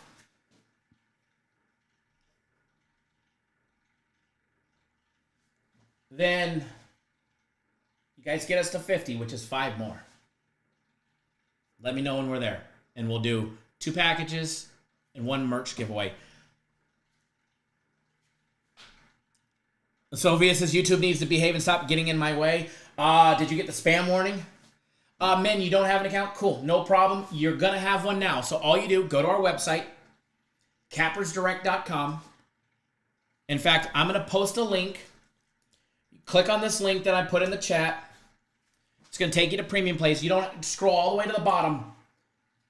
then you guys get us to 50, which is 5 more. Let me know when we're there. And we'll do 2 packages and 1 merch giveaway. Sylvia says YouTube needs to behave and stop getting in my way. Did you get the spam warning? Men, you don't have an account? Cool, no problem. You're going to have one now. So all you do, go to our website, cappersdirect.com. In fact, I'm going to post a link. Click on this link that I put in the chat. It's going to take you to Premium Plays. You don't scroll all the way to the bottom.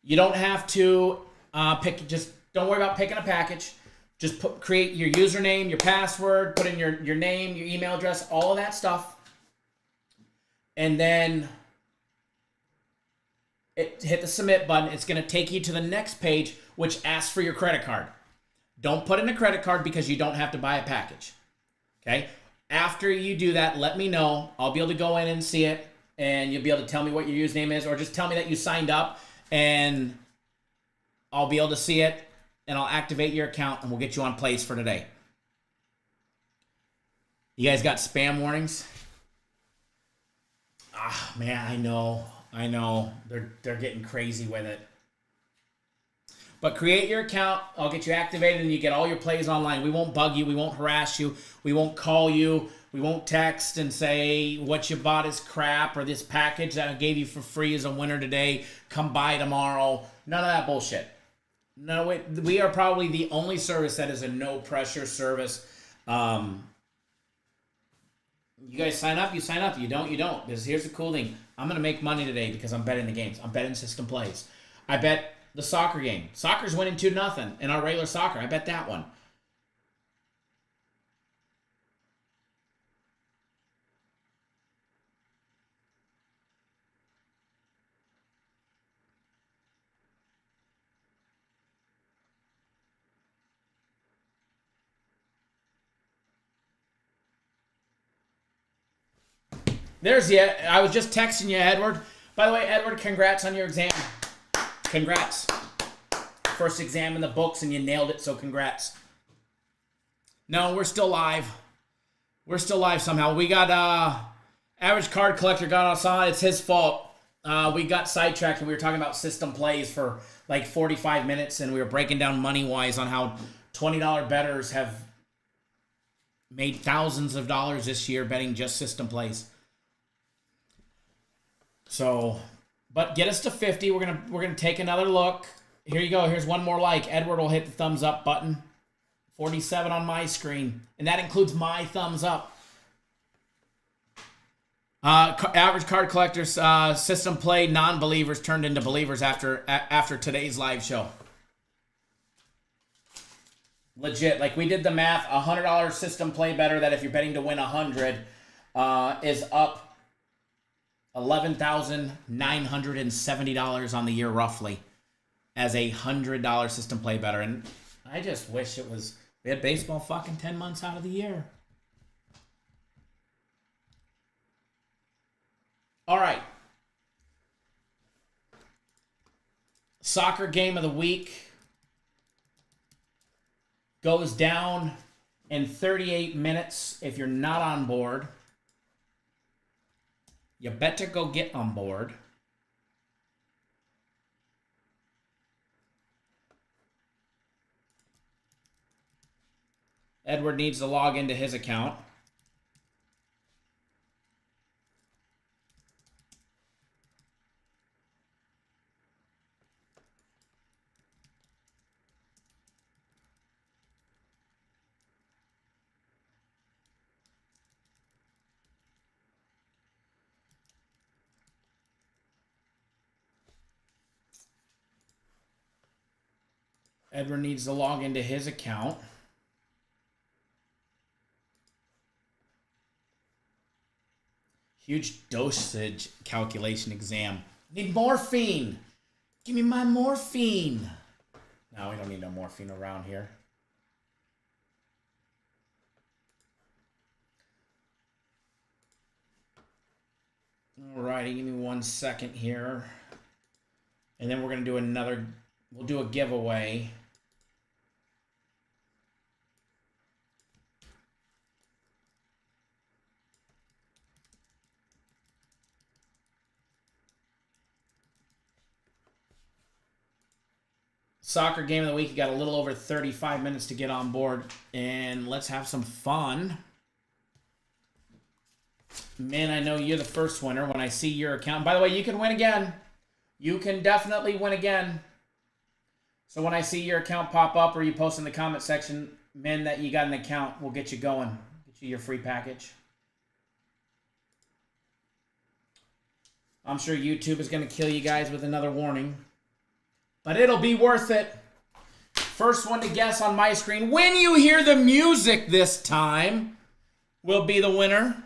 You don't have to just don't worry about picking a package. Just create your username, your password, put in your name, your email address, all of that stuff. And then hit the submit button. It's going to take you to the next page, which asks for your credit card. Don't put in a credit card because you don't have to buy a package. Okay? After you do that, let me know. I'll be able to go in and see it, and you'll be able to tell me what your username is, or just tell me that you signed up, and I'll be able to see it, and I'll activate your account, and we'll get you on plays for today. You guys got spam warnings? Ah, man, I know. They're getting crazy with it. But create your account. I'll get you activated, and you get all your plays online. We won't bug you. We won't harass you. We won't call you. We won't text and say what you bought is crap, or this package that I gave you for free is a winner today. Come by tomorrow. None of that bullshit. No, we are probably the only service that is a no-pressure service. You guys sign up, you sign up. You don't, you don't. Because here's the cool thing. I'm going to make money today because I'm betting the games. I'm betting system plays. I bet the soccer game. Soccer's winning 2-0 in our regular soccer. I bet that one. There's I was just texting you, Edward. By the way, Edward, congrats on your exam. Congrats. First exam in the books, and you nailed it, so congrats. No, we're still live. We're still live somehow. We got Average Card Collector got us on. It's his fault. We got sidetracked, and we were talking about system plays for like 45 minutes, and we were breaking down money-wise on how $20 bettors have made thousands of dollars this year betting just system plays. So, but get us to 50. We're gonna take another look. Here you go. Here's one more like. Edward will hit the thumbs up button. 47 on my screen, and that includes my thumbs up. Average Card Collectors system play non-believers turned into believers after today's live show. Legit. Like, we did the math. $100 system play better that if you're betting to win 100 is up $11,970 on the year, roughly, as a $100 system play better. And I just wish it was... We had baseball fucking 10 months out of the year. All right. Soccer game of the week goes down in 38 minutes. If you're not on board, you better go get on board. Edward needs to log into his account. Edward needs to log into his account. Huge dosage calculation exam. Need morphine. Give me my morphine. No, we don't need no morphine around here. Alrighty, give me 1 second here. And then we're going to do another, we'll do a giveaway. Soccer game of the week. You got a little over 35 minutes to get on board, and let's have some fun. Man, I know you're the first winner when I see your account. By the way, you can win again. You can definitely win again. So when I see your account pop up or you post in the comment section, man, that you got an account, we'll get you going. Get you your free package. I'm sure YouTube is going to kill you guys with another warning. But it'll be worth it. First one to guess on my screen, when you hear the music this time, will be the winner.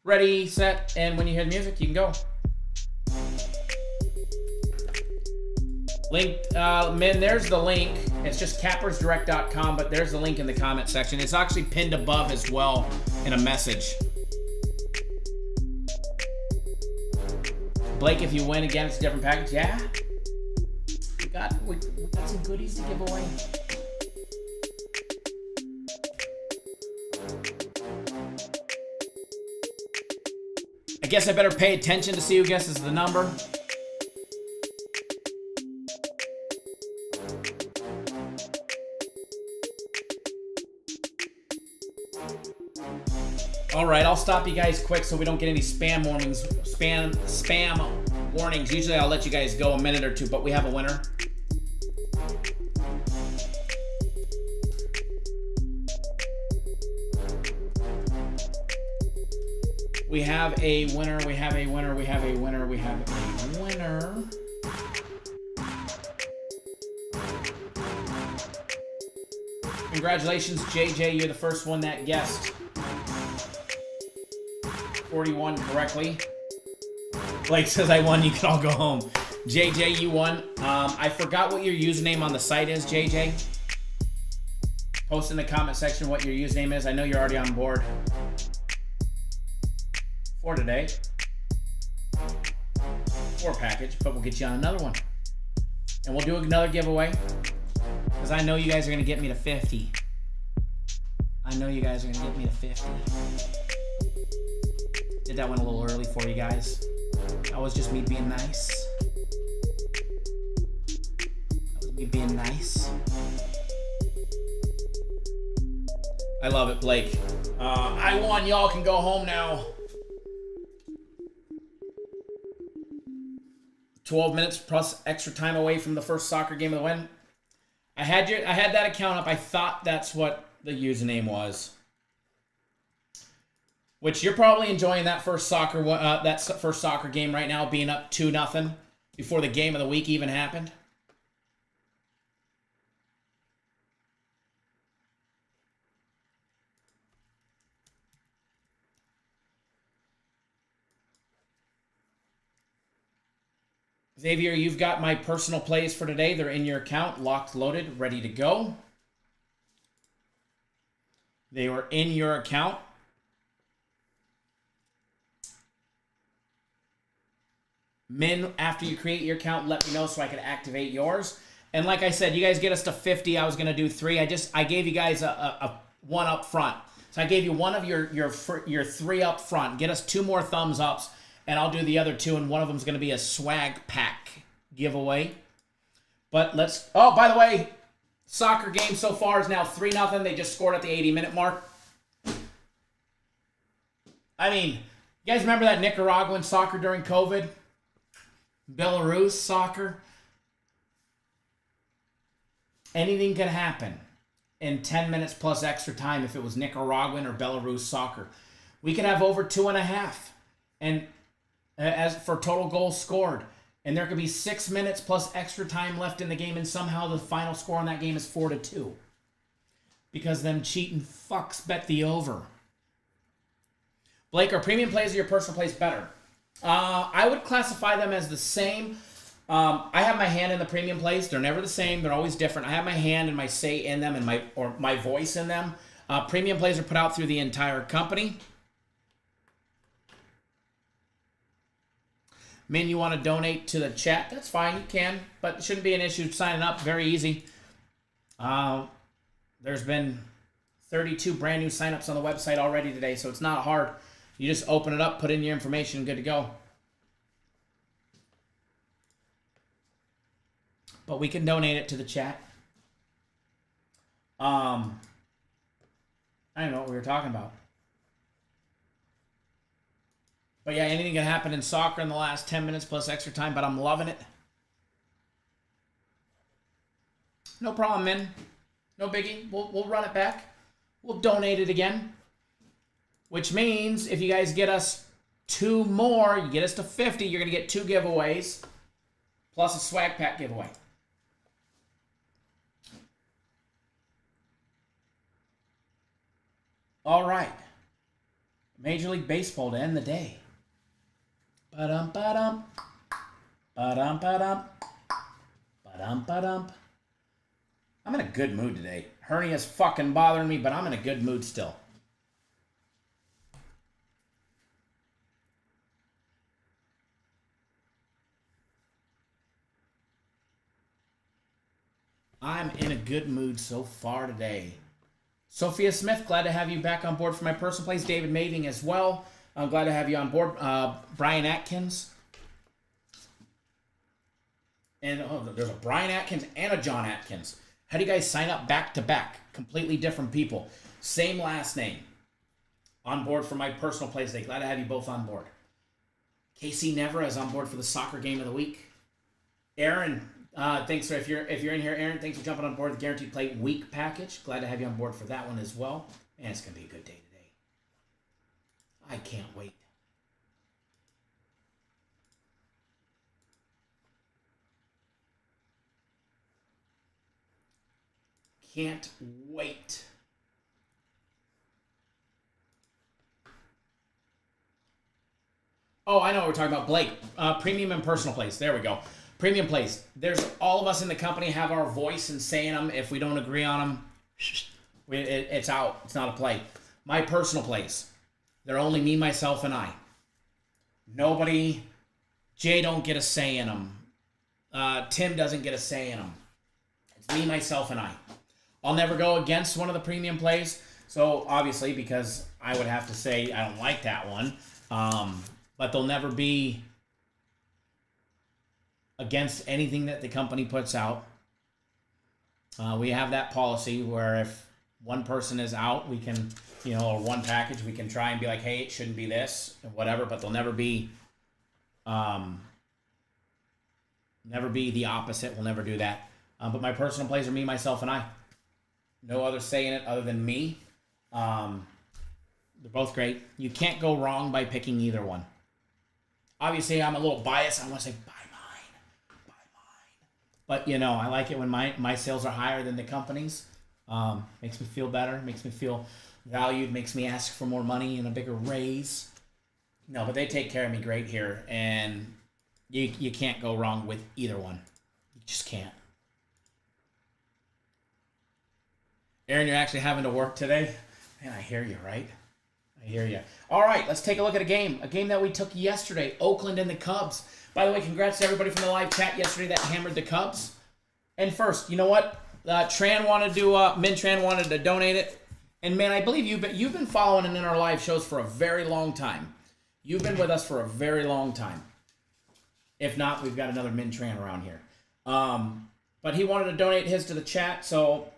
Ready, set, and when you hear the music, you can go. Link, man, there's the link. It's just cappersdirect.com, but there's the link in the comment section. It's actually pinned above as well in a message. Blake, if you win again, it's a different package. Yeah. We got some goodies to give away. I guess I better pay attention to see who guesses the number. All right, I'll stop you guys quick so we don't get any spam warnings. Spam warnings. Usually I'll let you guys go a minute or two, but we have a winner. We have a winner. We have a winner. We have a winner. We have a winner. Congratulations, JJ. You're the first one that guessed 41 correctly. Blake says I won. You can all go home. JJ, you won. I forgot what your username on the site is, JJ. Post in the comment section what your username is. I know you're already on board for today. For a package, but we'll get you on another one. And we'll do another giveaway. Because I know you guys are going to get me to 50. I know you guys are going to get me to 50. Did that one a little early for you guys. That was just me being nice. That was me being nice. I love it, Blake. I won. Y'all can go home now. 12 minutes plus extra time away from the first soccer game of the win. I had that account up. I thought that's what the username was. Which you're probably enjoying that first soccer game right now, being up 2-0 before the game of the week even happened. Xavier, you've got my personal plays for today. They're in your account, locked, loaded, ready to go. They were in your account. Min, after you create your account, let me know so I can activate yours. And like I said, you guys get us to 50. I was going to do 3. I gave you guys a 1 up front. So I gave you one of your 3 up front. Get us 2 more thumbs ups, and I'll do the other 2, and one of them is going to be a swag pack giveaway. But let's... Oh, by the way, soccer game so far is now 3-0. They just scored at the 80-minute mark. I mean, you guys remember that Nicaraguan soccer during COVID? Belarus soccer? Anything could happen in 10 minutes plus extra time if it was Nicaraguan or Belarus soccer. We could have over 2.5 and as for total goals scored. And there could be 6 minutes plus extra time left in the game, and somehow the final score on that game is 4-2. Because them cheating fucks bet the over. Blake, are premium plays or your personal plays better? I would classify them as the same. I have my hand in the premium plays. They're never the same. They're always different. I have my hand and my say in them and my voice in them. Premium plays are put out through the entire company. Min, you want to donate to the chat? That's fine. You can, but it shouldn't be an issue signing up. Very easy. There's been 32 brand new signups on the website already today, so it's not hard. You just open it up, put in your information, good to go. But we can donate it to the chat. I don't know what we were talking about. But yeah, anything can happen in soccer in the last 10 minutes plus extra time, but I'm loving it. No problem, man. No biggie. We'll run it back. We'll donate it again. Which means if you guys get us 2 more, you get us to 50, you're going to get 2 giveaways plus a swag pack giveaway. All right. Major League Baseball to end the day. Ba-dum, ba-dum. Ba-dum, ba-dum. Ba-dum, ba-dum. I'm in a good mood today. Hernia's fucking bothering me, but I'm in a good mood still. I'm in a good mood so far today. Sophia Smith, glad to have you back on board for my personal plays. David Maving as well. I'm glad to have you on board. Brian Atkins. And there's a Brian Atkins and a John Atkins. How do you guys sign up back to back? Completely different people. Same last name. On board for my personal plays today. Glad to have you both on board. Casey Never is on board for the soccer game of the week. Aaron, thanks for if you're in here, Aaron. Thanks for jumping on board the Guaranteed Play Week package. Glad to have you on board for that one as well. Man, it's gonna be a good day today. I can't wait. Can't wait. Oh, I know what we're talking about. Blake, premium and personal plays. There we go. Premium plays. There's all of us in the company have our voice in saying them. If we don't agree on them, it's out. It's not a play. My personal plays. They're only me, myself, and I. Nobody. Jay don't get a say in them. Tim doesn't get a say in them. It's me, myself, and I. I'll never go against one of the premium plays. So, obviously, because I would have to say I don't like that one. But they'll never be against anything that the company puts out. We have that policy where if one person is out, we can, or one package, we can try and be like, hey, it shouldn't be this, or whatever, but they'll never be the opposite. We'll never do that. But my personal plays are me, myself, and I. No other say in it other than me. They're both great. You can't go wrong by picking either one. Obviously, I'm a little biased. I want to say, buy mine. But, I like it when my sales are higher than the company's. Makes me feel better. Makes me feel valued. Makes me ask for more money and a bigger raise. No, but they take care of me great here. And You can't go wrong with either one. You just can't. Aaron, you're actually having to work today? Man, I hear you, right? I hear you. All right, let's take a look at a game. A game that we took yesterday, Oakland and the Cubs. By the way, congrats to everybody from the live chat yesterday that hammered the Cubs. And first, you know what? Tran wanted to, Min Tran wanted to donate it. And man, I believe you've been following in our live shows for a very long time. You've been with us for a very long time. If not, we've got another Min Tran around here. But he wanted to donate his to the chat, so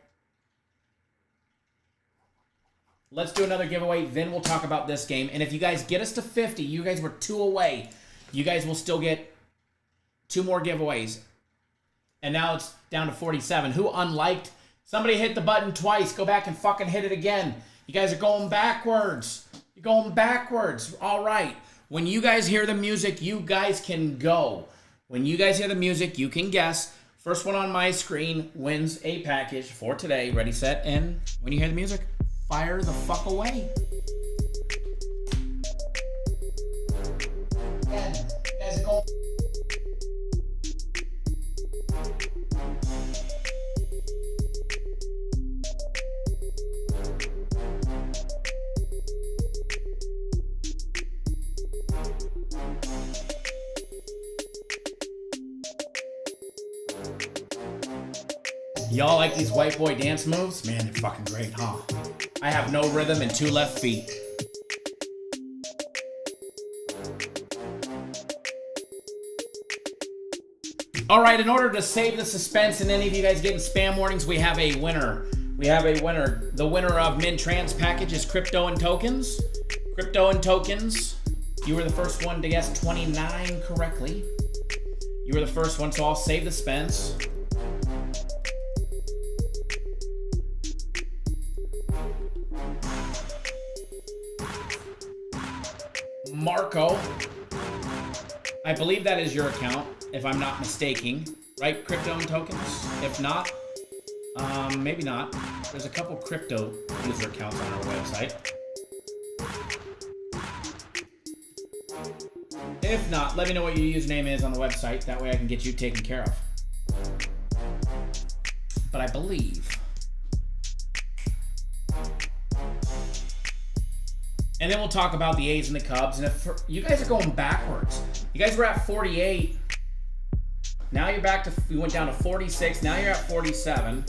let's do another giveaway. Then we'll talk about this game. And if you guys get us to 50, you guys were 2 away. You guys will still get 2 more giveaways. And now it's down to 47. Who unliked? Somebody hit the button twice. Go back and fucking hit it again. You guys are going backwards. You're going backwards. All right. When you guys hear the music, you guys can go. When you guys hear the music, you can guess. First one on my screen wins a package for today. Ready, set, and when you hear the music, fire the fuck away. Again, you guys are going. Y'all like these white boy dance moves? Man, they're fucking great, huh? I have no rhythm and 2 left feet. All right, in order to save the suspense and any of you guys getting spam warnings, we have a winner. We have a winner. The winner of Min Tran's package is Crypto and Tokens. Crypto and Tokens. You were the first one to guess 29 correctly. You were the first one, so I'll save the suspense. Marco, I believe that is your account, if I'm not mistaken, right? Crypto and Tokens? If not, maybe not. There's a couple crypto user accounts on our website. If not, let me know what your username is on the website. That way I can get you taken care of. But I believe. And then we'll talk about the A's and the Cubs. And if you guys are going backwards, you guys were at 48. Now you're back to, you went down to 46. Now you're at 47.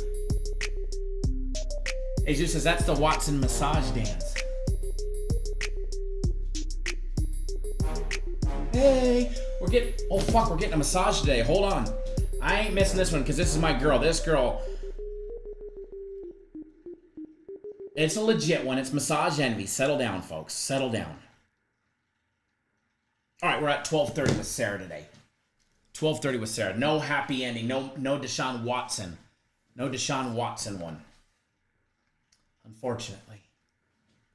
Jesus says that's the Watson massage dance. Hey, we're getting a massage today. Hold on. I ain't missing this one because this is my girl. This girl. It's a legit one. It's Massage Envy. Settle down, folks. Settle down. All right, we're at 12:30 with Sarah today. 12:30 with Sarah. No happy ending. No Deshaun Watson. No Deshaun Watson one. Unfortunately.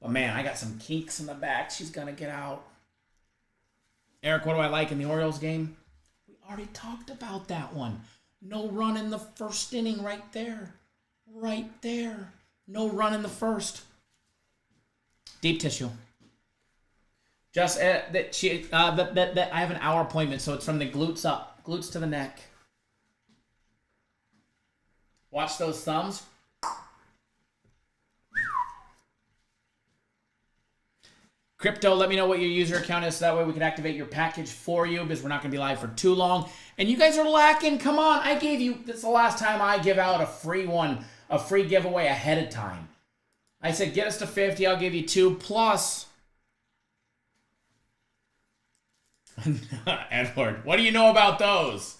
But man, I got some kinks in the back. She's going to get out. Eric, what do I like in the Orioles game? We already talked about that one. No run in the first inning right there. Right there. No run in the first. Deep tissue. Just I have an hour appointment, so it's from the glutes up, glutes to the neck. Watch those thumbs. Crypto, let me know what your user account is so that way we can activate your package for you because we're not going to be live for too long. And you guys are lacking. Come on. I gave you, this is the last time I give out a free one, a free giveaway ahead of time. I said, get us to 50. I'll give you 2 plus. Edward, what do you know about those?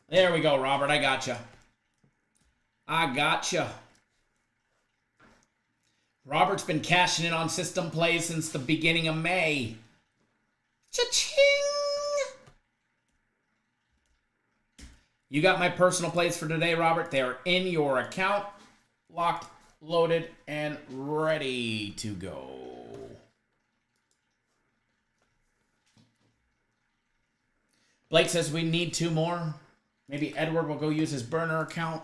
There we go, Robert. I gotcha. I gotcha. Robert's been cashing in on system plays since the beginning of May. Cha-ching! You got my personal plays for today, Robert. They are in your account, locked, loaded, and ready to go. Blake says we need 2 more. Maybe Edward will go use his burner account.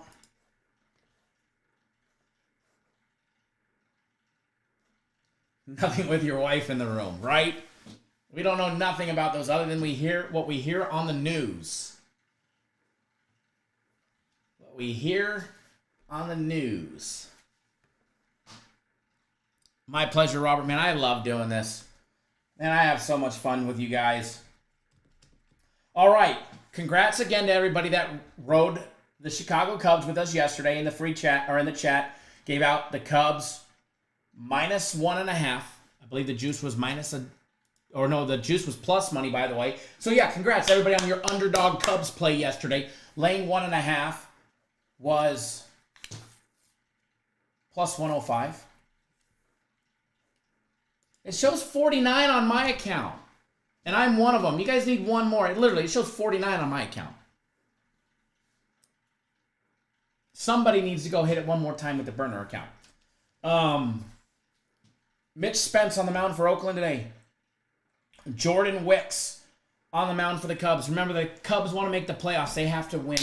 Nothing with your wife in the room, right? We don't know nothing about those other than what we hear on the news. What we hear on the news. My pleasure, Robert. Man, I love doing this. Man, I have so much fun with you guys. All right. Congrats again to everybody that rode the Chicago Cubs with us yesterday in the free chat, or in the chat. Gave out the Cubs -1.5. I believe the juice was the juice was plus money, by the way. So yeah, congrats everybody on your underdog Cubs play yesterday. Laying 1.5 was plus 105. It shows 49 on my account. And I'm one of them. You guys need one more. It shows 49 on my account. Somebody needs to go hit it one more time with the burner account. Mitch Spence on the mound for Oakland today. Jordan Wicks on the mound for the Cubs. Remember, the Cubs want to make the playoffs. They have to win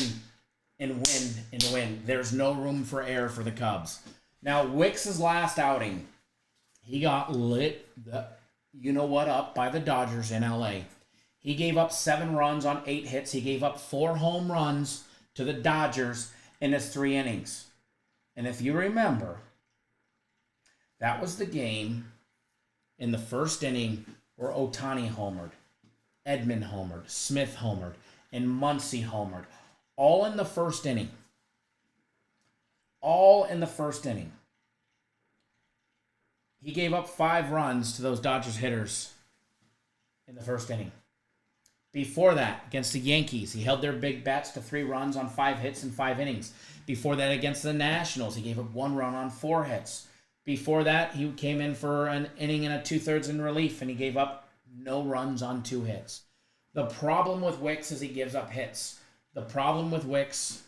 and win and win. There's no room for error for the Cubs. Now, Wicks' last outing, he got lit up by the Dodgers in LA. He gave up 7 runs on 8 hits. He gave up 4 home runs to the Dodgers in his 3 innings. And if you remember, that was the game in the first inning where Ohtani homered, Edman homered, Smith homered, and Muncy homered. All in the first inning. All in the first inning. He gave up 5 runs to those Dodgers hitters in the first inning. Before that, against the Yankees, he held their big bats to 3 runs on 5 hits in 5 innings. Before that, against the Nationals, he gave up 1 run on 4 hits. Before that, he came in for an inning and a 2/3 in relief, and he gave up no runs on 2 hits. The problem with Wicks is he gives up hits. The problem with Wicks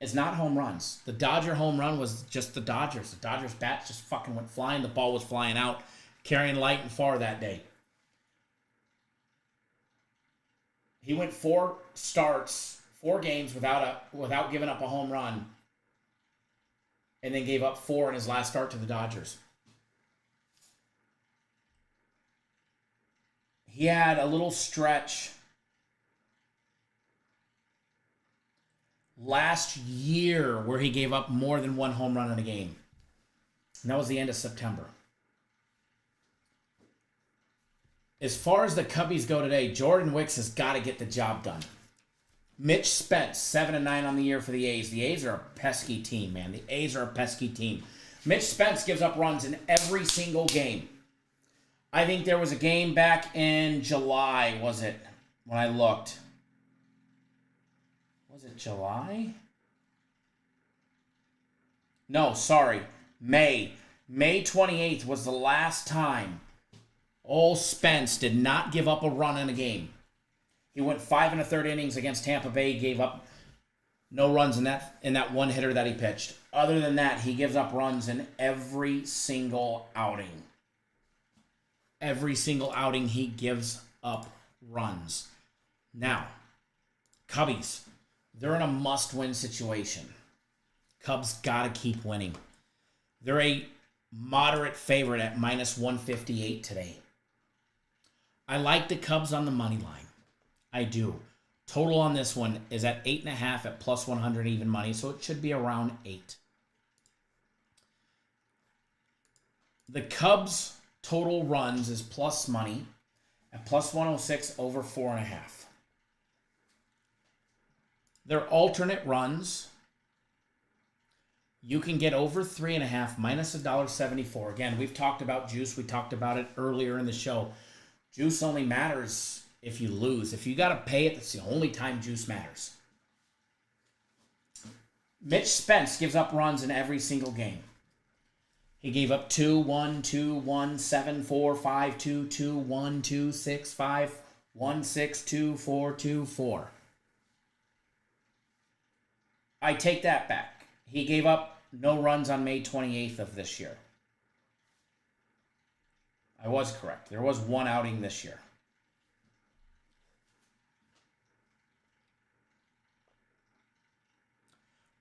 is not home runs. The Dodger home run was just the Dodgers. The Dodgers bats just fucking went flying. The ball was flying out, carrying light and far that day. He went 4 starts, 4 games without giving up a home run, and then gave up 4 in his last start to the Dodgers. He had a little stretch last year where he gave up more than 1 home run in a game. And that was the end of September. As far as the Cubbies go today, Jordan Wicks has got to get the job done. Mitch Spence, 7-9 on the year for the A's. The A's are a pesky team, man. The A's are a pesky team. Mitch Spence gives up runs in every single game. I think there was a game back in July, was it? When I looked. Was it July? No, sorry. May. May 28th was the last time old Spence did not give up a run in a game. He went 5 1/3 innings against Tampa Bay. He gave up no runs in that one hitter that he pitched. Other than that, he gives up runs in every single outing. Every single outing he gives up runs. Now, Cubbies, they're in a must-win situation. Cubs got to keep winning. They're a moderate favorite at -158 today. I like the Cubs on the money line. I do. Total on this one is at 8.5 at +100 even money, so it should be around 8. The Cubs total runs is plus money at +106 over 4.5. Their alternate runs, you can get over 3.5 -$1.74. Again, we've talked about juice. We talked about it earlier in the show. Juice only matters if you lose. If you got to pay it, that's the only time juice matters. Mitch Spence gives up runs in every single game. He gave up 2, 1, 2, 1, 7, 4, 5, 2, 2, 1, 2, 6, 5, 1, 6, 2, 4, 2, 4. I take that back. He gave up no runs on May 28th of this year. I was correct. There was 1 outing this year.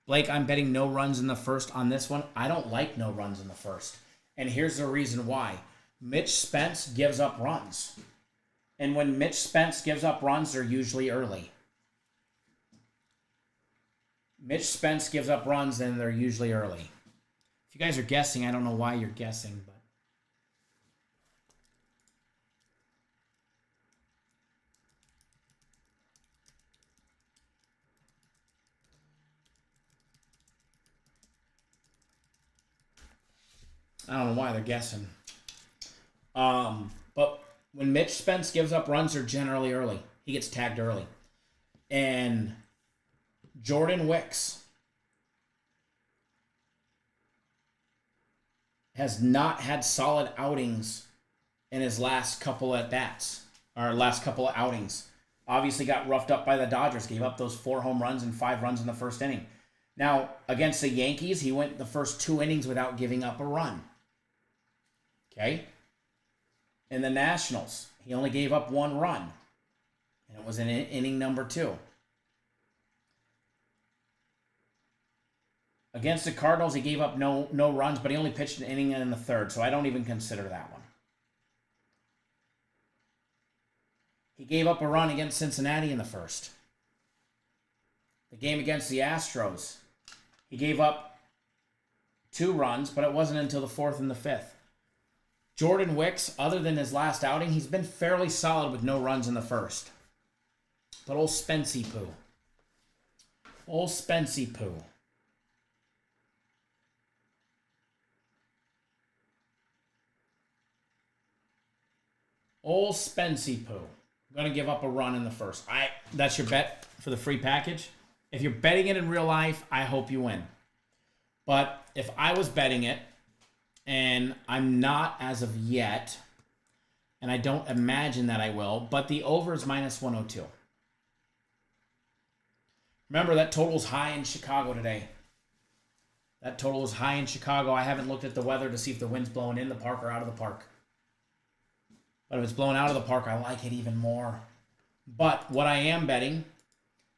Blake, I'm betting no runs in the first on this one. I don't like no runs in the first. And here's the reason why. Mitch Spence gives up runs. And when Mitch Spence gives up runs, they're usually early. Mitch Spence gives up runs, and they're usually early. If you guys are guessing, I don't know why you're guessing, but I don't know why they're guessing. But when Mitch Spence gives up runs, they're generally early. He gets tagged early. And Jordan Wicks has not had solid outings in his last couple at bats, or last couple of outings. Obviously got roughed up by the Dodgers, gave up those 4 home runs and 5 runs in the first inning. Now, against the Yankees, he went the first 2 innings without giving up a run. Okay? In the Nationals, he only gave up 1 run, and it was in inning number 2. Against the Cardinals, he gave up no runs, but he only pitched an inning in the 3rd, so I don't even consider that one. He gave up a run against Cincinnati in the 1st. The game against the Astros, he gave up 2 runs, but it wasn't until the 4th and the 5th. Jordan Wicks, other than his last outing, he's been fairly solid with no runs in the 1st. But old Spency Poo. Old Spency Poo. Old Spency Poo. I'm going to give up a run in the 1st. That's your bet for the free package. If you're betting it in real life, I hope you win. But if I was betting it, and I'm not as of yet, and I don't imagine that I will, but the over is minus 102. Remember, that total's high in Chicago today. That total is high in Chicago. I haven't looked at the weather to see if the wind's blowing in the park or out of the park. But if it's blowing out of the park, I like it even more. But what I am betting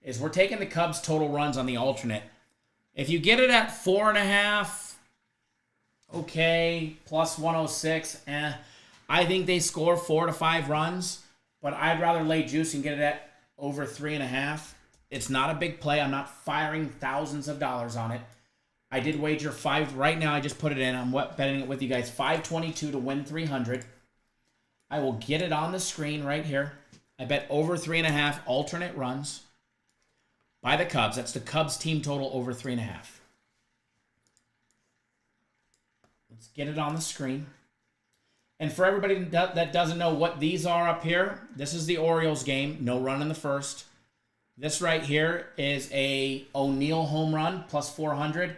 is we're taking the Cubs' total runs on the alternate. If you get it at 4.5, okay, plus 106, I think they score 4 to 5 runs, but I'd rather lay juice and get it at over 3.5. It's not a big play. I'm not firing thousands of dollars on it. I did wager 5. Right now, I just put it in. I'm betting it with you guys. 522 to win 300. I will get it on the screen right here. I bet over 3.5 alternate runs by the Cubs. That's the Cubs team total over 3.5. Let's get it on the screen. And for everybody that doesn't know what these are up here, this is the Orioles game. No run in the 1st. This right here is a O'Neill home run, plus 400.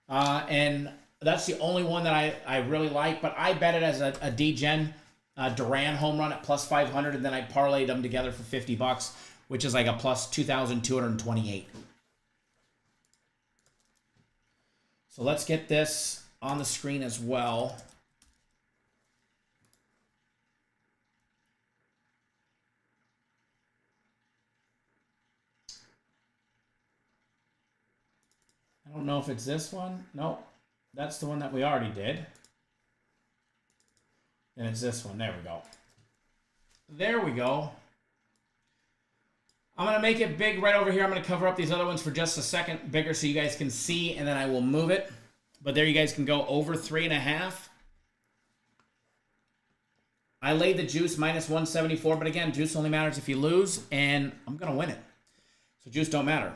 And that's the only one that I really like. But I bet it as a D-Gen Duran home run at plus 500. And then I parlayed them together for $50, which is like a plus 2,228. So let's get this on the screen as well. I don't know if it's this one. No, that's the one that we already did. And it's this one. There we go. There we go. I'm going to make it big right over here. I'm going to cover up these other ones for just a second bigger so you guys can see, and then I will move it. But there you guys can go over 3.5. I laid the juice minus 174, but again, juice only matters if you lose, and I'm going to win it. So juice don't matter.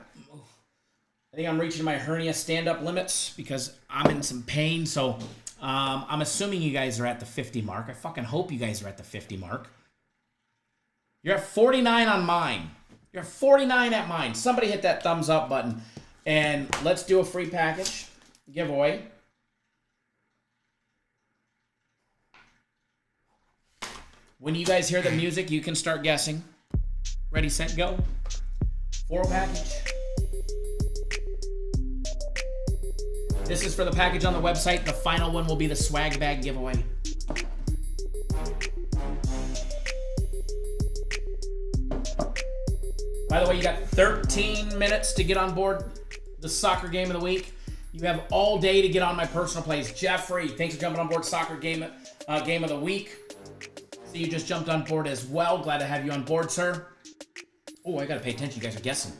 I think I'm reaching my hernia stand-up limits because I'm in some pain. So I'm assuming you guys are at the 50 mark. I fucking hope you guys are at the 50 mark. You're at 49 on mine. You're at 49 at mine. Somebody hit that thumbs up button. And let's do a free package giveaway. When you guys hear the music, you can start guessing. Ready, set, go. 4 package. This is for the package on the website. The final one will be the swag bag giveaway. By the way, you got 13 minutes to get on board the soccer game of the week. You have all day to get on my personal plays. Jeffrey, thanks for jumping on board. Soccer game of the week. See, you just jumped on board as well. Glad to have you on board, sir. Oh, I got to pay attention. You guys are guessing.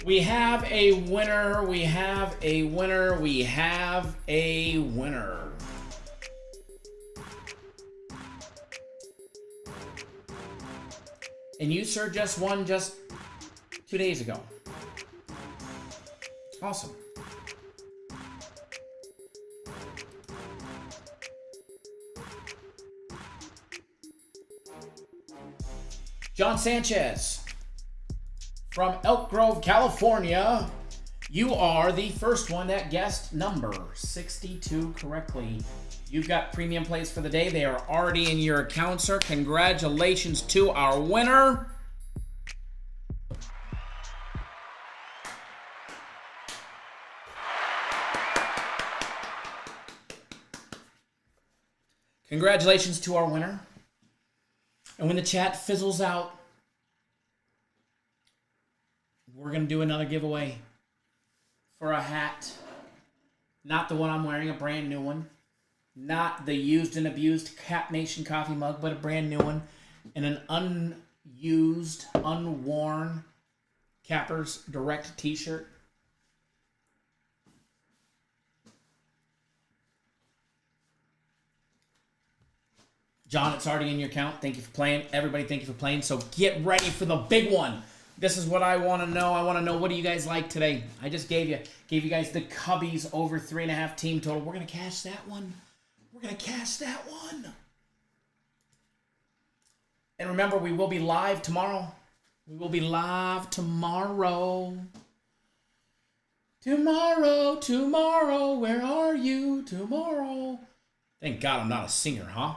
We have a winner. We have a winner. We have a winner. And you, sir, just won just 2 days ago. Awesome. John Sanchez from Elk Grove, California. You are the first one that guessed number 62 correctly. You've got premium plays for the day. They are already in your account, sir. Congratulations to our winner. Congratulations to our winner. And when the chat fizzles out, we're going to do another giveaway for a hat. Not the one I'm wearing, a brand new one. Not the used and abused Cap Nation coffee mug, but a brand new one. And an unused, unworn Cappers Direct t-shirt. John, it's already in your account. Thank you for playing. Everybody, thank you for playing. So get ready for the big one. This is what I want to know. I want to know, what do you guys like today? I just gave you guys the Cubbies over 3.5 team total. We're going to cash that one. We're going to cash that one. And remember, we will be live tomorrow. We will be live tomorrow. Tomorrow, where are you tomorrow? Thank God I'm not a singer, huh?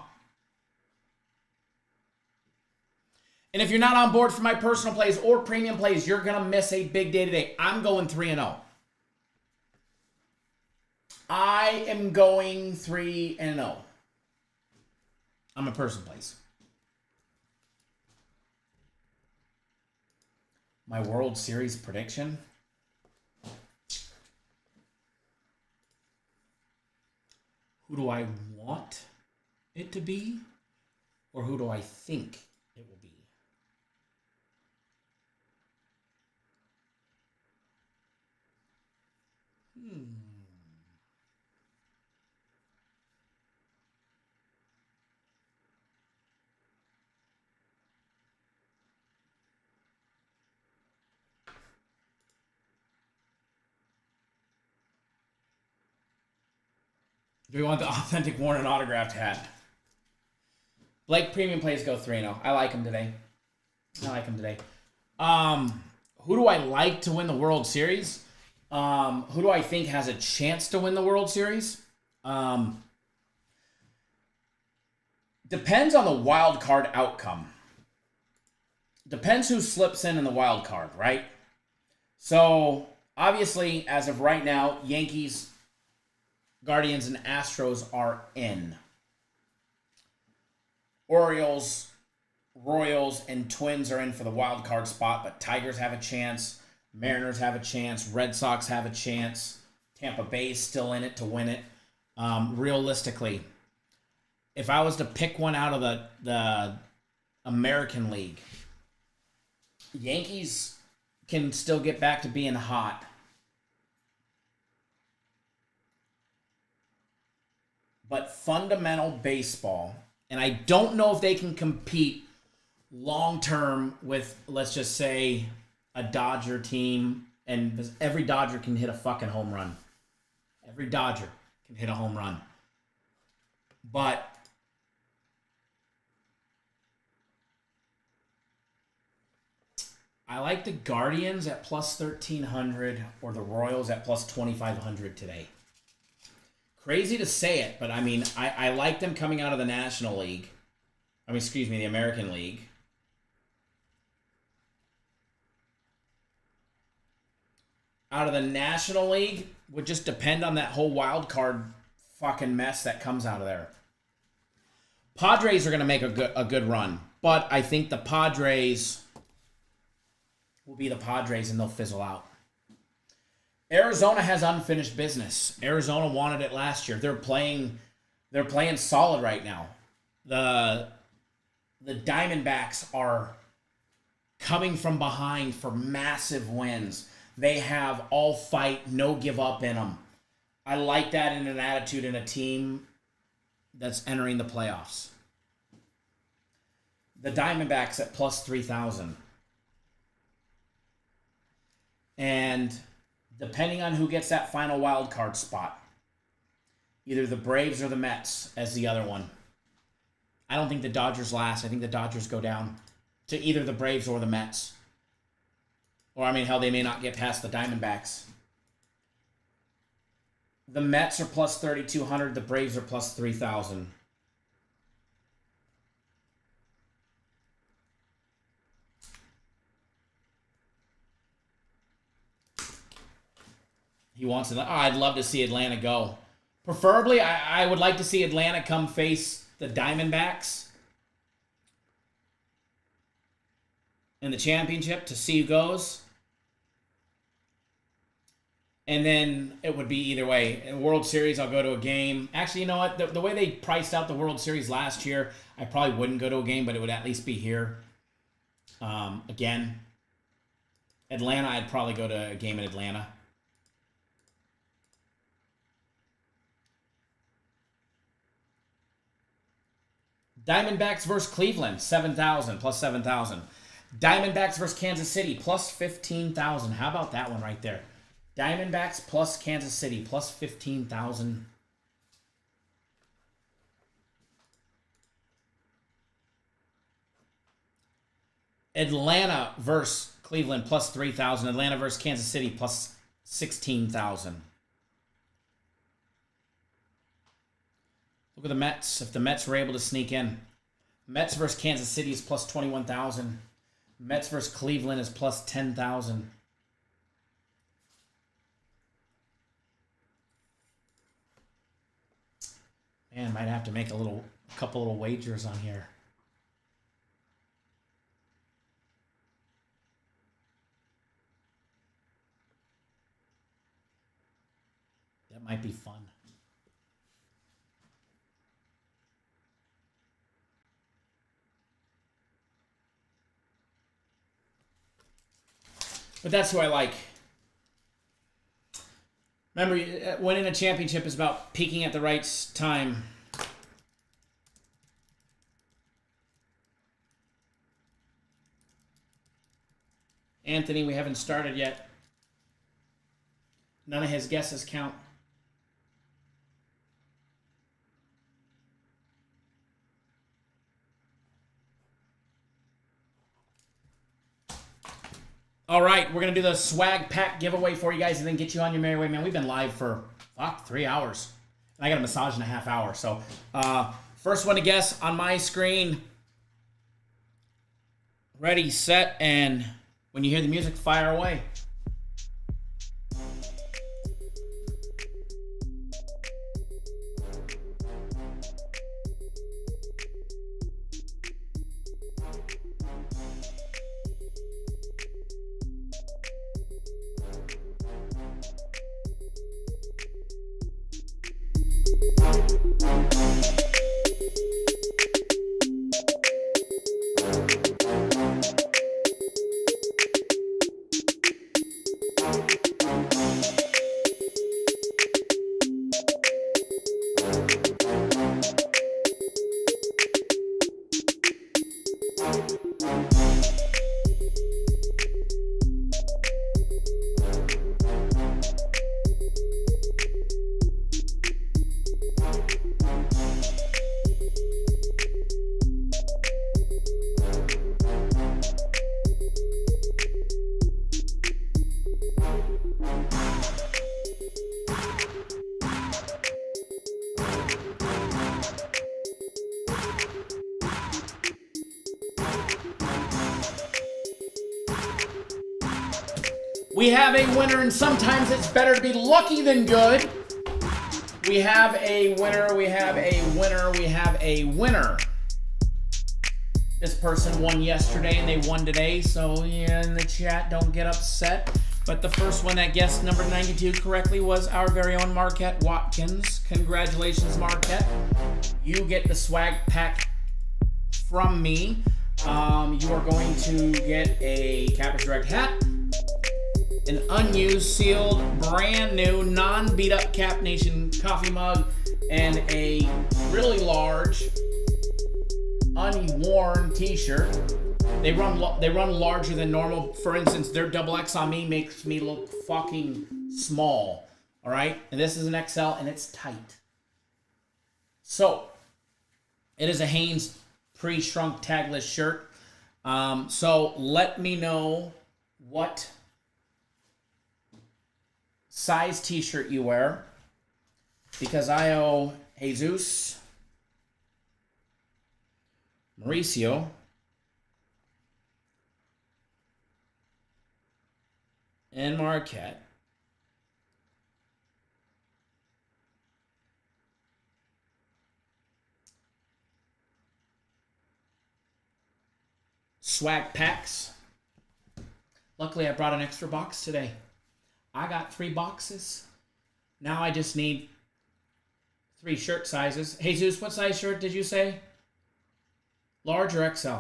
And if you're not on board for my personal plays or premium plays, you're going to miss a big day today. I'm going 3-0. I am going 3-0. I'm a personal plays. My World Series prediction. Who do I want it to be? Or who do I think it will be? Do we want the authentic worn and autographed hat? Blake premium plays go 3-0. I like him today. Who do I like to win the World Series? Who do I think has a chance to win the World Series? Depends on the wild card outcome. Depends who slips in the wild card, right? So, obviously, as of right now, Yankees, Guardians, and Astros are in. Orioles, Royals, and Twins are in for the wild card spot, but Tigers have a chance. Mariners have a chance. Red Sox have a chance. Tampa Bay's still in it to win it. Realistically, if I was to pick one out of the American League, Yankees can still get back to being hot. But fundamental baseball, and I don't know if they can compete long-term with, let's just say, a Dodger team, and every Dodger can hit a fucking home run. Every Dodger can hit a home run. But I like the Guardians at plus 1,300 or the Royals at plus 2,500 today. Crazy to say it, but I mean, I like them coming out of the National League. excuse me, the American League. Out of the National League would just depend on that whole wild card fucking mess that comes out of there. Padres are going to make a good run, but I think the Padres will be the Padres and they'll fizzle out. Arizona has unfinished business. Arizona wanted it last year. They're playing solid right now. The Diamondbacks are coming from behind for massive wins. They have all fight, no give up in them. I like that in an attitude in a team that's entering the playoffs. The Diamondbacks at plus 3,000. And depending on who gets that final wild card spot, either the Braves or the Mets as the other one. I don't think the Dodgers last. I think the Dodgers go down to either the Braves or the Mets. Or, I mean, hell, they may not get past the Diamondbacks. The Mets are plus 3,200. The Braves are plus 3,000. He wants it. Oh, I'd love to see Atlanta go. Preferably, I would like to see Atlanta come face the Diamondbacks in the championship to see who goes. And then it would be either way. In World Series, I'll go to a game. Actually, you know what? The way they priced out the World Series last year, I probably wouldn't go to a game, but it would at least be here. Again, Atlanta, I'd probably go to a game in Atlanta. Diamondbacks versus Cleveland, 7,000, plus 7,000. Diamondbacks versus Kansas City, plus 15,000. How about that one right there? Diamondbacks plus Kansas City, plus 15,000. Atlanta versus Cleveland, plus 3,000. Atlanta versus Kansas City, plus 16,000. Look at the Mets. If the Mets were able to sneak in. Mets versus Kansas City is plus 21,000. Mets versus Cleveland is plus 10,000. Man, might have to make a couple little wagers on here. That might be fun. But that's who I like. Remember, winning a championship is about peaking at the right time. Anthony, we haven't started yet. None of his guesses count. All right, we're going to do the swag pack giveaway for you guys and then get you on your merry way, man. We've been live for, 3 hours. And I got a massage in a half hour. So, first one to guess on my screen. Ready, set, and when you hear the music, fire away. We have a winner, and sometimes it's better to be lucky than good. We have a winner, we have a winner, we have a winner. This person won yesterday and they won today, so yeah, in the chat, don't get upset. But the first one that guessed number 92 correctly was our very own Marquette Watkins. Congratulations, Marquette. You get the swag pack from me. You are going to get a Campus Direct hat, an unused, sealed, brand new, non-beat up Cap Nation coffee mug, and a really large, unworn t-shirt. They run larger than normal. For instance, their XXL on me makes me look fucking small. All right? And this is an XL, and it's tight. So, it is a Hanes pre-shrunk tagless shirt. So, let me know what size t-shirt you wear, because I owe Jesus, Mauricio, and Marquette swag packs. Luckily, I brought an extra box today. I got 3 boxes. Now I just need 3 shirt sizes. Jesus, what size shirt did you say? Large or XL?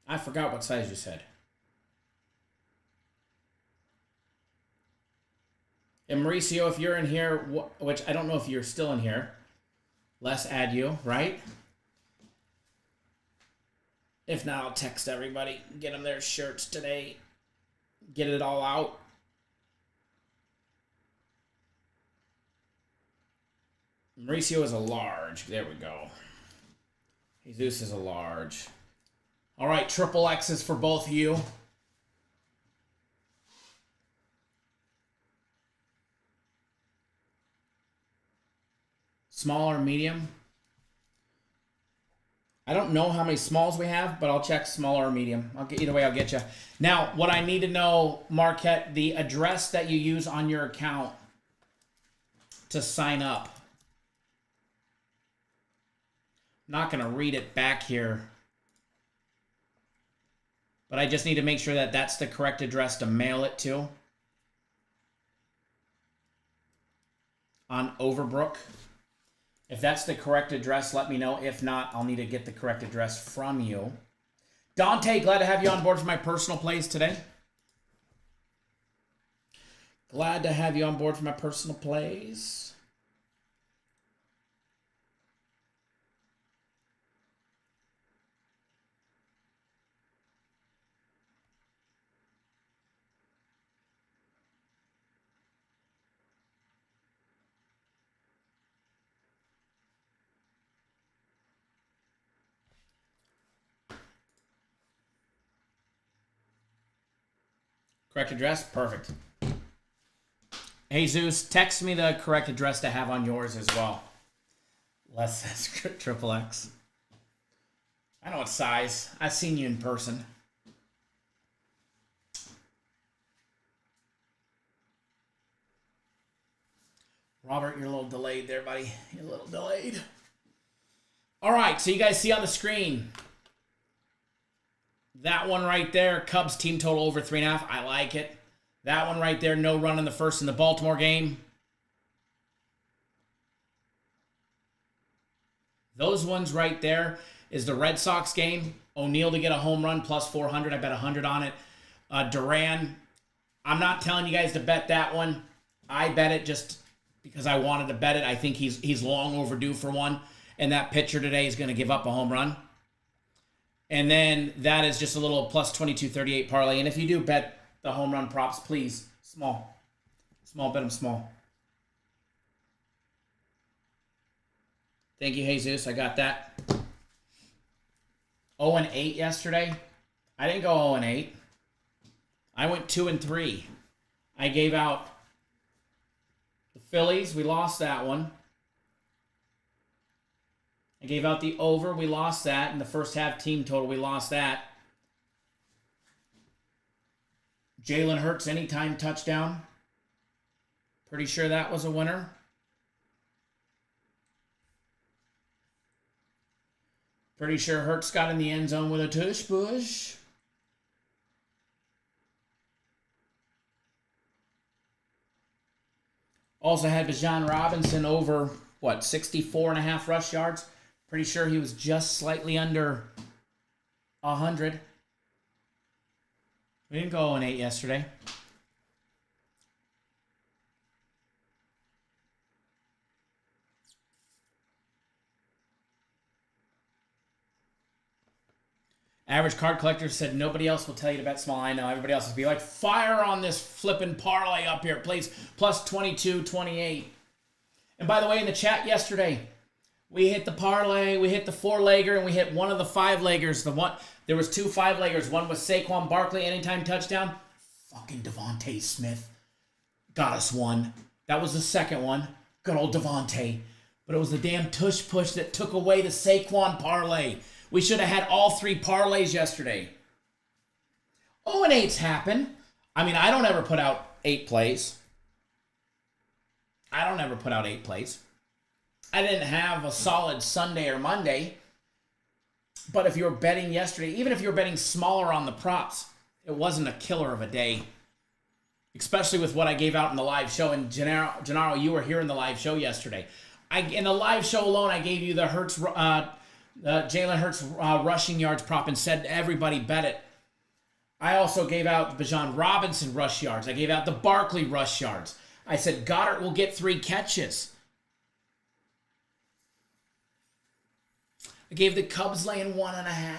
I forgot what size you said. And Mauricio, if you're in here, which I don't know if you're still in here, let's add you, right? If not, I'll text everybody, get them their shirts today, get it all out. Mauricio is a large. There we go. Jesus is a large. All right, triple X's for both of you. Small or medium? I don't know how many smalls we have, but I'll check small or medium. Either way, I'll get you. Now, what I need to know, Marquette, the address that you use on your account to sign up. I'm not going to read it back here, but I just need to make sure that that's the correct address to mail it to on Overbrook. If that's the correct address, let me know. If not, I'll need to get the correct address from you. Dante, glad to have you on board for my personal plays today. Glad to have you on board for my personal plays. Correct address? Perfect. Jesus, text me the correct address to have on yours as well. Les says triple X. I know what size. I've seen you in person. Robert, you're a little delayed there, buddy. You're a little delayed. All right, so you guys see on the screen that one right there, Cubs team total over 3.5. I like it. That one right there, no run in the first in the Baltimore game. Those ones right there is the Red Sox game. O'Neal to get a home run plus 400. I bet 100 on it. Duran, I'm not telling you guys to bet that one. I bet it just because I wanted to bet it. I think he's long overdue for one. And that pitcher today is going to give up a home run. And then that is just a little plus 2238 parlay. And if you do bet the home run props, please, small. Small, bet them small. Thank you, Jesus. I got that. 0-8 yesterday. I didn't go 0-8. I went 2-3. I gave out the Phillies. We lost that one. I gave out the over. We lost that. In the first half team total, we lost that. Jalen Hurts anytime touchdown. Pretty sure that was a winner. Pretty sure Hurts got in the end zone with a tush push. Also had Bijan Robinson over, 64.5 rush yards. Pretty sure he was just slightly under 100. We didn't go 0-8 yesterday. Average card collector said nobody else will tell you to bet small. I know. Everybody else will be like, fire on this flipping parlay up here, please. Plus 22.28. And by the way, in the chat yesterday, we hit the parlay, we hit the 4-legger, and we hit one of the 5-leggers. There was 2 5-leggers. One was Saquon Barkley, anytime touchdown. Fucking Devontae Smith got us one. That was the second one. Good old Devontae. But it was the damn tush push that took away the Saquon parlay. We should have had all 3 parlays yesterday. 0-8s happen. I mean, I don't ever put out 8 plays. I don't ever put out 8 plays. I didn't have a solid Sunday or Monday. But if you were betting yesterday, even if you were betting smaller on the props, it wasn't a killer of a day. Especially with what I gave out in the live show. And Gennaro, you were here in the live show yesterday. In the live show alone, I gave you the Jalen Hurts rushing yards prop and said everybody bet it. I also gave out the Bijan Robinson rush yards. I gave out the Barkley rush yards. I said Goddard will get 3 catches. I gave the Cubs laying 1.5.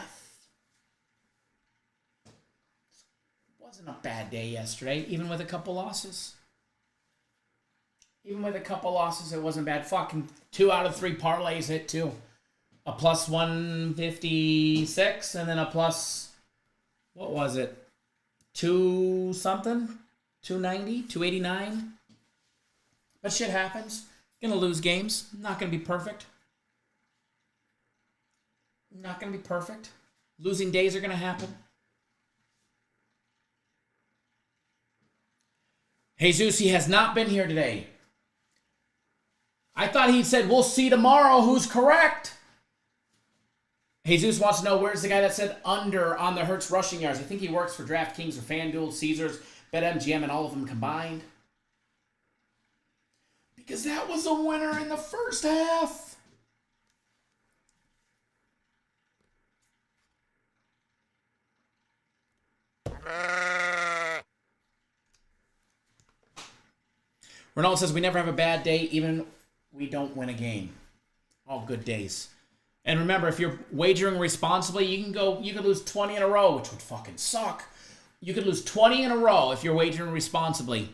Wasn't a bad day yesterday, even with a couple losses. Even with a couple losses, it wasn't bad. Fucking 2 out of 3 parlays hit too. A plus 156 and then a plus, what was it? 2 something? 290? 289? But shit happens. Gonna lose games. Not gonna be perfect. Not gonna be perfect. Losing days are gonna happen. Jesus, he has not been here today. I thought he said, we'll see tomorrow who's correct. Jesus wants to know, where's the guy that said under on the Hurts rushing yards? I think he works for DraftKings or FanDuel, Caesars, BetMGM, and all of them combined. Because that was a winner in the first half. Ronaldo says, we never have a bad day, even we don't win a game. All good days. And remember, if you're wagering responsibly, you could lose 20 in a row, which would fucking suck. You could lose 20 in a row if you're wagering responsibly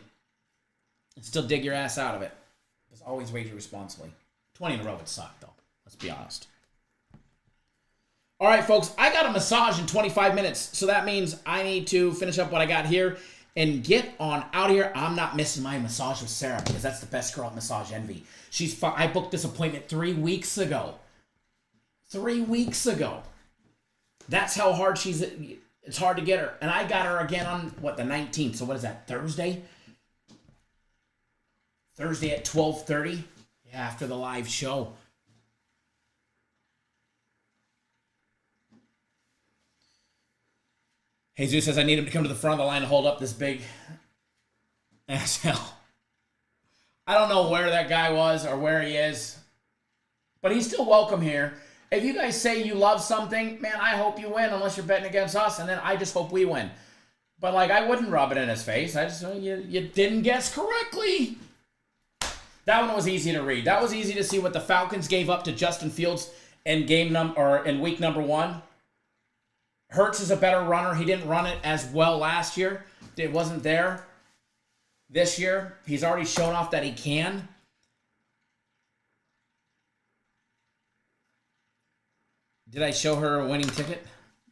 and still dig your ass out of it. Just always wager responsibly. 20 in a row would suck, though. Let's be honest. All right, folks, I got a massage in 25 minutes, so that means I need to finish up what I got here and get on out of here. I'm not missing my massage with Sarah because that's the best girl at Massage Envy. I booked this appointment 3 weeks ago. 3 weeks ago. That's how hard it's hard to get her. And I got her again on, the 19th. So what is that, Thursday? Thursday at 12:30? Yeah, after the live show. Jesus says, I need him to come to the front of the line and hold up this big ass hell. I don't know where that guy was or where he is, but he's still welcome here. If you guys say you love something, man, I hope you win unless you're betting against us, and then I just hope we win. But, I wouldn't rub it in his face. I just, you didn't guess correctly. That one was easy to read. That was easy to see what the Falcons gave up to Justin Fields in week number 1. Hurts is a better runner. He didn't run it as well last year. It wasn't there. This year, he's already shown off that he can. Did I show her a winning ticket?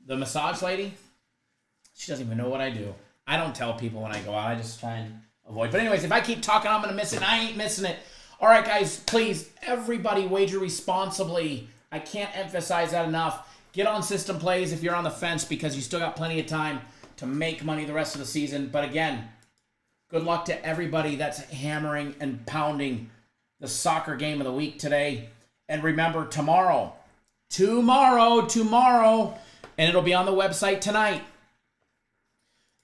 The massage lady? She doesn't even know what I do. I don't tell people when I go out. I just try and avoid. But anyways, if I keep talking, I'm going to miss it. I ain't missing it. All right, guys, please, everybody wager responsibly. I can't emphasize that enough. Get on system plays if you're on the fence because you still got plenty of time to make money the rest of the season. But again, good luck to everybody that's hammering and pounding the soccer game of the week today. And remember, tomorrow, and it'll be on the website tonight,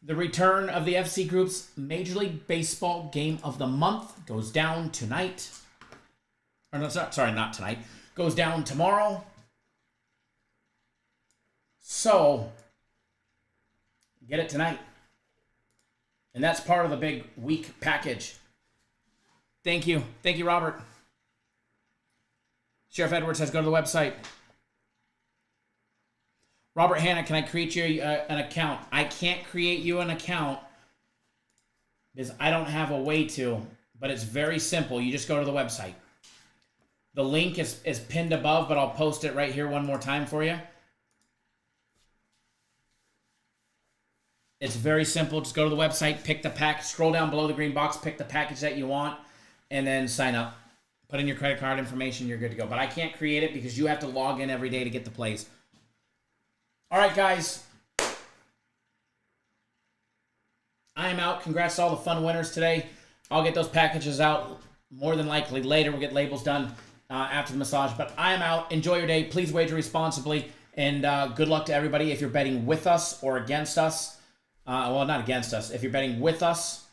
the return of the FC Group's Major League Baseball Game of the Month goes down tonight. Or no, sorry, not tonight. Goes down tomorrow. So, get it tonight. And that's part of the big week package. Thank you. Thank you, Robert. Sheriff Edwards says go to the website. Robert Hanna, can I create you an account? I can't create you an account because I don't have a way to, but it's very simple. You just go to the website. The link is pinned above, but I'll post it right here one more time for you. It's very simple. Just go to the website, pick the pack, scroll down below the green box, pick the package that you want, and then sign up. Put in your credit card information, you're good to go. But I can't create it because you have to log in every day to get the plays. All right, guys. I am out. Congrats to all the fun winners today. I'll get those packages out more than likely later. We'll get labels done after the massage. But I am out. Enjoy your day. Please wager responsibly. And good luck to everybody. If you're betting with us or against us. Well, not against us. If you're betting with us,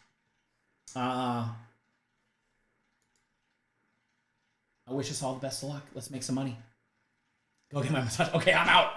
I wish us all the best of luck. Let's make some money. Go get my massage. Okay, I'm out.